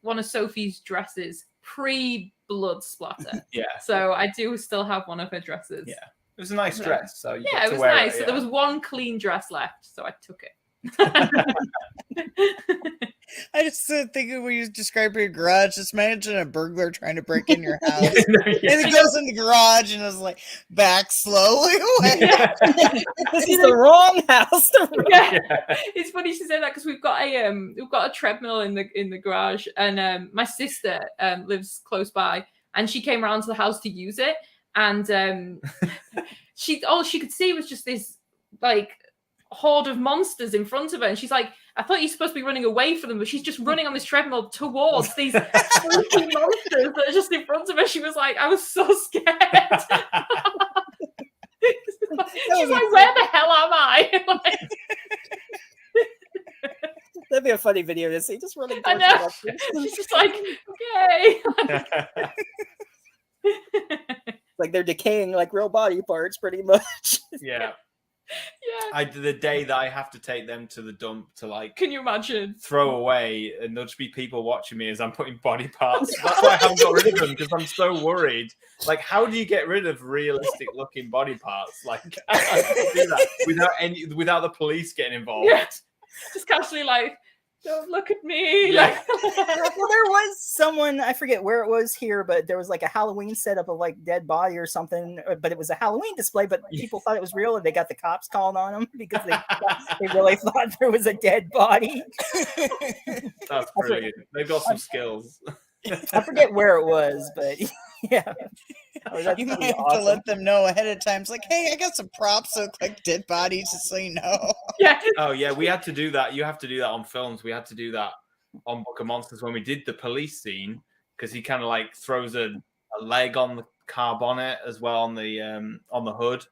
one of Sophie's dresses pre-blood splatter. Yeah. So I do still have one of her dresses. Yeah. It was a nice dress. So you yeah, it was nice. So there was one clean dress left, so I took it. I just thinking when you describe your garage, just imagine a burglar trying to break in your house. And he goes in the garage and is like, back slowly away. Yeah. This is the wrong house. Yeah. It's funny she said that because we've got a treadmill in the garage, and my sister lives close by, and she came around to the house to use it, and all she could see was just this like horde of monsters in front of her, and she's like, I thought you're supposed to be running away from them, but she's just running on this treadmill towards these freaking monsters that are just in front of her. She was like, I was so scared. She's like, where the hell am I? Like, that'd be a funny video to see. Just running. I know. She's just like, okay. Like they're decaying like real body parts, pretty much. Yeah. Yeah. The day that I have to take them to the dump to like, can you imagine, throw away, and there'll just be people watching me as I'm putting body parts. That's why I haven't got rid of them, because I'm so worried. Like, how do you get rid of realistic looking body parts? Like, how do you do that without the police getting involved? Yeah. Just casually like, don't look at me. Yeah. Like, well, there was someone, I forget where it was here, but there was like a Halloween setup of like dead body or something, but it was a Halloween display, but people thought it was real, and they got the cops calling on them because they really thought there was a dead body. That's brilliant. They've got some skills. I forget where it was, but yeah. You might have to let them know ahead of time. It's like, hey, I got some props that look like dead bodies, just so you know. Yeah. Oh yeah, we had to do that. You have to do that on films. We had to do that on Book of Monsters when we did the police scene, because he kind of like throws a leg on the car bonnet as well on the hood,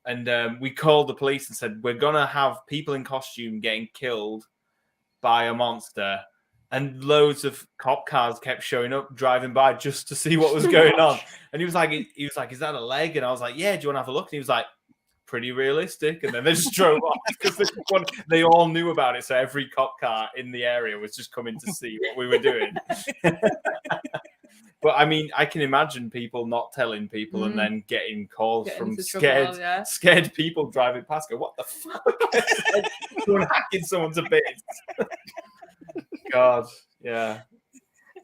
and we called the police and said, we're gonna have people in costume getting killed by a monster. And loads of cop cars kept showing up, driving by just to see what was going on. And he was like, is that a leg? And I was like, yeah, do you want to have a look? And he was like, pretty realistic. And then they just drove off because they all knew about it. So every cop car in the area was just coming to see what we were doing. But I mean, I can imagine people not telling people and then getting calls from scared people driving past. Go, what the fuck? Someone hacking someone to bits. God, yeah.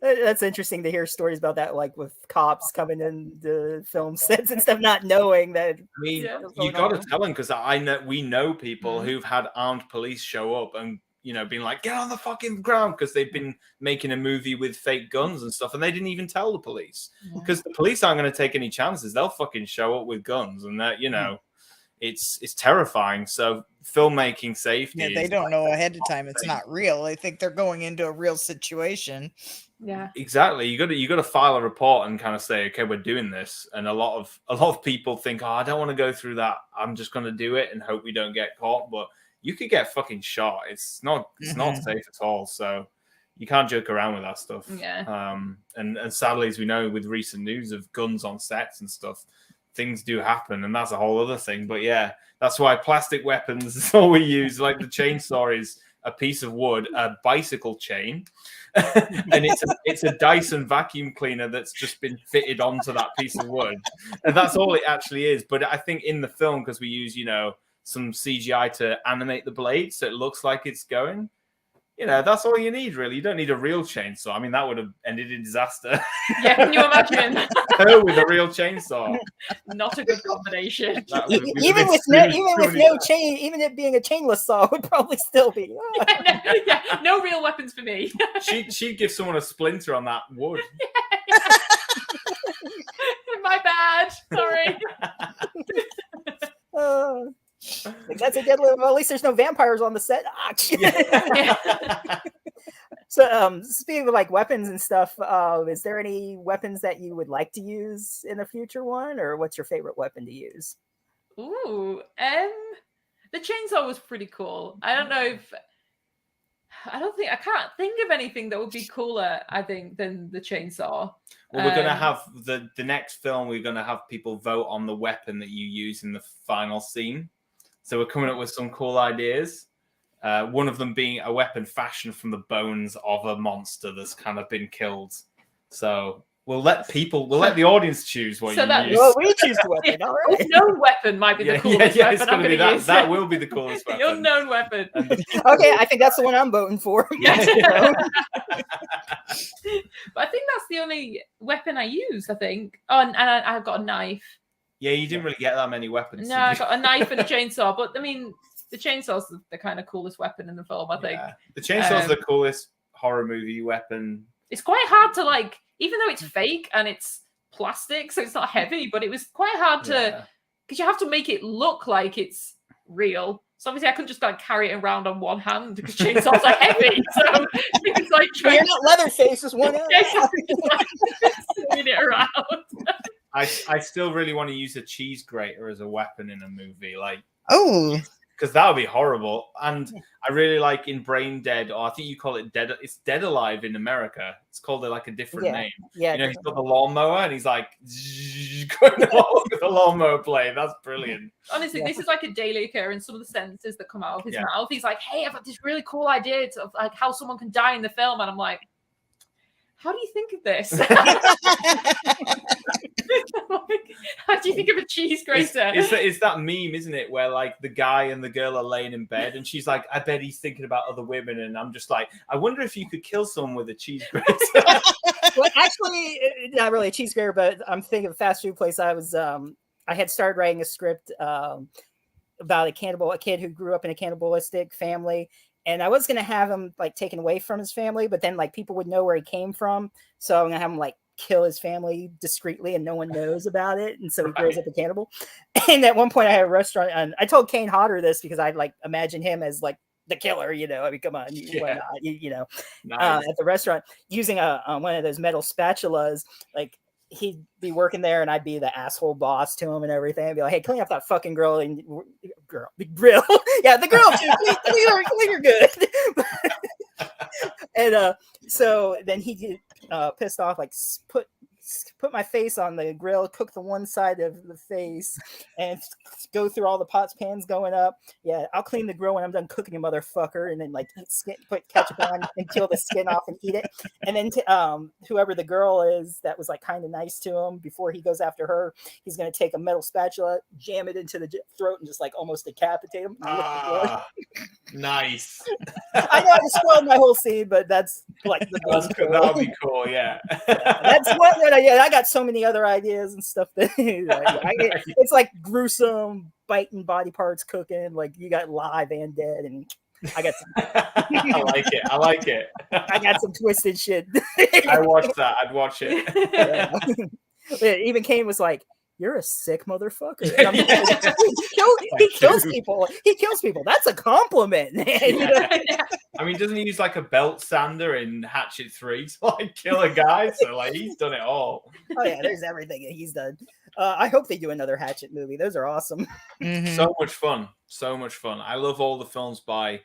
That's interesting to hear stories about that, like with cops coming in the film sets and stuff, not knowing that. I mean, you got to tell them, because we know people who've had armed police show up and, you know, been like, get on the fucking ground, because they've been making a movie with fake guns and stuff, and they didn't even tell the police, because the police aren't going to take any chances. They'll fucking show up with guns, and that, you know, it's terrifying. So filmmaking safety. Yeah, they don't know ahead of time it's not real. They think they're going into a real situation. Yeah, exactly. You got to file a report and kind of say, okay, we're doing this. And a lot of people think, oh, I don't want to go through that. I'm just going to do it and hope we don't get caught. But you could get fucking shot. It's not safe at all. So you can't joke around with that stuff. Yeah. And sadly, as we know, with recent news of guns on sets and stuff, things do happen, and that's a whole other thing. But yeah, that's why plastic weapons is all we use. Like the chainsaw is a piece of wood, a bicycle chain, and it's a Dyson vacuum cleaner that's just been fitted onto that piece of wood, and that's all it actually is. But I think in the film, because we use some CGI to animate the blade so it looks like it's going. That's all you need, really. You don't need a real chainsaw. I mean, that would have ended in disaster. Yeah, can you imagine? With a real chainsaw. Not a good combination. Even with no chain, even it being a chainless saw would probably still be. No real weapons for me. She'd give someone a splinter on that wood. My bad. Sorry. That's a deadly. Well, at least there's no vampires on the set. So, speaking of like weapons and stuff, is there any weapons that you would like to use in a future one, or what's your favorite weapon to use? Ooh, the chainsaw was pretty cool. I can't think of anything that would be cooler, I think, than the chainsaw. Well, we're going to have the next film. We're going to have people vote on the weapon that you use in the final scene. So we're coming up with some cool ideas. One of them being a weapon fashioned from the bones of a monster that's kind of been killed. So we'll let the audience choose what you use. Well, we choose the weapon. All right. Unknown weapon might be the coolest weapon. It's going to be that. That will be the coolest weapon. The unknown weapon. Okay, I think that's the one I'm voting for. But I think that's the only weapon I use, I think. Oh, and I've got a knife. Yeah, you didn't really get that many weapons. No, I got a knife and a chainsaw. But I mean, the chainsaw's the kind of coolest weapon in the film, I think. Yeah. The chainsaw's the coolest horror movie weapon. It's quite hard to even though it's fake and it's plastic, so it's not heavy, but it was quite hard to, because you have to make it look like it's real. So obviously I couldn't just carry it around on one hand because chainsaws are heavy. So it's like you're not Leatherface, just one hand. Swinging it around. I still really want to use a cheese grater as a weapon in a movie, because that would be horrible. And I really like in Brain Dead, or I think you call it Dead. It's Dead Alive in America. It's called a different name. Yeah, he's got the lawnmower and he's like going along with the lawnmower blade. That's brilliant. Honestly, this is like a daily occurrence. Some of the sentences that come out of his mouth, he's like, "Hey, I've got this really cool idea of how someone can die in the film," and I'm like, how do you think of this? How do you think of a cheese grater? It's that meme, isn't it? Where the guy and the girl are laying in bed and she's like, I bet he's thinking about other women. And I'm just like, I wonder if you could kill someone with a cheese grater. Well, actually, not really a cheese grater, but I'm thinking of a fast food place. I had started writing a script about a kid who grew up in a cannibalistic family. And I was going to have him taken away from his family, but then people would know where he came from. So I'm going to have him kill his family discreetly and no one knows about it. And so he grows up a cannibal. And at one point I had a restaurant and I told Kane Hodder this because I imagine him as the killer, I mean, come on, nice. At the restaurant using one of those metal spatulas, he'd be working there and I'd be the asshole boss to him and everything. I'd be like, hey, clean up that fucking grill. The grill. Yeah, the grill too. Clean good. And so then he get pissed off, put my face on the grill, cook the one side of the face, and go through all the pots, pans going up. Yeah, I'll clean the grill when I'm done cooking, you motherfucker, and then put ketchup on and peel the skin off and eat it. And then whoever the girl is that was kind of nice to him before he goes after her, he's gonna take a metal spatula, jam it into the throat, and just almost decapitate him. Nice. I know I just spoiled my whole scene, but that's that would be cool. Yeah. That's what I got so many other ideas and stuff that it's gruesome biting body parts cooking, you got live and dead, and I got some I like it. I got some twisted shit. I watched that. I'd watch it. Yeah. Even Kane was like, you're a sick motherfucker. And I'm like, he kills people. He kills people. That's a compliment, man. I mean, doesn't he use like a belt sander in Hatchet 3 to like kill a guy? So like he's done it all. Oh yeah, there's everything that he's done. I hope they do another Hatchet movie. Those are awesome. So much fun. So much fun. I love all the films by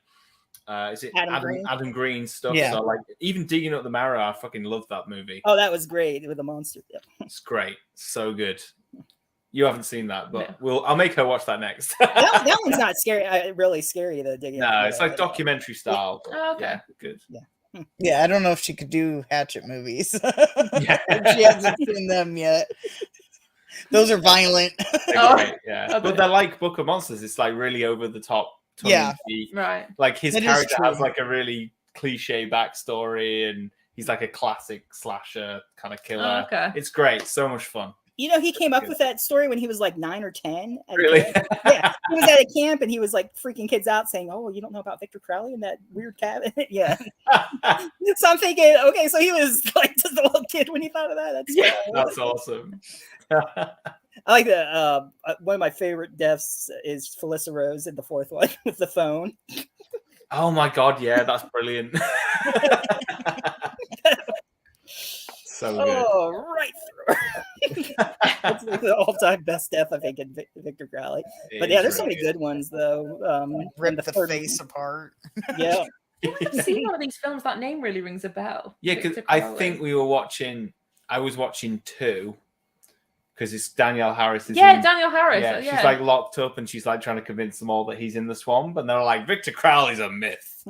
is it Adam Green stuff? Yeah. So like even Digging Up the Marrow, I fucking love that movie. Oh, that was great with the monster. Yeah. It's great. So good. You haven't seen that, but I'll make her watch that next. that one's not scary. Really scary to dig in. No, it's like documentary style. Oh, okay. Yeah, good. Yeah, I don't know if she could do Hatchet movies. Yeah. She hasn't seen them yet. Those are violent. They're great, yeah. But they're like Book of Monsters. It's like really over the top. Yeah. Right. Like his That is character true. has like a really cliche backstory and he's like a classic slasher kind of killer. Oh, okay. It's great. So much fun. You know, he came up with that story when he was like 9 or 10. Really? Yeah. He was at a camp and he was like freaking kids out saying, "Oh, you don't know about Victor Crowley and that weird cabin?" Yeah. So I'm thinking, okay, so he was like just a little kid when he thought of that. That's awesome. I like the one of my favorite deaths is Felissa Rose in the fourth one with the phone. Oh my god, yeah, that's brilliant. So good. Oh, right through. That's the all-time best death, I think, in Victor Crowley. But yeah, there's so many good ones though. Rip the the third face apart. Yeah. I've seen one of these films. That name really rings a bell. Yeah, because Victor I Crowley. think I was watching 2 because it's Danielle Harris. Danielle Harris. Yeah, she's like locked up and she's like trying to convince them all that he's in the swamp, and they're like, Victor Crowley's a myth.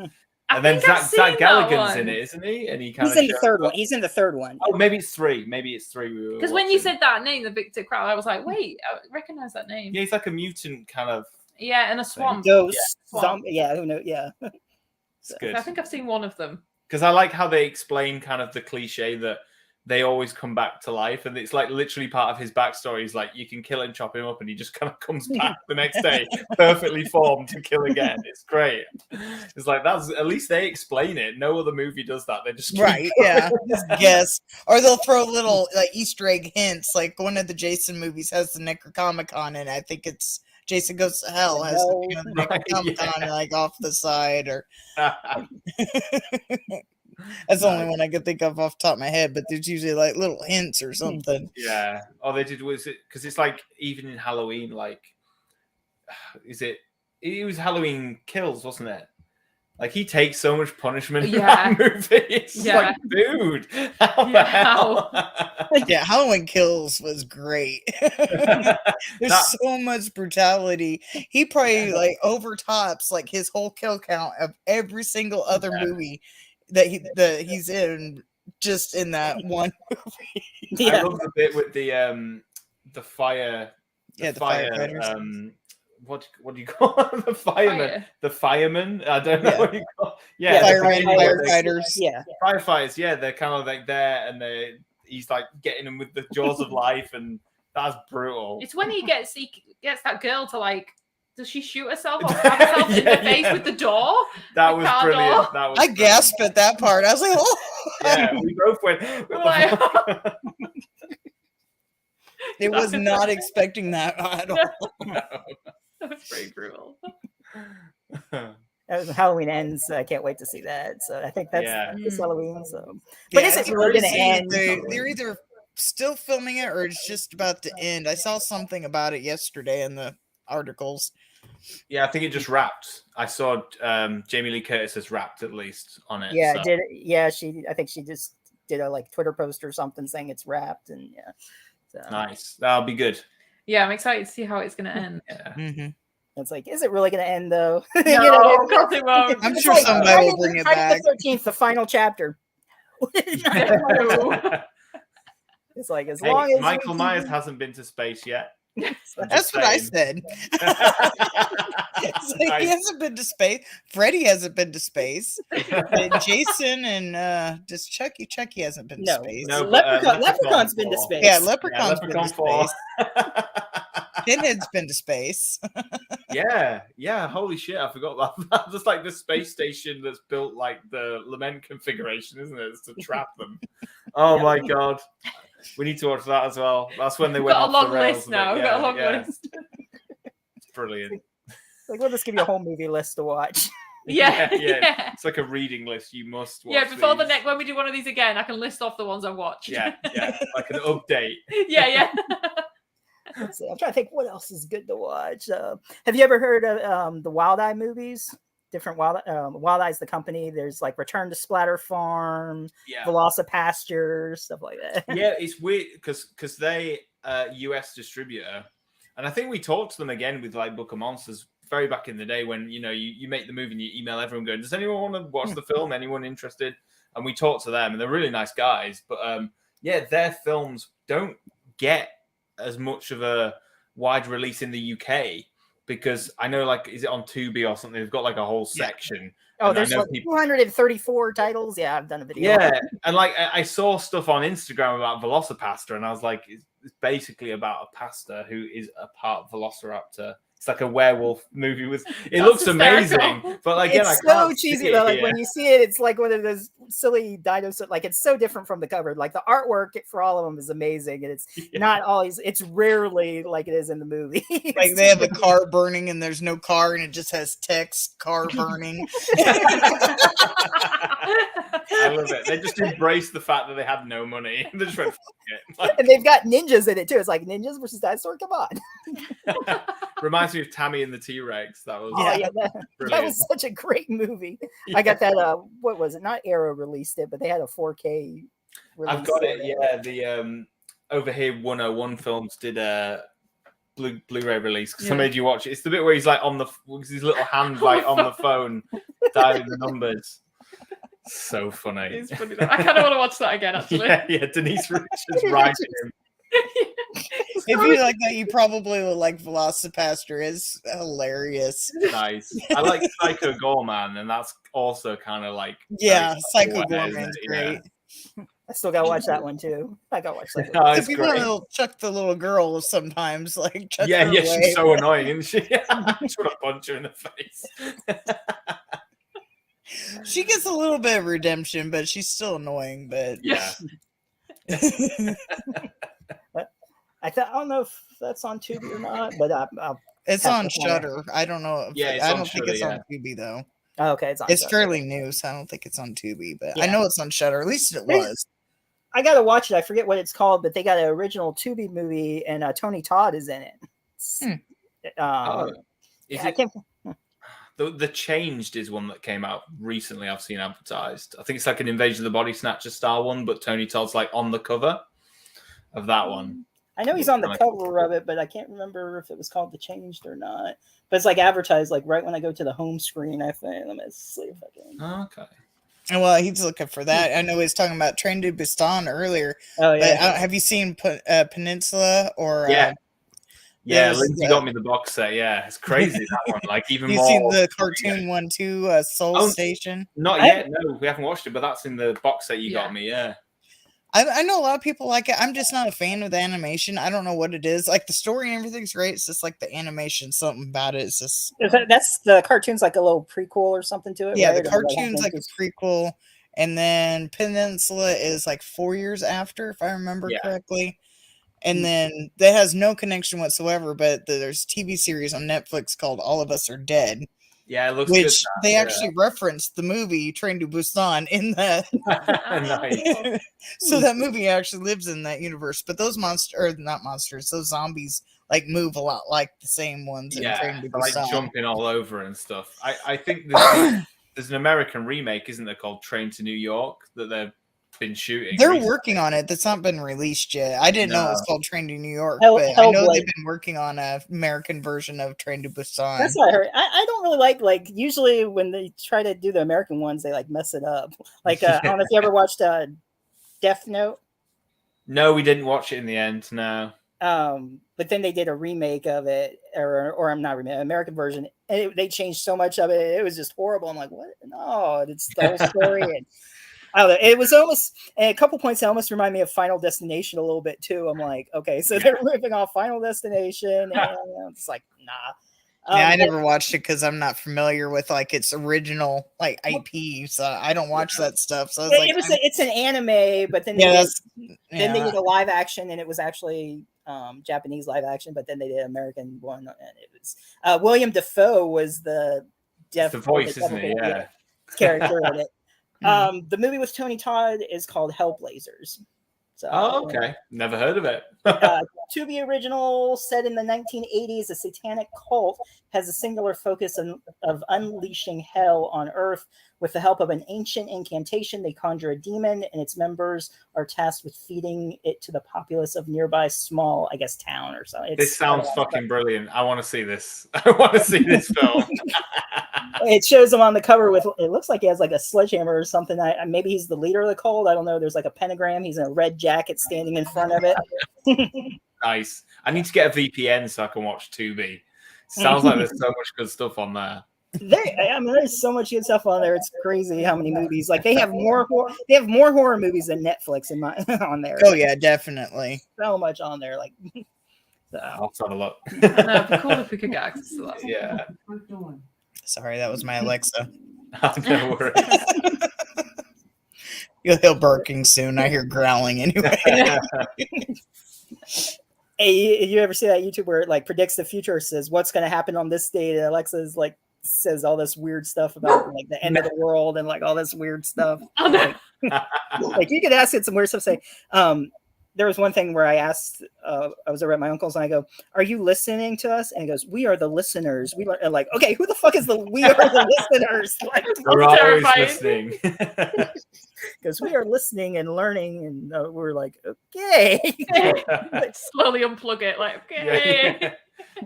And then Zach Galligan's in it, isn't he? And he's in the third one. He's in the third one. Oh, maybe it's 3. Because when you said that name, the Victor Crowley, I was like, wait, I recognize that name. Yeah, he's like a mutant kind of. Yeah, in a swamp. Ghost. Yeah. Zombie. Yeah, who knows? Yeah. It's good. I think I've seen one of them. Because I like how they explain kind of the cliche that they always come back to life, and it's like literally part of his backstory. He's like, you can kill him, chop him up, and he just kind of comes back the next day, perfectly formed to kill again. It's great. It's like that's at least they explain it. No other movie does that. They just Right, yeah. Just guess. Or they'll throw little like Easter egg hints. Like one of the Jason movies has the Necronomicon in it. I think it's Jason Goes to Hell has the Necronomicon like off the side, or that's the only one I could think of off the top of my head, but there's usually like little hints or something. Yeah. Oh, they did. Was it because it's like even in Halloween, like it was Halloween Kills, wasn't it? Like he takes so much punishment in that movie. It's like, dude, how the hell? Yeah, Halloween Kills was great. There's so much brutality. He probably like overtops like his whole kill count of every single other movie that he's in, just in that one movie. Yeah. I love the bit with the fire. The firefighters. What do you call it? The fireman? The fireman? I don't know what you call. Firefighters. Yeah, firefighters. Yeah, they're kind of like there, and he's like getting them with the jaws of life, and that's brutal. It's when he gets that girl to like. Does she shoot herself or stab herself in the face with the door? That was brilliant. I gasped at that part. I was like, "Oh!" Yeah, we both went. It was not expecting that at all. No. That was very brutal. Halloween ends. I can't wait to see that. So I think that's this Halloween. So, but is it it's really going to end? They're either still filming it or it's just about to end. I saw something about it yesterday in the articles. Yeah, I think it just wrapped. I saw Jamie Lee Curtis has wrapped at least on it. Yeah, so. did it? Yeah, I think she just did a like Twitter post or something saying it's wrapped, and yeah. So. Nice. That'll be good. Yeah, I'm excited to see how it's going to end. Yeah. Mm-hmm. It's like, is it really going to end though? No, it won't. I'm sure somebody will bring it back. Friday the 13th, the final chapter. It's like as long as Michael Myers hasn't been to space yet. That's what I said. It's like, he hasn't been to space. Freddy hasn't been to space. Jason and just Chucky hasn't been to space. No, Leprechaun's been to space. Yeah, Leprechaun's been to 4. space. Pinhead's been to space. Yeah. Holy shit, I forgot that. That's just like the space station that's built like the Lament configuration, isn't it? It's to trap them. Oh my god. We need to watch that as well. That's when they We've went got a off the long rails list a bit. now. We've got a long list. It's brilliant. Like, we'll just give you a whole movie list to watch. Yeah. It's like a reading list. You must watch. Yeah, before the these. next when we do one of these again, I can list off the ones I've watched. Yeah, like an update. yeah. Let's see. I'm trying to think what else is good to watch. Have you ever heard of the Wild Eye movies? Different Wild Eye's the company. There's like Return to Splatter Farm, Velocipasture, stuff like that. Yeah, it's weird because they US distributor, and I think we talked to them again with like Book of Monsters very back in the day when you make the movie and you email everyone going, does anyone want to watch the film? Anyone interested? And we talked to them, and they're really nice guys. But their films don't get as much of a wide release in the UK because I know, like, is it on Tubi or something? They've got like a whole section. Oh, there's like 234 titles. Yeah, I've done a video. Yeah, and like I saw stuff on Instagram about Velocipastor, and I was like, it's basically about a pastor who is a part Velociraptor. It's like a werewolf movie with. It looks amazing, but like, again, it's so cheesy though. Like when you see it, it's like one of those silly dinosaurs. Like it's so different from the cover. Like the artwork for all of them is amazing, and it's not always. It's rarely like it is in the movie. Like they have a car burning, and there's no car, and it just has text "car burning." I love it. They just embrace the fact that they had no money. They just went, "Fuck it." Like, and they've got ninjas in it too. It's like ninjas versus dinosaur. Come on. Reminds me of Tammy and the T-Rex. That was that was such a great movie. I got that. What was it? Not Arrow released it, but they had a 4K. I've got it. Yeah, the over here 101 Films did a Blu-ray release because I made you watch it. It's the bit where he's like on his little hand like on the phone dialing the numbers. So funny. It's funny. I kind of want to watch that again. Actually, yeah. Denise Richards writing him. If you like that, you probably will like Velocipastor. It's hilarious. Nice. I like Psycho Gorman, and that's also kind of like Psycho Gorman's great. I still gotta watch that one too. I gotta watch that. If you want to chuck the little girl sometimes, like chuck her away. She's so annoying, isn't she? I just want to punch her in the face. She gets a little bit of redemption, but she's still annoying. But I don't know if that's on Tubi or not, but it's on Shudder. I don't know. I don't think it's on Tubi though. Oh, okay, it's fairly new, so I don't think it's on Tubi. But I know it's on Shudder. At least it was. I gotta watch it. I forget what it's called, but they got an original Tubi movie, and Tony Todd is in it. I can't. The Changed is one that came out recently. I've seen advertised. I think it's like an Invasion of the Body Snatcher style one, but Tony Todd's like on the cover of that one. I know he's on the cover of it, but I can't remember if it was called The Changed or not. But it's like advertised like right when I go to the home screen. I think. Let me see if I can. Okay. Well, he's looking for that. I know he was talking about Train to Busan earlier. Oh yeah. But have you seen Peninsula or? Yeah, Lyndsey got me the box set. Yeah, it's crazy that one. Like even you more. Seen the cartoon one too, Soul Station? Not yet. No, we haven't watched it, but that's in the box set you got me. Yeah. I know a lot of people like it. I'm just not a fan of the animation. I don't know what it is. Like the story and everything's great. It's just like the animation, something about it. It's just that's the cartoon's like a little prequel or something to it. Yeah, right? The cartoon's like a prequel, and then Peninsula is like 4 years after, if I remember correctly. And then that has no connection whatsoever. But there's a TV series on Netflix called All of Us Are Dead. Yeah, it looks which good. They actually referenced the movie Train to Busan in the. Nice. So that movie actually lives in that universe. But those those zombies like move a lot like the same ones in Train to Busan. Like jumping all over and stuff. I think there's an American remake, isn't there, called Train to New York that they've been shooting. They're working on it. That's not been released yet. I didn't know it was called Train to New York, but I know they've been working on an American version of Train to Busan. That's what I heard. I don't really like usually when they try to do the American ones, they like mess it up. Like I don't know if you ever watched Death Note. No, we didn't watch it in the end. No. But then they did a remake of it, or I'm not remake, American version. And they changed so much of it. It was just horrible. I'm like, what? No, it's the whole story. And I don't know. It was almost, and a couple points, it almost reminded me of Final Destination a little bit too. I'm like, okay, so they're ripping off Final Destination, and it's like, nah. Yeah, I never watched it because I'm not familiar with like its original like IP, so I don't watch that stuff. So it's an anime, but then they did a live action, and it was actually Japanese live action, but then they did an American one, and it was William Dafoe was the voice, isn't he? Yeah, character in it. The movie with Tony Todd is called Hellblazers. So, okay. Never heard of it. Tubi original, set in the 1980s, a satanic cult has a singular focus of unleashing hell on Earth. With the help of an ancient incantation, they conjure a demon, and its members are tasked with feeding it to the populace of nearby small, I guess, town or something. This sounds fucking brilliant. I want to see this. I want to see this film. It shows him on the cover with, it looks like he has like a sledgehammer or something. Maybe he's the leader of the cult. I don't know. There's like a pentagram. He's in a red jacket standing in front of it. Nice. I need to get a VPN so I can watch Tubi. Sounds like there's so much good stuff on there. There's so much good stuff on there. It's crazy how many movies. Like they have more horror movies than Netflix on there. Oh yeah, definitely. So much on there. Like, so. I'll have a look. It'd be cool if we could get access to that. Yeah. Sorry, that was my Alexa. No worries. You'll hear barking soon. I hear growling anyway. Hey, you ever see that YouTube where it like predicts the future, says what's going to happen on this date, and Alexa's like says all this weird stuff about like the end of the world and like all this weird stuff. Like you could ask it some weird stuff. Say, there was one thing where I asked, I was over at my uncle's and I go, "Are you listening to us?" And he goes, "We are the listeners." We are like, okay, who the fuck is we are the listeners? Like, we're always listening. Because we are listening and learning, and we're like, okay. Like, slowly unplug it, like, okay.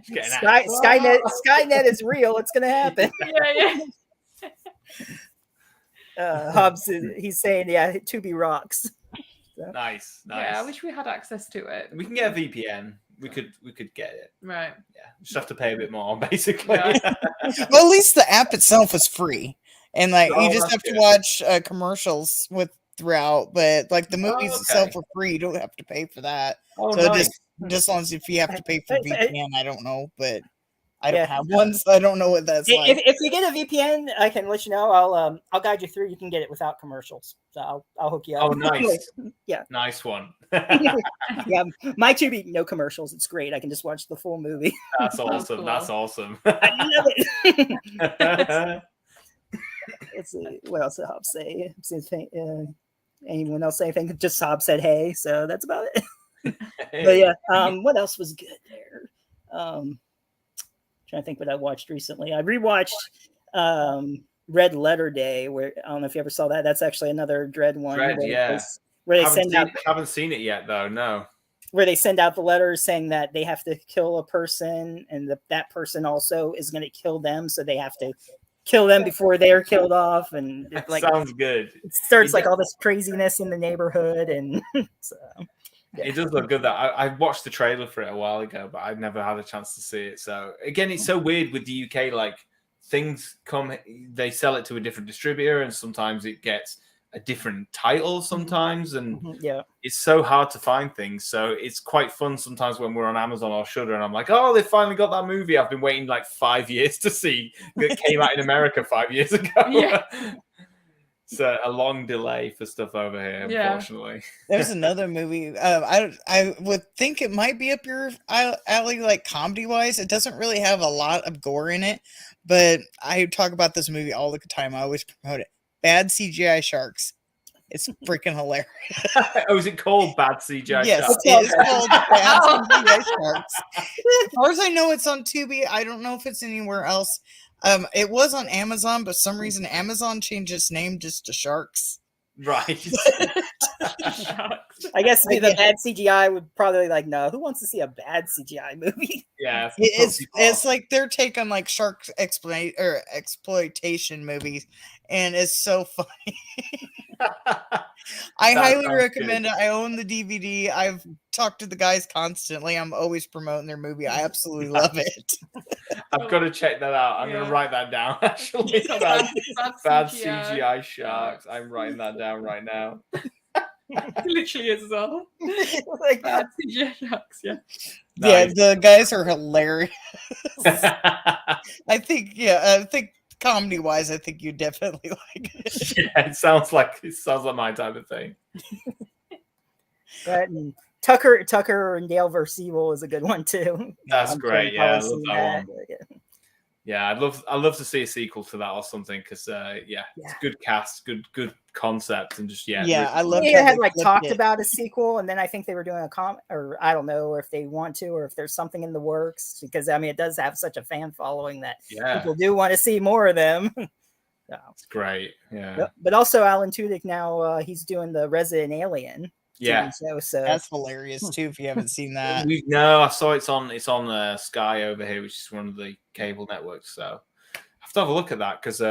Skynet is real. It's gonna happen. Hobbs, he's saying, yeah, Tubi rocks. So. Nice. Yeah, I wish we had access to it. We can get a VPN. We could get it. Right. Yeah. Just have to pay a bit more, basically. Yeah. Well, at least the app itself is free. And like you just have to watch commercials throughout, but like the movies itself are free. You don't have to pay for that. So nice. just as long as if you have to pay for VPN, I don't know, but I don't have one, so I don't know what that's like. If you get a VPN, I can let you know. I'll guide you through. You can get it without commercials, so I'll hook you up. Oh, nice. Yeah, nice one. Yeah, my Tubi, no commercials. It's great. I can just watch the full movie. That's awesome. Cool. That's awesome. I love it. Let's see, what else did Hobbs say? Anyone else say anything? Just Hobbs said hey, so that's about it. But yeah, what else was good there? Trying to think what I watched recently. I rewatched Red Letter Day, where I don't know if you ever saw that. That's actually another Dread one. Where they haven't seen it yet though. No. Where they send out the letters saying that they have to kill a person, and that person also is going to kill them, so they have to kill them before they're killed off, and it, like, sounds good. It starts like all this craziness in the neighborhood, and so yeah. It does look good. That I watched the trailer for it a while ago, but I've never had a chance to see it. So again, it's so weird with the UK. Like things come, they sell it to a different distributor, and sometimes it gets a different title sometimes, and it's so hard to find things. So it's quite fun sometimes when we're on Amazon or Shudder and I'm like, oh, they finally got that movie I've been waiting like 5 years to see that came out in America 5 years ago. Yeah. So a long delay for stuff over here, unfortunately. There's another movie. I would think it might be up your alley, like comedy wise. It doesn't really have a lot of gore in it, but I talk about this movie all the time. I always promote it. Bad CGI Sharks. It's freaking hilarious. Oh, is it called Bad CGI Sharks? Yes, it's called Bad CGI Sharks. As far as I know, it's on Tubi. I don't know if it's anywhere else. It was on Amazon, but for some reason Amazon changed its name just to Sharks. Right. I guess the bad CGI would probably like, no, who wants to see a bad CGI movie? Yeah, it's like their take on like shark exploitation movies, and it's so funny. I highly recommend it. I own the DVD. I've talked to the guys constantly. I'm always promoting their movie. I absolutely love it. I've got to check that out. I'm going to write that down, actually. Bad CGI Sharks. I'm writing that down right now. He literally is as well. Like, Bad CGI sharks, yeah. Yeah, Nice. the guys are hilarious. I think comedy wise, I think you definitely like it. Yeah, it sounds like my type of thing. that and Tucker and Dale vs. Evil is a good one too. That's I'm sure great. you've Yeah, I probably love seen that one. Yeah. Yeah, I'd love to see a sequel to that or something because it's a good cast, good concept, and just Yeah, I love They how had they like flipped talked it. about a sequel, and then I think they were doing a or I don't know if they want to, or if there's something in the works, because I mean it does have such a fan following that people do want to see more of them. So, it's great. Yeah, yep. But also Alan Tudyk now he's doing the Resident Alien TV show, so That's hilarious too. If you haven't seen that, No, I saw it's on Sky over here, which is one of the cable networks. So I have to have a look at that because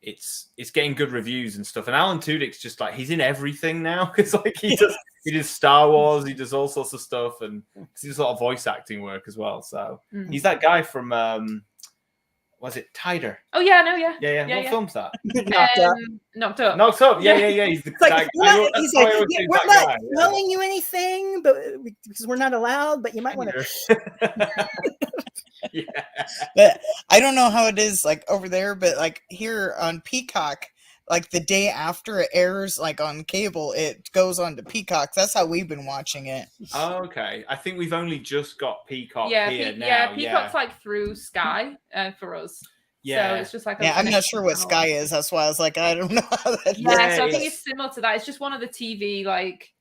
it's getting good reviews and stuff. And Alan Tudyk's just like he's in everything now. It's like he does Star Wars, he does all sorts of stuff, and he does a lot of voice acting work as well. So he's that guy from was it Tider? Oh yeah, no, yeah. Yeah. What film's that? Knocked Up. Knocked Up. Yeah. He's the guy. He's like, we're not telling you anything, but because we're not allowed. But you might want to. Yeah. but I don't know how it is like over there, but like here on Peacock, like the day after it airs, like on cable, it goes on to Peacock. That's how we've been watching it. Oh, okay. I think we've only just got Peacock here now. Yeah, Peacock's like through Sky for us. Yeah. So it's just like I'm not sure what Sky is. That's why I was like, I don't know how that so I think it's similar to that. It's just one of the TV like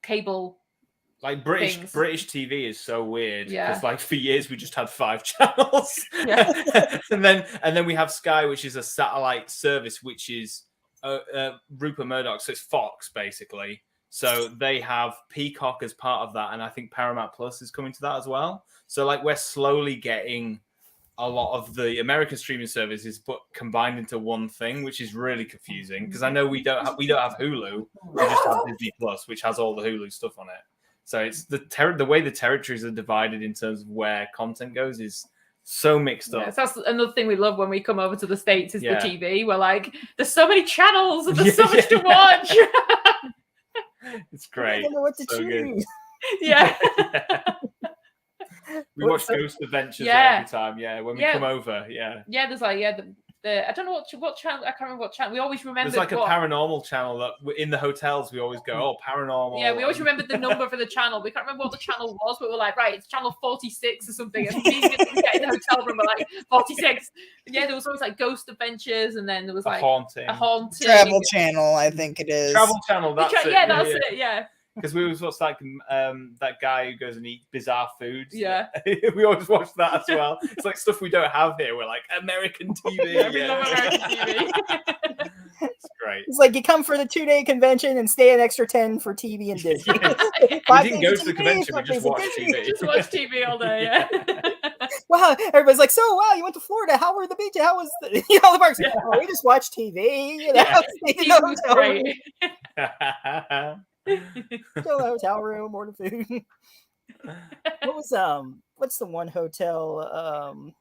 cable. Like British TV is so weird because like for years we just had 5 channels, and then we have Sky, which is a satellite service, which is Rupert Murdoch, so it's Fox basically. So they have Peacock as part of that, and I think Paramount Plus is coming to that as well. So like we're slowly getting a lot of the American streaming services, but combined into one thing, which is really confusing because I know we don't have Hulu, we just have Disney Plus, which has all the Hulu stuff on it. So it's the way the territories are divided in terms of where content goes is so mixed up. So that's another thing we love when we come over to the States is the TV. We're like, there's so many channels and there's so much to watch. It's great. I don't know what to choose. Yeah. We watch Ghost Adventures every time. Yeah, when we come over. Yeah. Yeah, there's like I don't know what channel. I can't remember what channel. We always remember. There's like a paranormal channel that in the hotels we always go, oh, paranormal. Yeah, we always remembered the number for the channel. We can't remember what the channel was, but we're like, right, it's channel 46 or something. And we get in the hotel room, we're like 46. And yeah, there was always like Ghost Adventures, and then there was like a haunting Travel Channel. I think it is Travel Channel. That's it. Yeah, that's it. Yeah. Because we always watch like that guy who goes and eats bizarre foods. Yeah. We always watch that as well. It's like stuff we don't have here. We're like American TV. We love American TV. It's great. It's like you come for the 2-day convention and stay an extra 10 for TV and Disney. We didn't go to the convention. We just watched TV. Just watch TV all day. Yeah. Wow, everybody's like, so wow, you went to Florida. How were the beaches? How was the the parks? Yeah. Oh, we just watched TV. TV was great. Still a hotel room, order food. What was what's the one hotel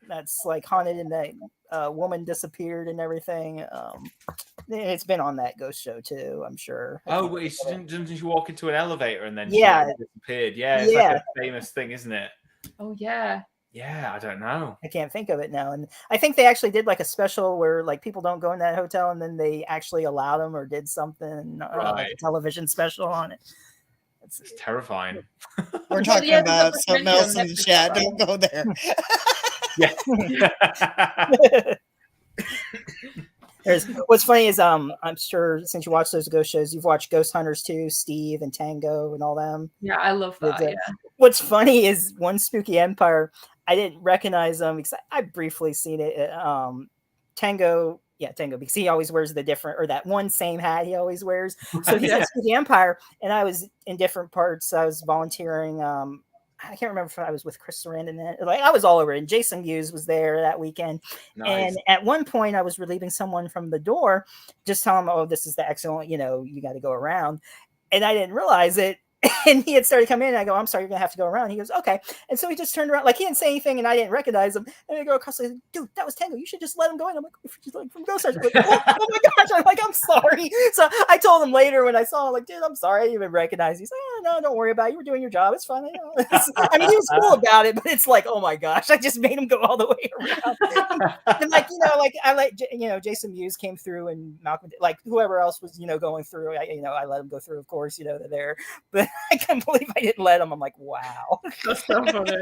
that's like haunted and that woman disappeared and everything? It's been on that ghost show too, I'm sure. Oh, wait, didn't you walk into an elevator and then she disappeared? Yeah, it's like a famous thing, isn't it? Oh yeah. Yeah, I don't know. I can't think of it now. And I think they actually did like a special where like people don't go in that hotel and then they actually allowed them or did something, like a television special on it. It's terrifying. We're talking about something else in the chat. Don't go there. What's funny is I'm sure since you watch those ghost shows, you've watched Ghost Hunters too, Steve and Tango and all them. Yeah, I love that. What's funny is One Spooky Empire. I didn't recognize them because I briefly seen it. Tango, because he always wears the different or that one same hat he always wears. So he's in Spooky Empire, and I was in different parts. I was volunteering. I can't remember if I was with Chris Sarandon then. Like I was all over it. And Jason Mewes was there that weekend. Nice. And at one point I was relieving someone from the door, just tell him, oh, this is the excellent, you got to go around. And I didn't realize it. And he had started coming in, and I go, I'm sorry, you're gonna have to go around. He goes, okay. And so he just turned around, like he didn't say anything, and I didn't recognize him. And I go across, like, dude, that was Tango. You should just let him go in. I'm like, from Ghostbusters. Like, oh my gosh! I'm like, I'm sorry. So I told him later when I saw him, like, dude, I'm sorry, I didn't even recognize. He's like, oh, no, don't worry about it. You were doing your job. It's fine. I mean, he was cool about it, but it's like, oh my gosh, I just made him go all the way around. And like, Jason Mewes came through, and Malcolm, like whoever else was, going through. I let him go through, of course. They're there, but I can't believe I didn't let him. I'm like, wow. That's so funny.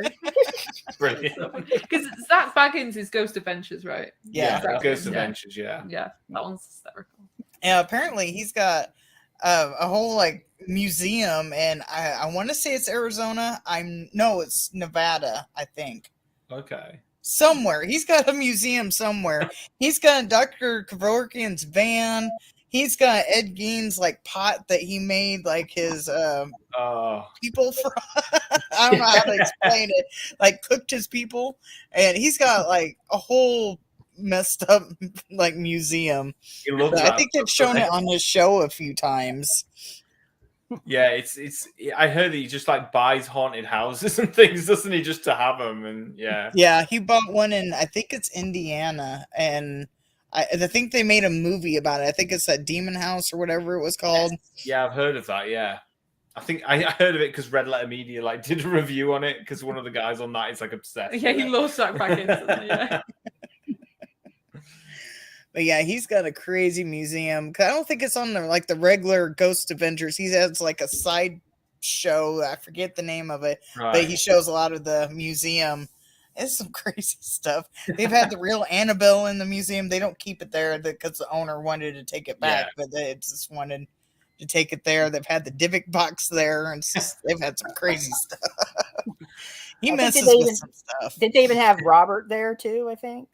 Brilliant. Because Zach Baggins is Ghost Adventures, right? Yeah, Ghost Adventures. Yeah, that one's hysterical. Yeah, apparently he's got a whole like museum, and I want to say it's Arizona. It's Nevada, I think. Okay. Somewhere he's got a museum somewhere. He's got Dr. Kevorkian's van. He's got Ed Gein's like pot that he made like his people from. I don't know how to explain it. Like cooked his people, and he's got like a whole messed up like museum. I think they've shown it on his show a few times. Yeah, it's. I heard that he just like buys haunted houses and things, doesn't he, just to have them? And yeah, he bought one in, I think it's Indiana, and I think they made a movie about it. I think it's that Demon House or whatever it was called. Yeah, I've heard of that. Yeah, I think I heard of it because Red Letter Media like did a review on it because one of the guys on that is like obsessed. Yeah, he loves Zach Baggins. Yeah. But yeah, he's got a crazy museum. I don't think it's on the regular Ghost Adventures. He has like a side show. I forget the name of it, but he shows a lot of the museum. It's some crazy stuff. They've had the real Annabelle in the museum. They don't keep it there because the owner wanted to take it back, but they just wanted to take it there. They've had the Dybbuk box there, and they've had some crazy stuff. He messes with some stuff. Did they even have Robert there too? I think.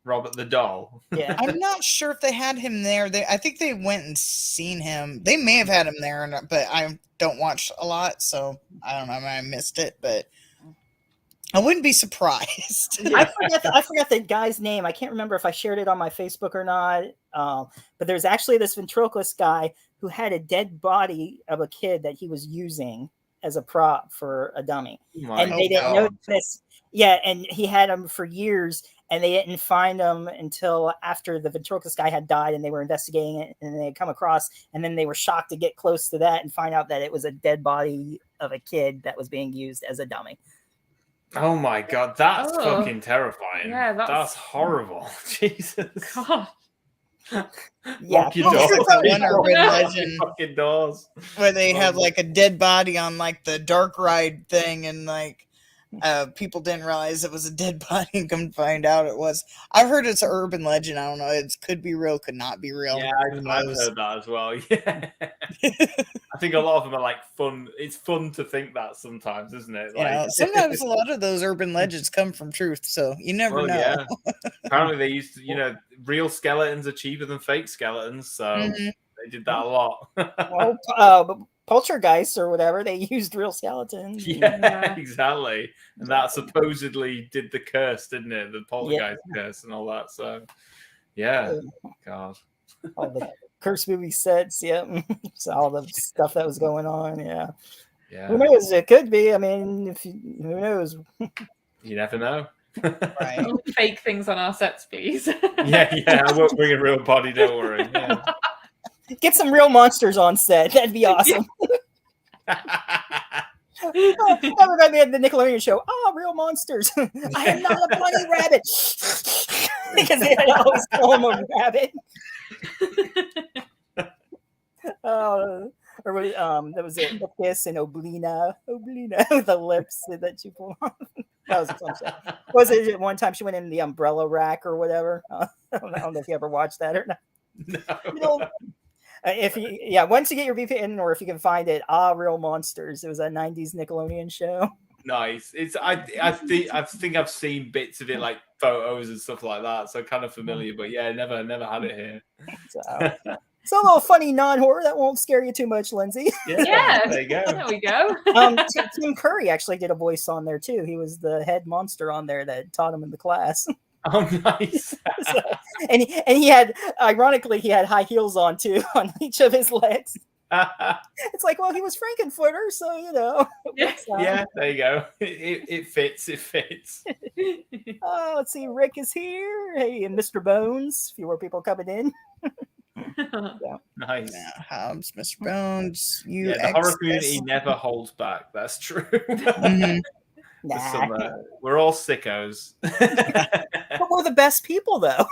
Robert the doll. Yeah, I'm not sure if they had him there. I think they went and seen him. They may have had him there, but I don't watch a lot, so I don't know. I missed it, but I wouldn't be surprised. I forgot the guy's name. I can't remember if I shared it on my Facebook or not. But there's actually this ventriloquist guy who had a dead body of a kid that he was using as a prop for a dummy, and they didn't know this. Yeah, and he had him for years. And they didn't find him until after the ventriloquist guy had died, and they were investigating it, and they had come across, and then they were shocked to get close to that and find out that it was a dead body of a kid that was being used as a dummy. Oh my god, that's fucking terrifying. Yeah, that's horrible. Jesus. God. Yeah, lock your doors. One urban legend fucking doors. Where they have like a dead body on like the dark ride thing, and like people didn't realize it was a dead body and come to find out it was. I've heard it's an urban legend. I don't know. It could be real, could not be real. Yeah, I've heard that as well. Yeah. I think a lot of them are like fun. It's fun to think that sometimes, isn't it? Like, sometimes a lot of those urban legends come from truth, so you never know. Yeah. Apparently they used to, real skeletons are cheaper than fake skeletons, so they did that a lot. Well, Poltergeist or whatever, they used real skeletons. Yeah, exactly. And that supposedly did the curse, didn't it? The poltergeist curse and all that. So, yeah. God. All the curse movie sets, so all the stuff that was going on, yeah. Who knows? It could be. I mean, who knows? You never know. Right. Don't fake things on our sets, please. Yeah. I won't bring a real body, don't worry. Yeah. Get some real monsters on set. That'd be awesome. Everybody at the Nickelodeon show. Oh, real monsters. I am not a bunny rabbit. Because they always call him a rabbit. There was a kiss and Oblina with the lips that you pull on. That was a fun show. Was it one time she went in the umbrella rack or whatever? I don't know if you ever watched that or not. No. Once you get your VPN or if you can find it, Real Monsters. It was a 90s Nickelodeon show. Nice. I think I've seen bits of it, like photos and stuff like that, so kind of familiar, but yeah, never had it here. It's a little funny non-horror that won't scare you too much, Lyndsey. Yeah. There you go. There we go. Tim Curry actually did a voice on there too. He was the head monster on there that taught him in the class. Oh, nice. And he had, ironically, he had high heels on too on each of his legs. It's like, well, he was Frankenfooter, so you know. Yeah, there you go. It fits. It fits. Oh, let's see. Rick is here. Hey, and Mr. Bones. A few more people coming in. Nice. Yeah, Hobbs, Mr. Bones, The horror community never holds back. That's true. Mhm. We're all sickos. But we're the best people, though.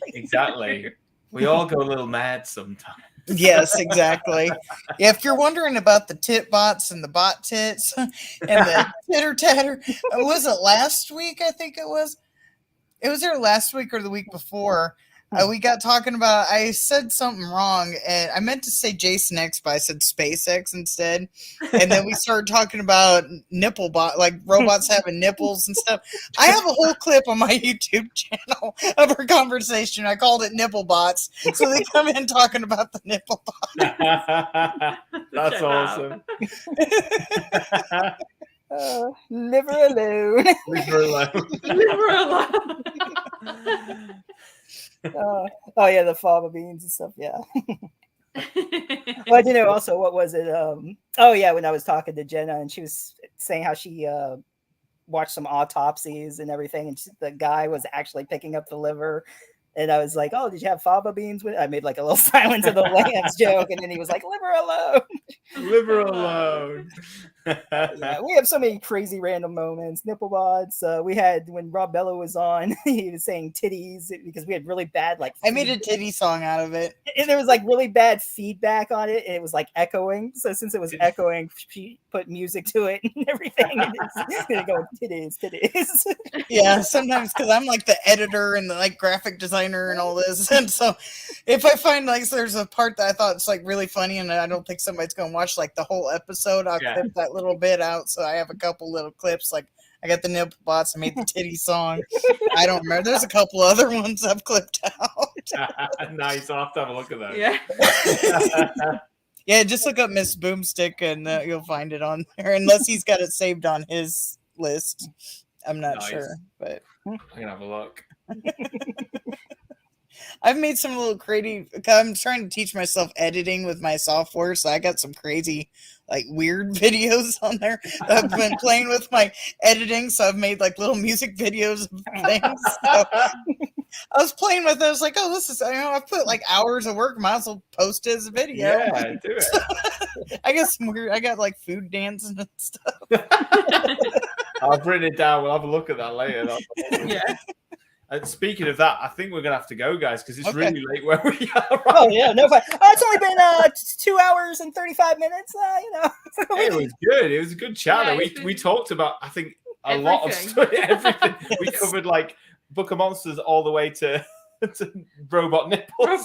Exactly. We all go a little mad sometimes. Yes, exactly. Yeah, if you're wondering about the tit bots and the bot tits and the titter tatter, was it last week? I think it was. It was there last week or the week before. We got talking about, I said something wrong, and I meant to say Jason X, but I said SpaceX instead. And then we started talking about nipple bot, like robots having nipples and stuff. I have a whole clip on my YouTube channel of our conversation. I called it nipple bots. So they come in talking about the nipple bots. That's awesome. Liver alone. Liver alone. Liver alone. Oh yeah, the fava beans and stuff. Yeah. Well, you know, also, what was it? Oh yeah, when I was talking to Jenna and she was saying how she watched some autopsies and everything, and the guy was actually picking up the liver. And I was like, "Oh, did you have fava beans with?" I made like a little Silence of the Lambs joke, and then he was like, "Liver alone." Liver alone. Yeah, we have so many crazy random moments. Nipplebots. We had when Rob Bello was on, he was saying titties because we had really bad I made a titty song out of it. And there was like really bad feedback on it, and it was like echoing. So since it was echoing, she put music to it and everything. And it's go titties. Yeah, sometimes because I'm like the editor and the like graphic designer and all this, and so if I find like there's a part that I thought it's like really funny and I don't think somebody's gonna watch like the whole episode, I'll clip that little bit out. So I have a couple little clips. Like I got the nipple bots. I made the titty song. I don't remember. There's a couple other ones I've clipped out. Nice. I'll have to have a look at those. Yeah. Yeah, just look up Miss Boomstick and you'll find it on there. Unless he's got it saved on his list. I'm not sure, but I'm gonna have a look. I've made some little creative. I'm trying to teach myself editing with my software, so I got some crazy, like weird videos on there. I've been playing with my editing, so I've made like little music videos of things. So I was playing with it. I was like, "Oh, this is I've put like hours of work. Might as well post it as a video." Yeah, do it. I got some weird. I got like food dancing and stuff. I've written it down. We'll have a look at that later. Yeah. Speaking of that, I think we're gonna have to go, guys, because it's really late where we are. Right? Oh yeah, no fun. It's only been 2 hours and 35 minutes. You know, it was good. It was a good chat. Yeah, we talked about, I think, lot of stuff. Everything. We covered like Book of Monsters all the way to robot nipples.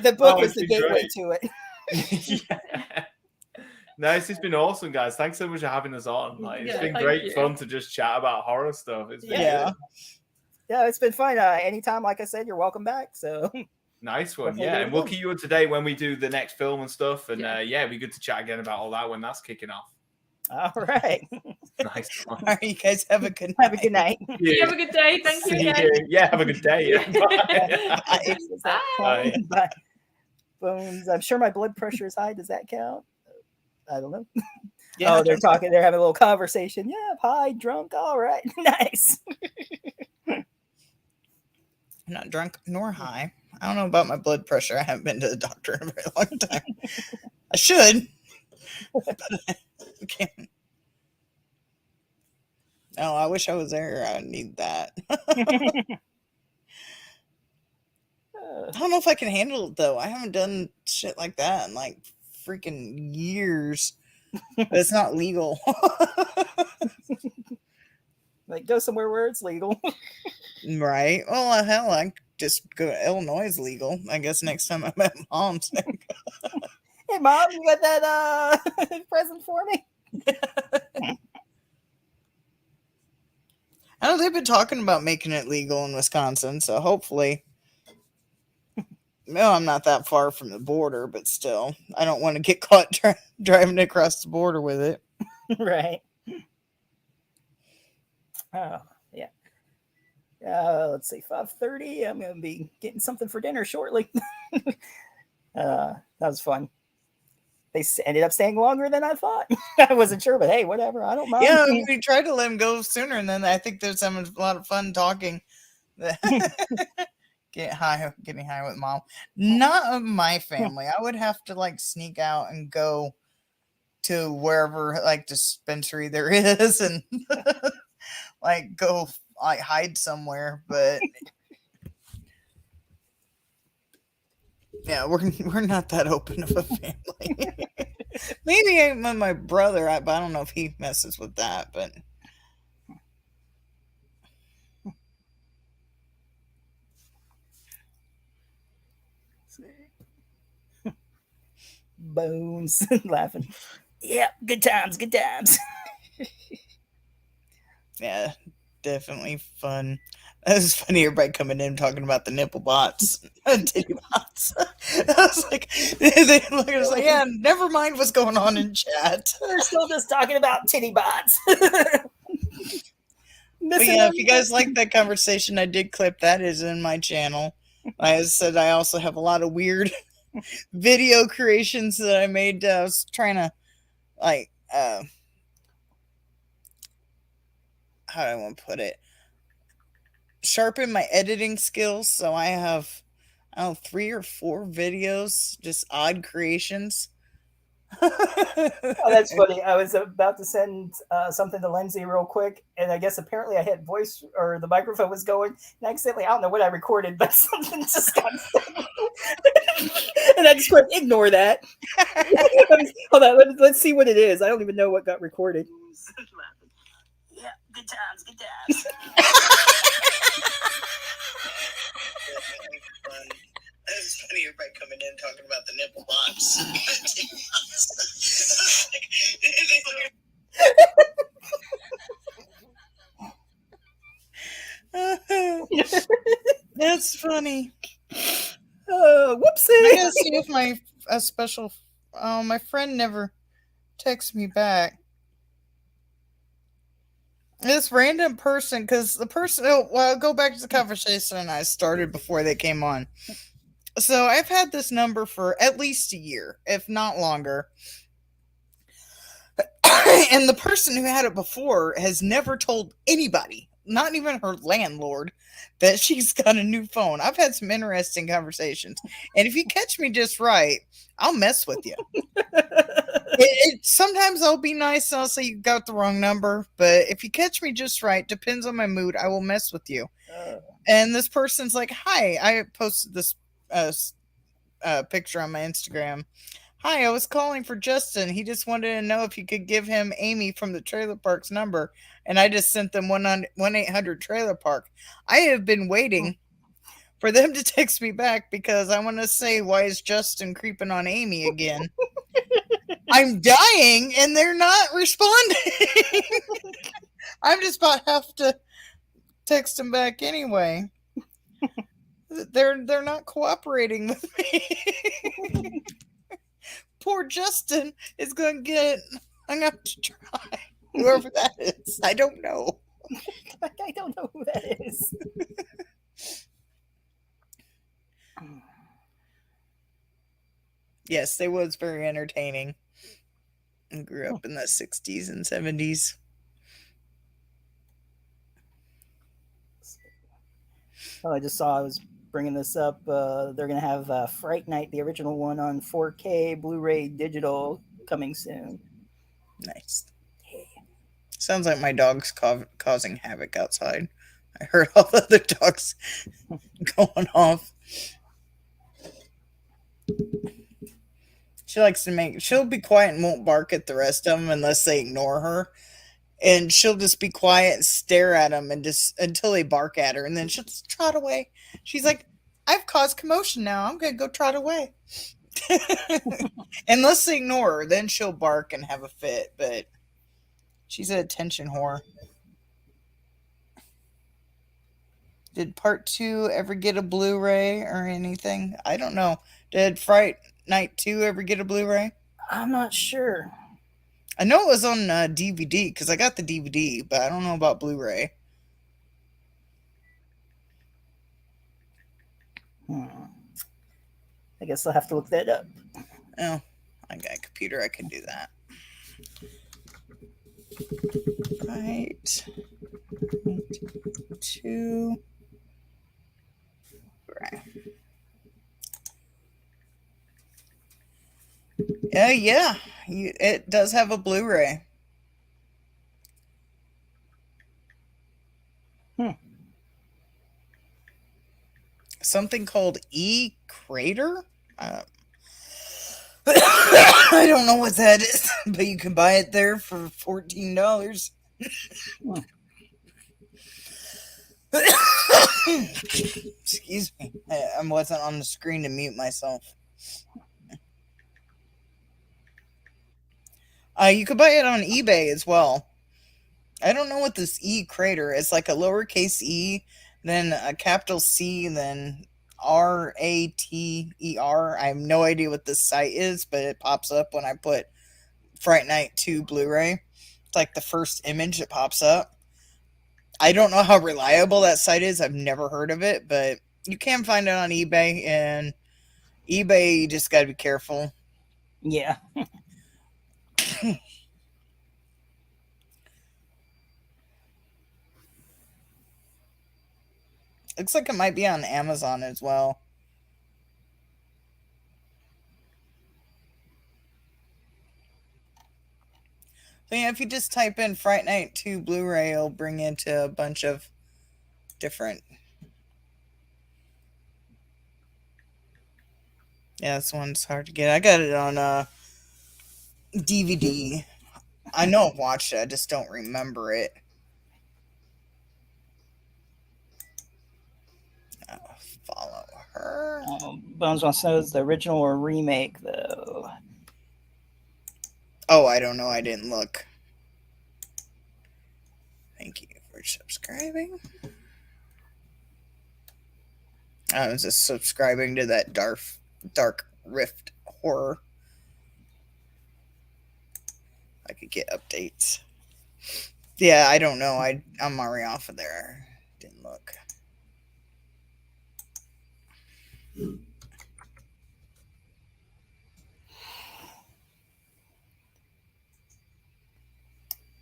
The book was the gateway to it. Yeah. Nice. It's been awesome, guys. Thanks so much for having us on. Like, it's been great fun to just chat about horror stuff. It's been yeah, it's been fun. Anytime, like I said, you're welcome back. So nice one. Yeah, and we'll keep you up to date when we do the next film and stuff. And it'd be good to chat again about all that when that's kicking off. All right. Nice one. All right, you guys have a good night. Have a good night. You have a good day. Thank you again. Yeah, have a good day. Yeah. Bye. Bye. Bye. Bones. I'm sure my blood pressure is high. Does that count? I don't know. Yeah, they're talking. They're having a little conversation. Yeah, high, drunk. All right, nice. I'm not drunk nor high. I don't know about my blood pressure. I haven't been to the doctor in a very long time. I should. But I can't. No, I wish I was there. I need that. I don't know if I can handle it, though. I haven't done shit like that in like freaking years. But it's not legal. Like, go somewhere where it's legal. Right. Well, hell, I just go to Illinois is legal. I guess next time I'm at Mom's. Hey, Mom, you got that present for me? I know they've been talking about making it legal in Wisconsin, so hopefully. No, I'm not that far from the border, but still, I don't want to get caught driving across the border with it. Right. Oh, yeah. Let's see, 5:30. I'm going to be getting something for dinner shortly. That was fun. They ended up staying longer than I thought. I wasn't sure, but hey, whatever. I don't mind. Yeah, we tried to let him go sooner, and then I think there's having a lot of fun talking. Getting high with mom. Not of my family. I would have to like sneak out and go to wherever like dispensary there is and like go like hide somewhere, but yeah, we're not that open of a family. Maybe my brother, but I don't know if he messes with that, but Bones laughing. Yeah, good times, good times. yeah, definitely fun. That was funny. Everybody coming in talking about the nipple bots, titty bots. I was like, I was like, yeah, never mind what's going on in chat. We're still just talking about titty bots. But yeah, if you guys like that conversation, I did clip that is in my channel. I said I also have a lot of weird video creations that I made. I was trying to like how do I want to put it? Sharpen my editing skills. So I have 3 or 4 videos, just odd creations. Oh, that's funny. I was about to send something to Lyndsey real quick, and I guess apparently I hit voice or the microphone was going, and accidentally, I don't know what I recorded, but something just got stuck. And I just went, ignore that. Hold on, let's see what it is. I don't even know what got recorded. Yeah, good times, good times. It's funny, everybody coming in talking about the nipple bots. That's funny. Whoopsie. I gotta see if my special. My friend never texts me back. This random person, because the person. Oh, well, I'll go back to the conversation I started before they came on. So I've had this number for at least a year, if not longer. And the person who had it before has never told anybody, not even her landlord, that she's got a new phone. I've had some interesting conversations. And if you catch me just right, I'll mess with you. Sometimes I'll be nice and I'll say you got the wrong number. But if you catch me just right, depends on my mood, I will mess with you. And this person's like, hi, I posted this picture on my Instagram. Hi, I was calling for Justin. He just wanted to know if you could give him Amy from the trailer park's number. And I just sent them 1-800 trailer park. I have been waiting for them to text me back because I want to say, why is Justin creeping on Amy again? I'm dying and they're not responding. I'm just about to have to text them back anyway. They're not cooperating with me. Poor Justin is going to get. I'm going to have to try. Whoever that is. I don't know. I don't know who that is. Yes, they was very entertaining. I grew up in the 60s and 70s. Oh, I just saw I was bringing this up. They're going to have Fright Night, the original one, on 4K Blu-ray digital coming soon. Nice. Sounds like my dog's causing havoc outside. I heard all the other dogs going off. She likes to she'll be quiet and won't bark at the rest of them unless they ignore her. And she'll just be quiet and stare at them and just until they bark at her. And then she'll just trot away. She's like, I've caused commotion now. I'm going to go trot away. Unless they ignore her, then she'll bark and have a fit. But she's an attention whore. Did part 2 ever get a Blu-ray or anything? I don't know. Did Fright Night 2 ever get a Blu-ray? I'm not sure. I know it was on DVD because I got the DVD, but I don't know about Blu-ray. I guess I'll have to look that up. Oh, I got a computer. I can do that. Right. 2. Right. Yeah. It does have a Blu-ray. Something called E-Crater? I don't know what that is, but you can buy it there for $14. Excuse me. I wasn't on the screen to mute myself. You could buy it on eBay as well. I don't know what this E-Crater is. It's like a lowercase e, then a capital C, then RATER. I have no idea what this site is, but it pops up when I put Fright Night 2 Blu-ray. It's like the first image that pops up. I don't know how reliable that site is. I've never heard of it, but you can find it on eBay, and eBay, you just got to be careful. Yeah. Looks like it might be on Amazon as well. So yeah, if you just type in Fright Night 2 Blu-ray, it'll bring you to a bunch of different... Yeah, this one's hard to get. I got it on DVD. I know I've watched it, I just don't remember it. Follow her. Bones wants to know is the original or remake, though. Oh, I don't know. I didn't look. Thank you for subscribing. I was just subscribing to that Dark Rift horror. I could get updates. Yeah, I don't know. I'm already off of there. Didn't look.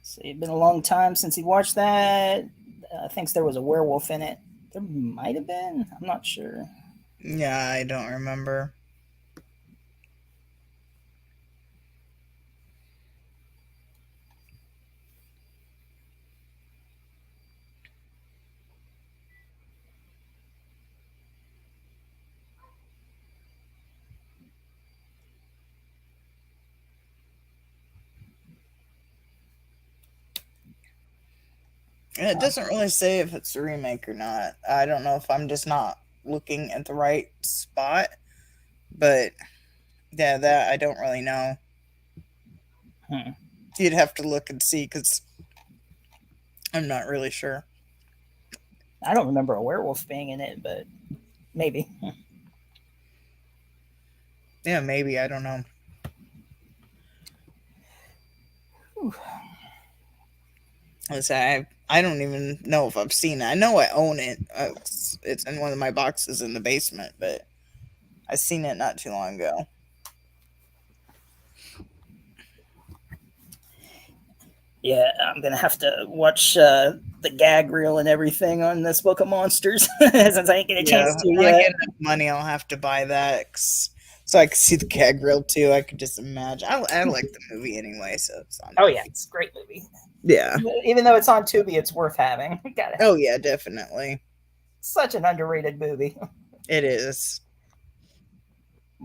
So it's been a long time since he watched that. I think there was a werewolf in it. There might have been. I'm not sure. Yeah, I don't remember. It doesn't really say if it's a remake or not. I don't know if I'm just not looking at the right spot. But, yeah, that I don't really know. You'd have to look and see, because I'm not really sure. I don't remember a werewolf being in it, but maybe. Yeah, maybe. I don't know. I don't even know if I've seen it. I know I own it. It's in one of my boxes in the basement, but I seen it not too long ago. Yeah, I'm gonna have to watch the gag reel and everything on this Book of Monsters since I ain't get a chance to when I yet. get enough money, I'll have to buy that so I can see the gag reel too. I could just imagine. I like the movie anyway, so it's on. Oh yeah, it's a great movie. Yeah. Even though it's on Tubi, it's worth having. Oh yeah, definitely. Such an underrated movie. It is.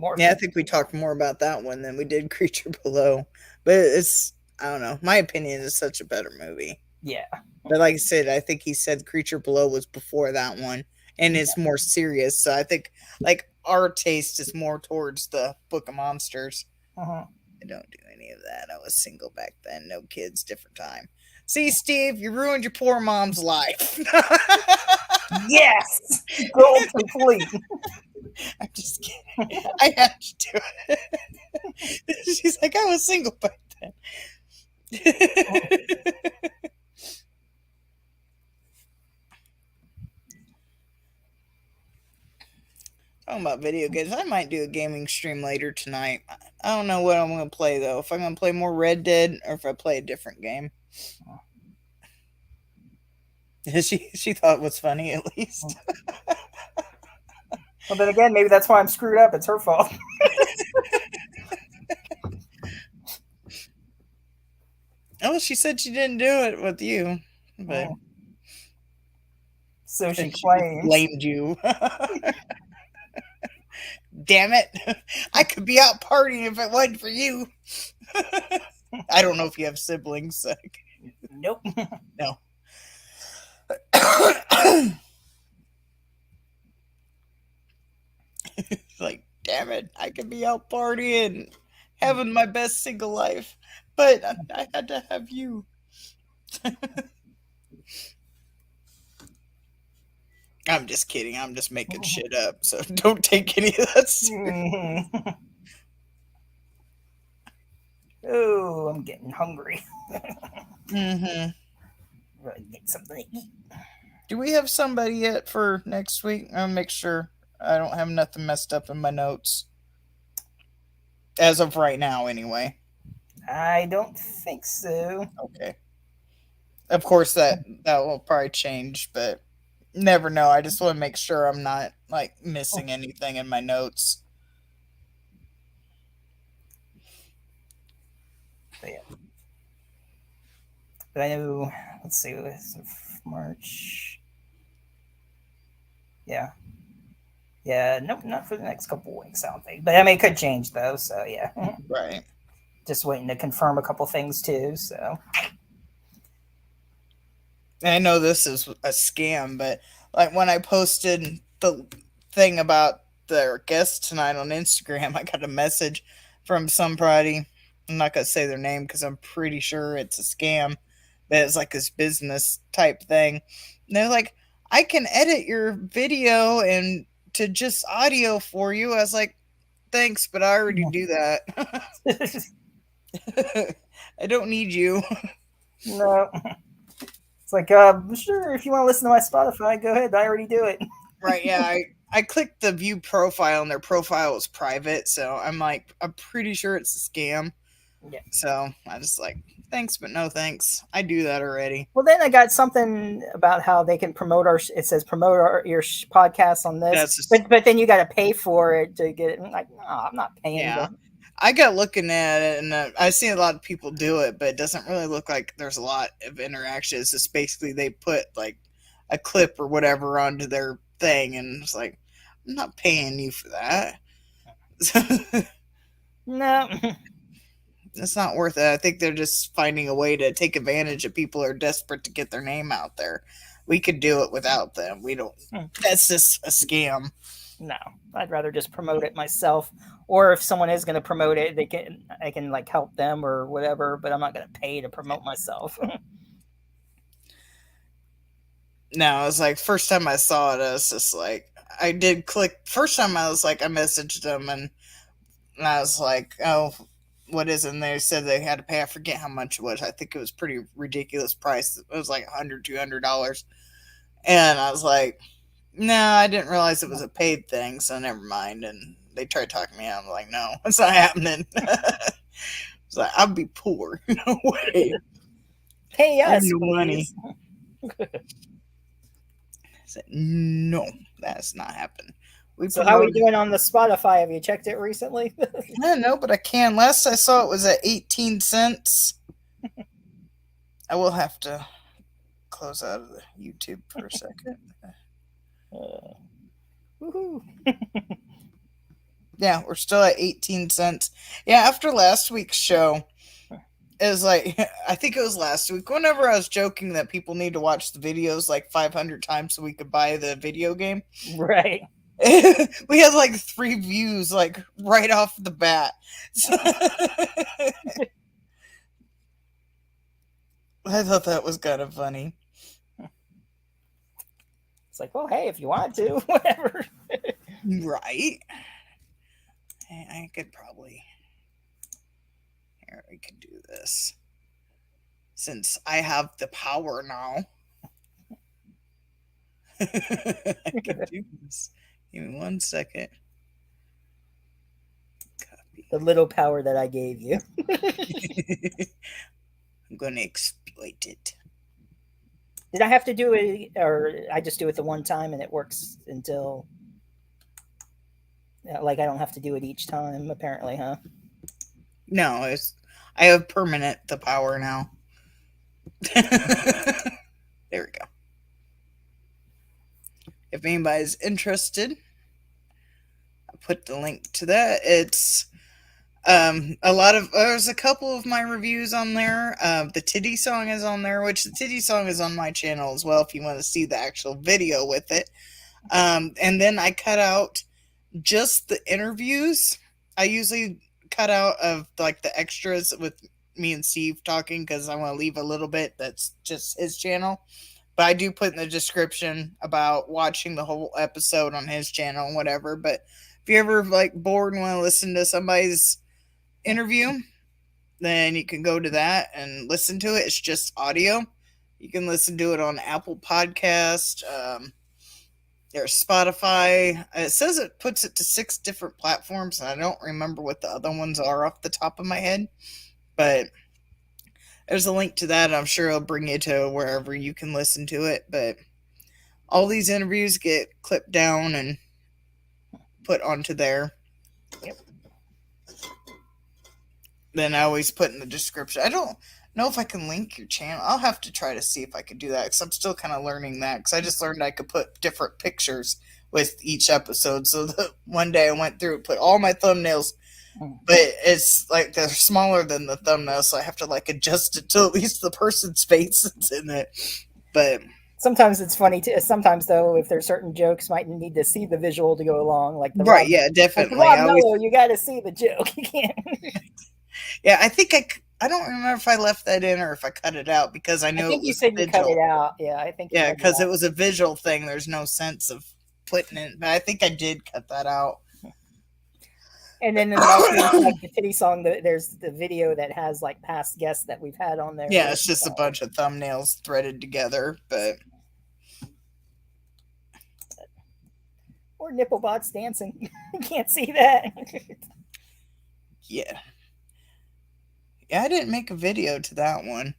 I think we talked more about that one than we did Creature Below. But it's, I don't know. My opinion is such a better movie. Yeah. But like I said, I think he said Creature Below was before that one. And it's more serious. So I think like our taste is more towards the Book of Monsters. I don't do any of that. I was single back then. No kids, different time. See, Steve, you ruined your poor mom's life. Yes! Gold complete. I'm just kidding. I had to do it. She's like, I was single back then. Talking about video games, I might do a gaming stream later tonight. I don't know what I'm going to play, though. If I'm going to play more Red Dead or if I play a different game. She thought it was funny, at least. Well, then again, maybe that's why I'm screwed up. It's her fault. Oh, she said she didn't do it with you. But so she just claims. blamed you. Damn it. I could be out partying if it wasn't for you. I don't know if you have siblings. So. Nope. No. Like, damn it. I could be out partying, having my best single life. But I had to have you. I'm just kidding. I'm just making shit up. So don't take any of that serious. Oh, I'm getting hungry. Mm-hmm. Really get something to eat. Do we have somebody yet for next week? I'll make sure I don't have nothing messed up in my notes. As of right now, anyway. I don't think so. Okay. Of course, that will probably change, but never know. I just want to make sure I'm not like missing anything in my notes. But yeah. But I know, let's see, it's March. Yeah. Yeah, nope, not for the next couple weeks, I don't think. But I mean, it could change, though, so yeah. Right. Just waiting to confirm a couple things, too, so. I know this is a scam, but like when I posted the thing about their guest tonight on Instagram, I got a message from somebody. I'm not going to say their name because I'm pretty sure it's a scam, but it's like this business type thing. And they're like, I can edit your video and to just audio for you. I was like, thanks, but I already do that. I don't need you. No. It's like, sure, if you want to listen to my Spotify, go ahead. I already do it. Right, yeah. I clicked the view profile and their profile was private, so I'm like, I'm pretty sure it's a scam. Yeah. So I just like, thanks, but no thanks. I do that already. Well, then I got something about how they can promote it says promote your podcast on this, Just, but then you got to pay for it to get it. I'm like, no, I'm not paying. Yeah. I got looking at it, and I've seen a lot of people do it, but it doesn't really look like there's a lot of interaction. It's just basically they put like a clip or whatever onto their thing, and it's like, I'm not paying you for that. No. It's not worth it. I think they're just finding a way to take advantage of people who are desperate to get their name out there. We could do it without them. We don't. That's just a scam. No, I'd rather just promote it myself. Or if someone is going to promote it, I can like help them or whatever. But I'm not going to pay to promote myself. No, it was like first time I saw it, I was just like, I did click. First time I was like, I messaged them and I was like, oh, what is it? And they said they had to pay. I forget how much it was. I think it was pretty ridiculous price. It was like $100, $200. And I was like, no, I didn't realize it was a paid thing, so never mind. And they tried talking me out. I'm like, no, it's not happening. It's like, I'd be poor. No way. Pay us, no please. money. I said, no, that's not happening. So how are we doing on the Spotify? Have you checked it recently? No, but I can. Last I saw it was at 18 cents. I will have to close out of the YouTube for a second. Woohoo. Yeah, we're still at 18 cents. Yeah, after last week's show, it was like, I think it was last week, whenever I was joking that people need to watch the videos like 500 times so we could buy the video game. Right. We had like 3 views like right off the bat. So I thought that was kind of funny. It's like, well, hey, if you want to, whatever. Right. I could probably, here, we could do this. Since I have the power now. I could do this. Give me 1 second. Copy. The little power that I gave you. I'm going to exploit it. Did I have to do it, or I just do it the one time and it works until, like, I don't have to do it each time, apparently, huh? No, I have permanent the power now. There we go. If anybody's interested, I'll put the link to that. It's there's a couple of my reviews on there. The titty song is on there, which the titty song is on my channel as well if you want to see the actual video with it. And then I cut out just the interviews. I usually cut out of like the extras with me and Steve talking because I want to leave a little bit that's just his channel. But I do put in the description about watching the whole episode on his channel and whatever. But if you're ever like bored and want to listen to somebody's interview, then you can go to that and listen to it. It's just audio. You can listen to it on Apple Podcast, there's Spotify. It says it puts it to 6 different platforms, and I don't remember what the other ones are off the top of my head, but there's a link to that. I'm sure it'll bring you to wherever you can listen to it. But all these interviews get clipped down and put onto there. Yep. Then I always put in the description. I don't know if I can link your channel. I'll have to try to see if I can do that because I'm still kind of learning that because I just learned I could put different pictures with each episode. So one day I went through and put all my thumbnails, but it's like they're smaller than the thumbnail, so I have to like adjust it to at least the person's face that's in it. But sometimes it's funny too. Sometimes though, if there's certain jokes, might need to see the visual to go along. Like the right, Rob, yeah, definitely. Like Mello, you got to see the joke. You can't. Yeah, I think I don't remember if I left that in or if I cut it out because I knew I think it was you said visual. You cut it out. Yeah, I think. Yeah, because it was a visual thing. There's no sense of putting it, but I think I did cut that out. And then like the titty song, there's the video that has like past guests that we've had on there. Yeah, it's just a bunch of thumbnails threaded together, but or nipple bots dancing. You can't see that. Yeah, I didn't make a video to that one.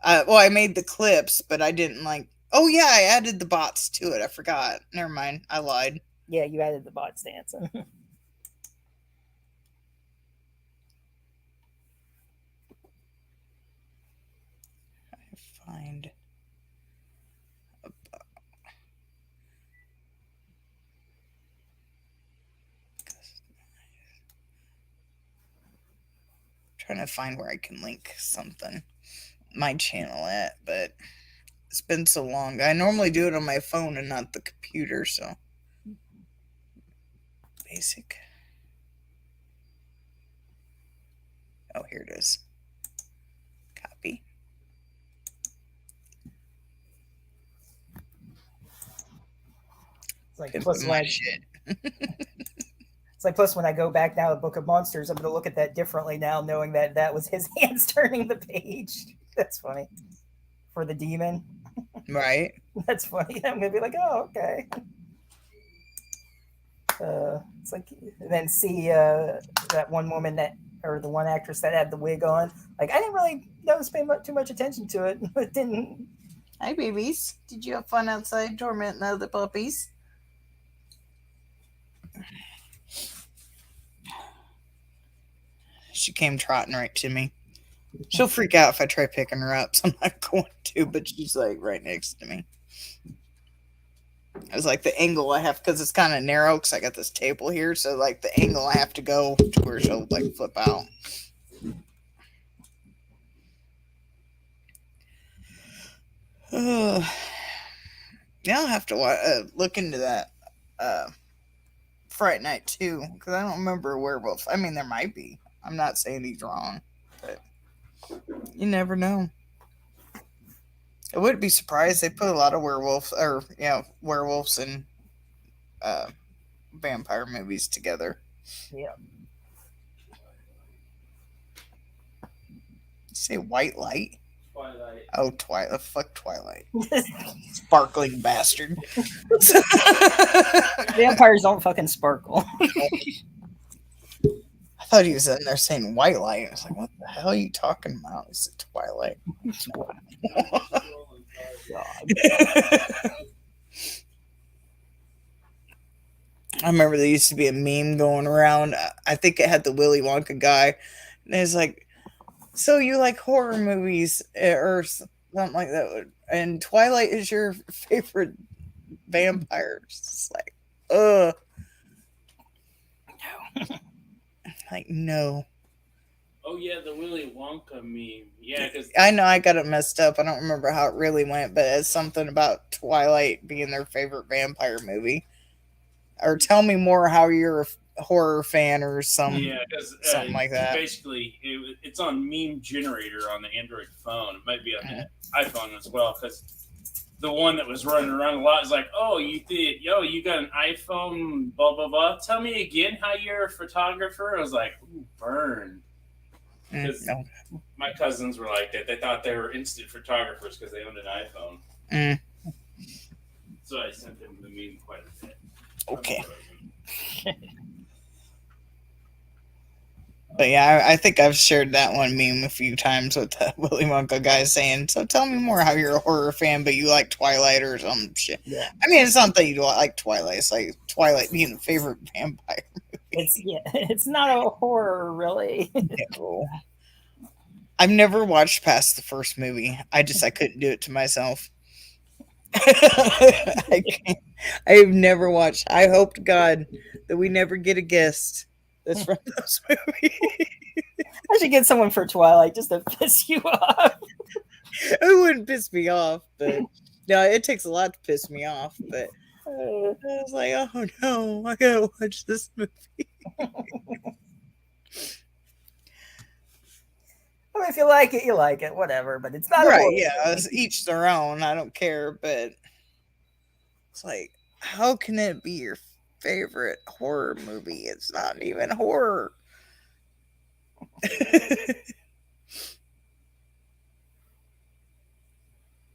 Well, I made the clips, but I didn't like. Oh yeah, I added the bots to it. I forgot. Never mind. I lied. Yeah, you added the bots dancing. Find trying to find where I can link something my channel at, but it's been so long. I normally do it on my phone and not the computer, so basic. Oh, here it is. Copy. It's like plus my shit. It's like plus when I go back now to Book of Monsters, I'm going to look at that differently now, knowing that was his hands turning the page. That's funny. For the demon. Right. That's funny. I'm going to be like, oh, okay. It's like, and then see that one woman or the one actress that had the wig on. Like, I didn't really pay too much attention to it. It didn't. Hi, babies. Did you have fun outside tormenting other puppies? She came trotting right to me. She'll freak out if I try picking her up, so I'm not going to, but she's like right next to me. I was like the angle I have, because it's kind of narrow, because I got this table here, so like the angle I have to go to where she'll like flip out. Yeah, I'll have to look into that Fright Night too, because I don't remember a werewolf. I mean, there might be. I'm not saying he's wrong, but you never know. I wouldn't be surprised. They put a lot of werewolves and vampire movies together. Yeah. You say white light? Twilight. Oh, Twilight. Fuck Twilight. Sparkling bastard. Vampires don't fucking sparkle. I thought he was in there saying white light. I was like, what the hell are you talking about? He said Twilight. I remember there used to be a meme going around. I think it had the Willy Wonka guy. And it's like, so you like horror movies or something like that. And Twilight is your favorite vampire. It's like, like, no. Oh yeah, the Willy Wonka meme. Yeah, because I know I got it messed up. I don't remember how it really went, but it's something about Twilight being their favorite vampire movie. Or tell me more how you're a horror fan or something like that. Basically, it's on Meme Generator on the Android phone. It might be on the iPhone as well, because the one that was running around a lot is like, oh, you got an iPhone, blah, blah, blah. Tell me again how you're a photographer. I was like, ooh, burn. Because my cousins were like that. They thought they were instant photographers because they owned an iPhone. So I sent them the meme quite a bit. Okay. But yeah, I think I've shared that one meme a few times with the Willy Wonka guy saying, so tell me more how you're a horror fan, but you like Twilight or some shit. Yeah. I mean, it's not that you like Twilight. It's like Twilight being the favorite vampire movie. It's not a horror, really. No. I've never watched past the first movie. I couldn't do it to myself. I've never watched. I hope to God that we never get a guest that's from those movies. I should get someone for Twilight just to piss you off. It wouldn't piss me off, but no, it takes a lot to piss me off. But I was like, oh no, I gotta watch this movie. I mean, if you like it, you like it, whatever. But it's not right. Yeah, it's each their own. I don't care, but it's like, how can it be your favorite horror movie? It's not even horror.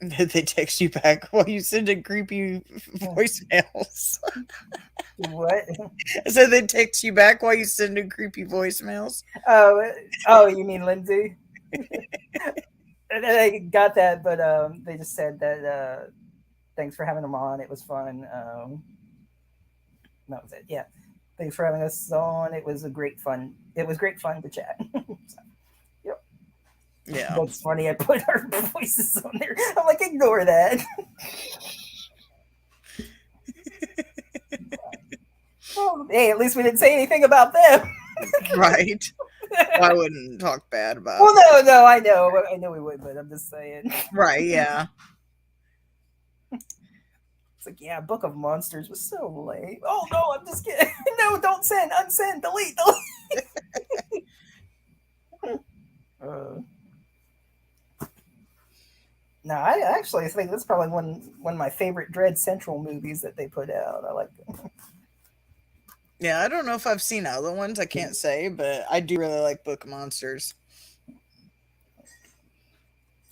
Did they text you back while you sending creepy voicemails? What? I said they text you back while you sending creepy voicemails. Oh, you mean Lyndsey? And I got that, but they just said that thanks for having them on. It was fun. That was it. Yeah, thanks for having us on. It was great fun to chat. So, yep. Yeah, that's funny. I put our voices on there. I'm like, ignore that. Oh, hey, at least we didn't say anything about them. Right. Well, I wouldn't talk bad about. Well, no, I know we would, but I'm just saying. Right? Yeah. It's like, yeah, Book of Monsters was so lame. Oh no, I'm just kidding. No, don't send, unsend, delete. No, I actually think that's probably one of my favorite Dread Central movies that they put out. I like them. Yeah, I don't know if I've seen other ones. I can't say, but I do really like Book of Monsters.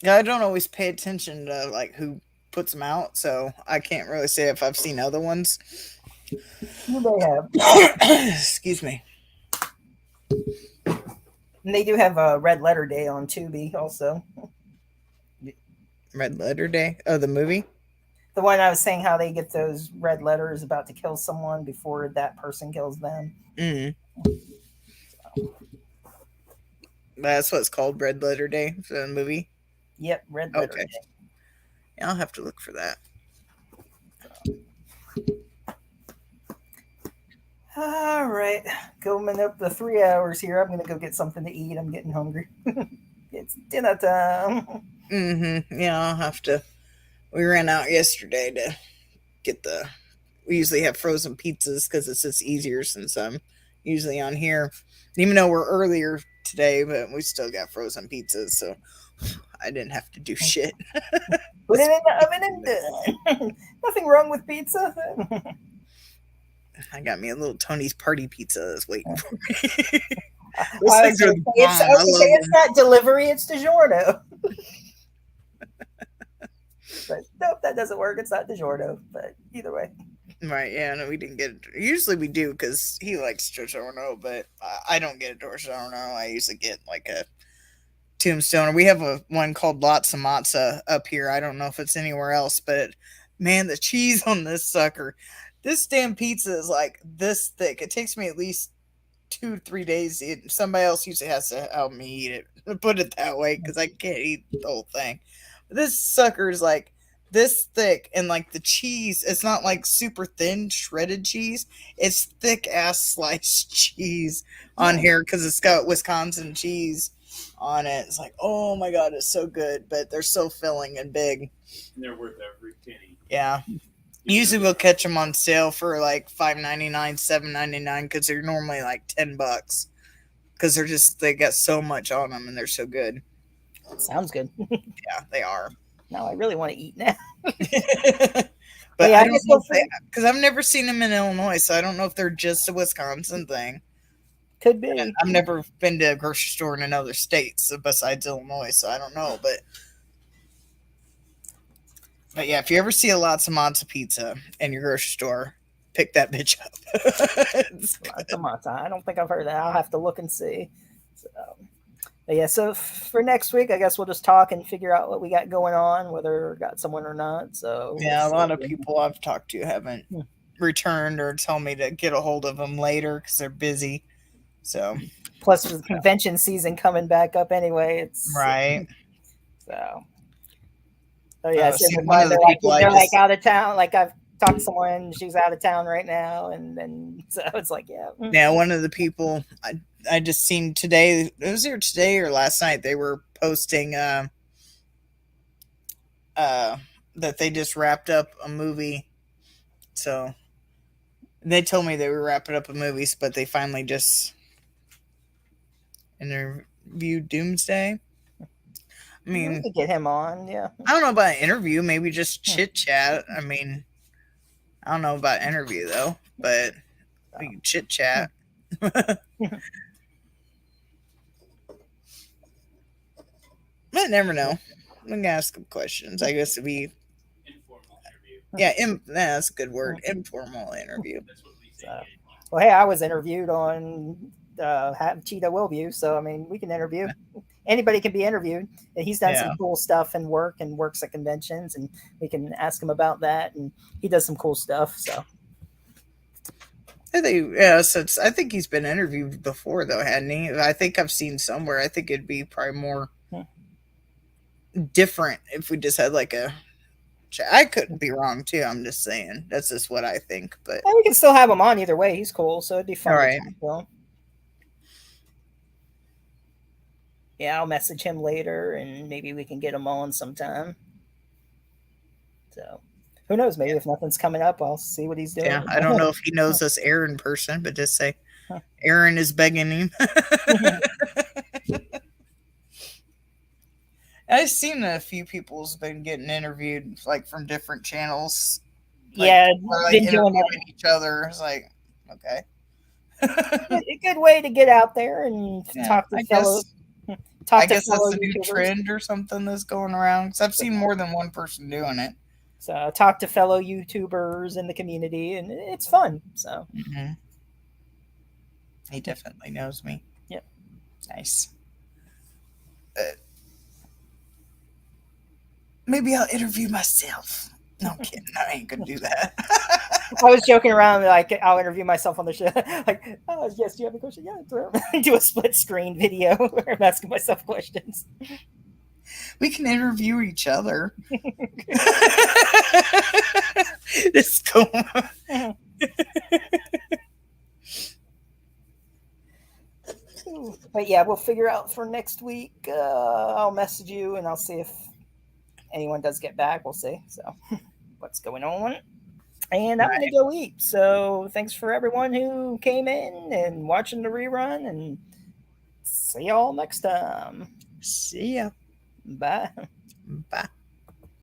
Yeah, I don't always pay attention to like who puts them out, so I can't really say if I've seen other ones. You may have. Excuse me. And they do have a Red Letter Day on Tubi also. Red Letter Day? Oh, the movie? The one I was saying how they get those red letters about to kill someone before that person kills them. Mm-hmm. So. That's what it's called, Red Letter Day, the movie? Yep, Red Letter Day. Yeah, I'll have to look for that. All right. Going up the 3 hours here. I'm going to go get something to eat. I'm getting hungry. It's dinner time. Mm-hmm. Yeah, I'll have to. We ran out yesterday to get we usually have frozen pizzas because it's just easier since I'm usually on here. Even though we're earlier today, but we still got frozen pizzas, so I didn't have to do shit. Put it in the oven and done. Nothing wrong with pizza. I got me a little Tony's Party pizza that's waiting for me. It's not delivery, it's DiGiorno. But nope, that doesn't work. It's not DiGiorno. But either way. Right, yeah, no, we didn't get it. Usually we do because he likes DiGiorno, but I don't get a DiGiorno. I usually get like a Tombstone. We have one called Lots of Matza up here. I don't know if it's anywhere else, but man, the cheese on this sucker. This damn pizza is like this thick. It takes me at least 2-3 days to eat. Somebody else usually has to help me eat it. Put it that way, because I can't eat the whole thing. This sucker is like this thick, and like the cheese, it's not like super thin shredded cheese. It's thick ass sliced cheese on here because it's got Wisconsin cheese on it. It's like, oh my god, it's so good, but they're so filling and big. And they're worth every penny. Yeah. Usually we'll catch them on sale for like $5.99, $7.99 because they're normally like $10 because they got so much on them and they're so good. Sounds good. Yeah, they are. Now I really want to eat now. But yeah, I don't know because I've never seen them in Illinois, so I don't know if they're just a Wisconsin thing. Could be. And I've never been to a grocery store in another state besides Illinois, so I don't know. But yeah, if you ever see a Lots of Matza pizza in your grocery store, pick that bitch up. Lots of Matza. I don't think I've heard that. I'll have to look and see. But yeah, so for next week, I guess we'll just talk and figure out what we got going on, whether we got someone or not. So yeah, a lot of people I've talked to haven't returned or tell me to get a hold of them later because they're busy. So plus the convention season coming back up anyway. It's right. So yeah, so one of the people they're like out of town. Like I've talked to someone, she's out of town right now, and then so it's like yeah. One of the people I just seen today. It was either today or last night. They were posting that they just wrapped up a movie. So they told me they were wrapping up a movie, but they finally just interviewed Doomsday. I mean, we could get him on. Yeah, I don't know about an interview. Maybe just chit chat. I mean, I don't know about interview though, but we can chit chat. I never know. We can ask them questions. I guess it'd be informal interview. Yeah, that's a good word. Informal interview. That's what we say. Well, hey, I was interviewed on Cheetah Willview, so I mean, we can interview. Anybody can be interviewed. And he's done some cool stuff and works at conventions, and we can ask him about that. And he does some cool stuff. So I think he's been interviewed before, though, hadn't he? I think I've seen somewhere. I think it'd be probably more different if we just had like a. I could be wrong too. I'm just saying that's just what I think. But we can still have him on either way. He's cool, so it'd be fun. All right. Yeah, I'll message him later, and maybe we can get him on sometime. So, who knows? Maybe if nothing's coming up, I'll see what he's doing. Yeah, I don't know if he knows us Aaron person, but just say Aaron is begging him. I've seen a few people's been getting interviewed, like from different channels. Been interviewing each other. It's like, okay, a good way to get out there and talk to fellow. I guess that's a new trend or something that's going around. Because I've seen more than one person doing it. So talk to fellow YouTubers in the community, and it's fun. So he definitely knows me. Yep, nice. Maybe I'll interview myself. No, I'm kidding. I ain't gonna do that. I was joking around, like I'll interview myself on the show. Like, oh yes, do you have a question? Yeah, do a split screen video where I'm asking myself questions. We can interview each other. Just go. But yeah, we'll figure out for next week. I'll message you and I'll see if anyone does get back. We'll see. So what's going on? And I'm going to go eat. So thanks for everyone who came in and watching the rerun. And see y'all next time. See ya. Bye. Bye.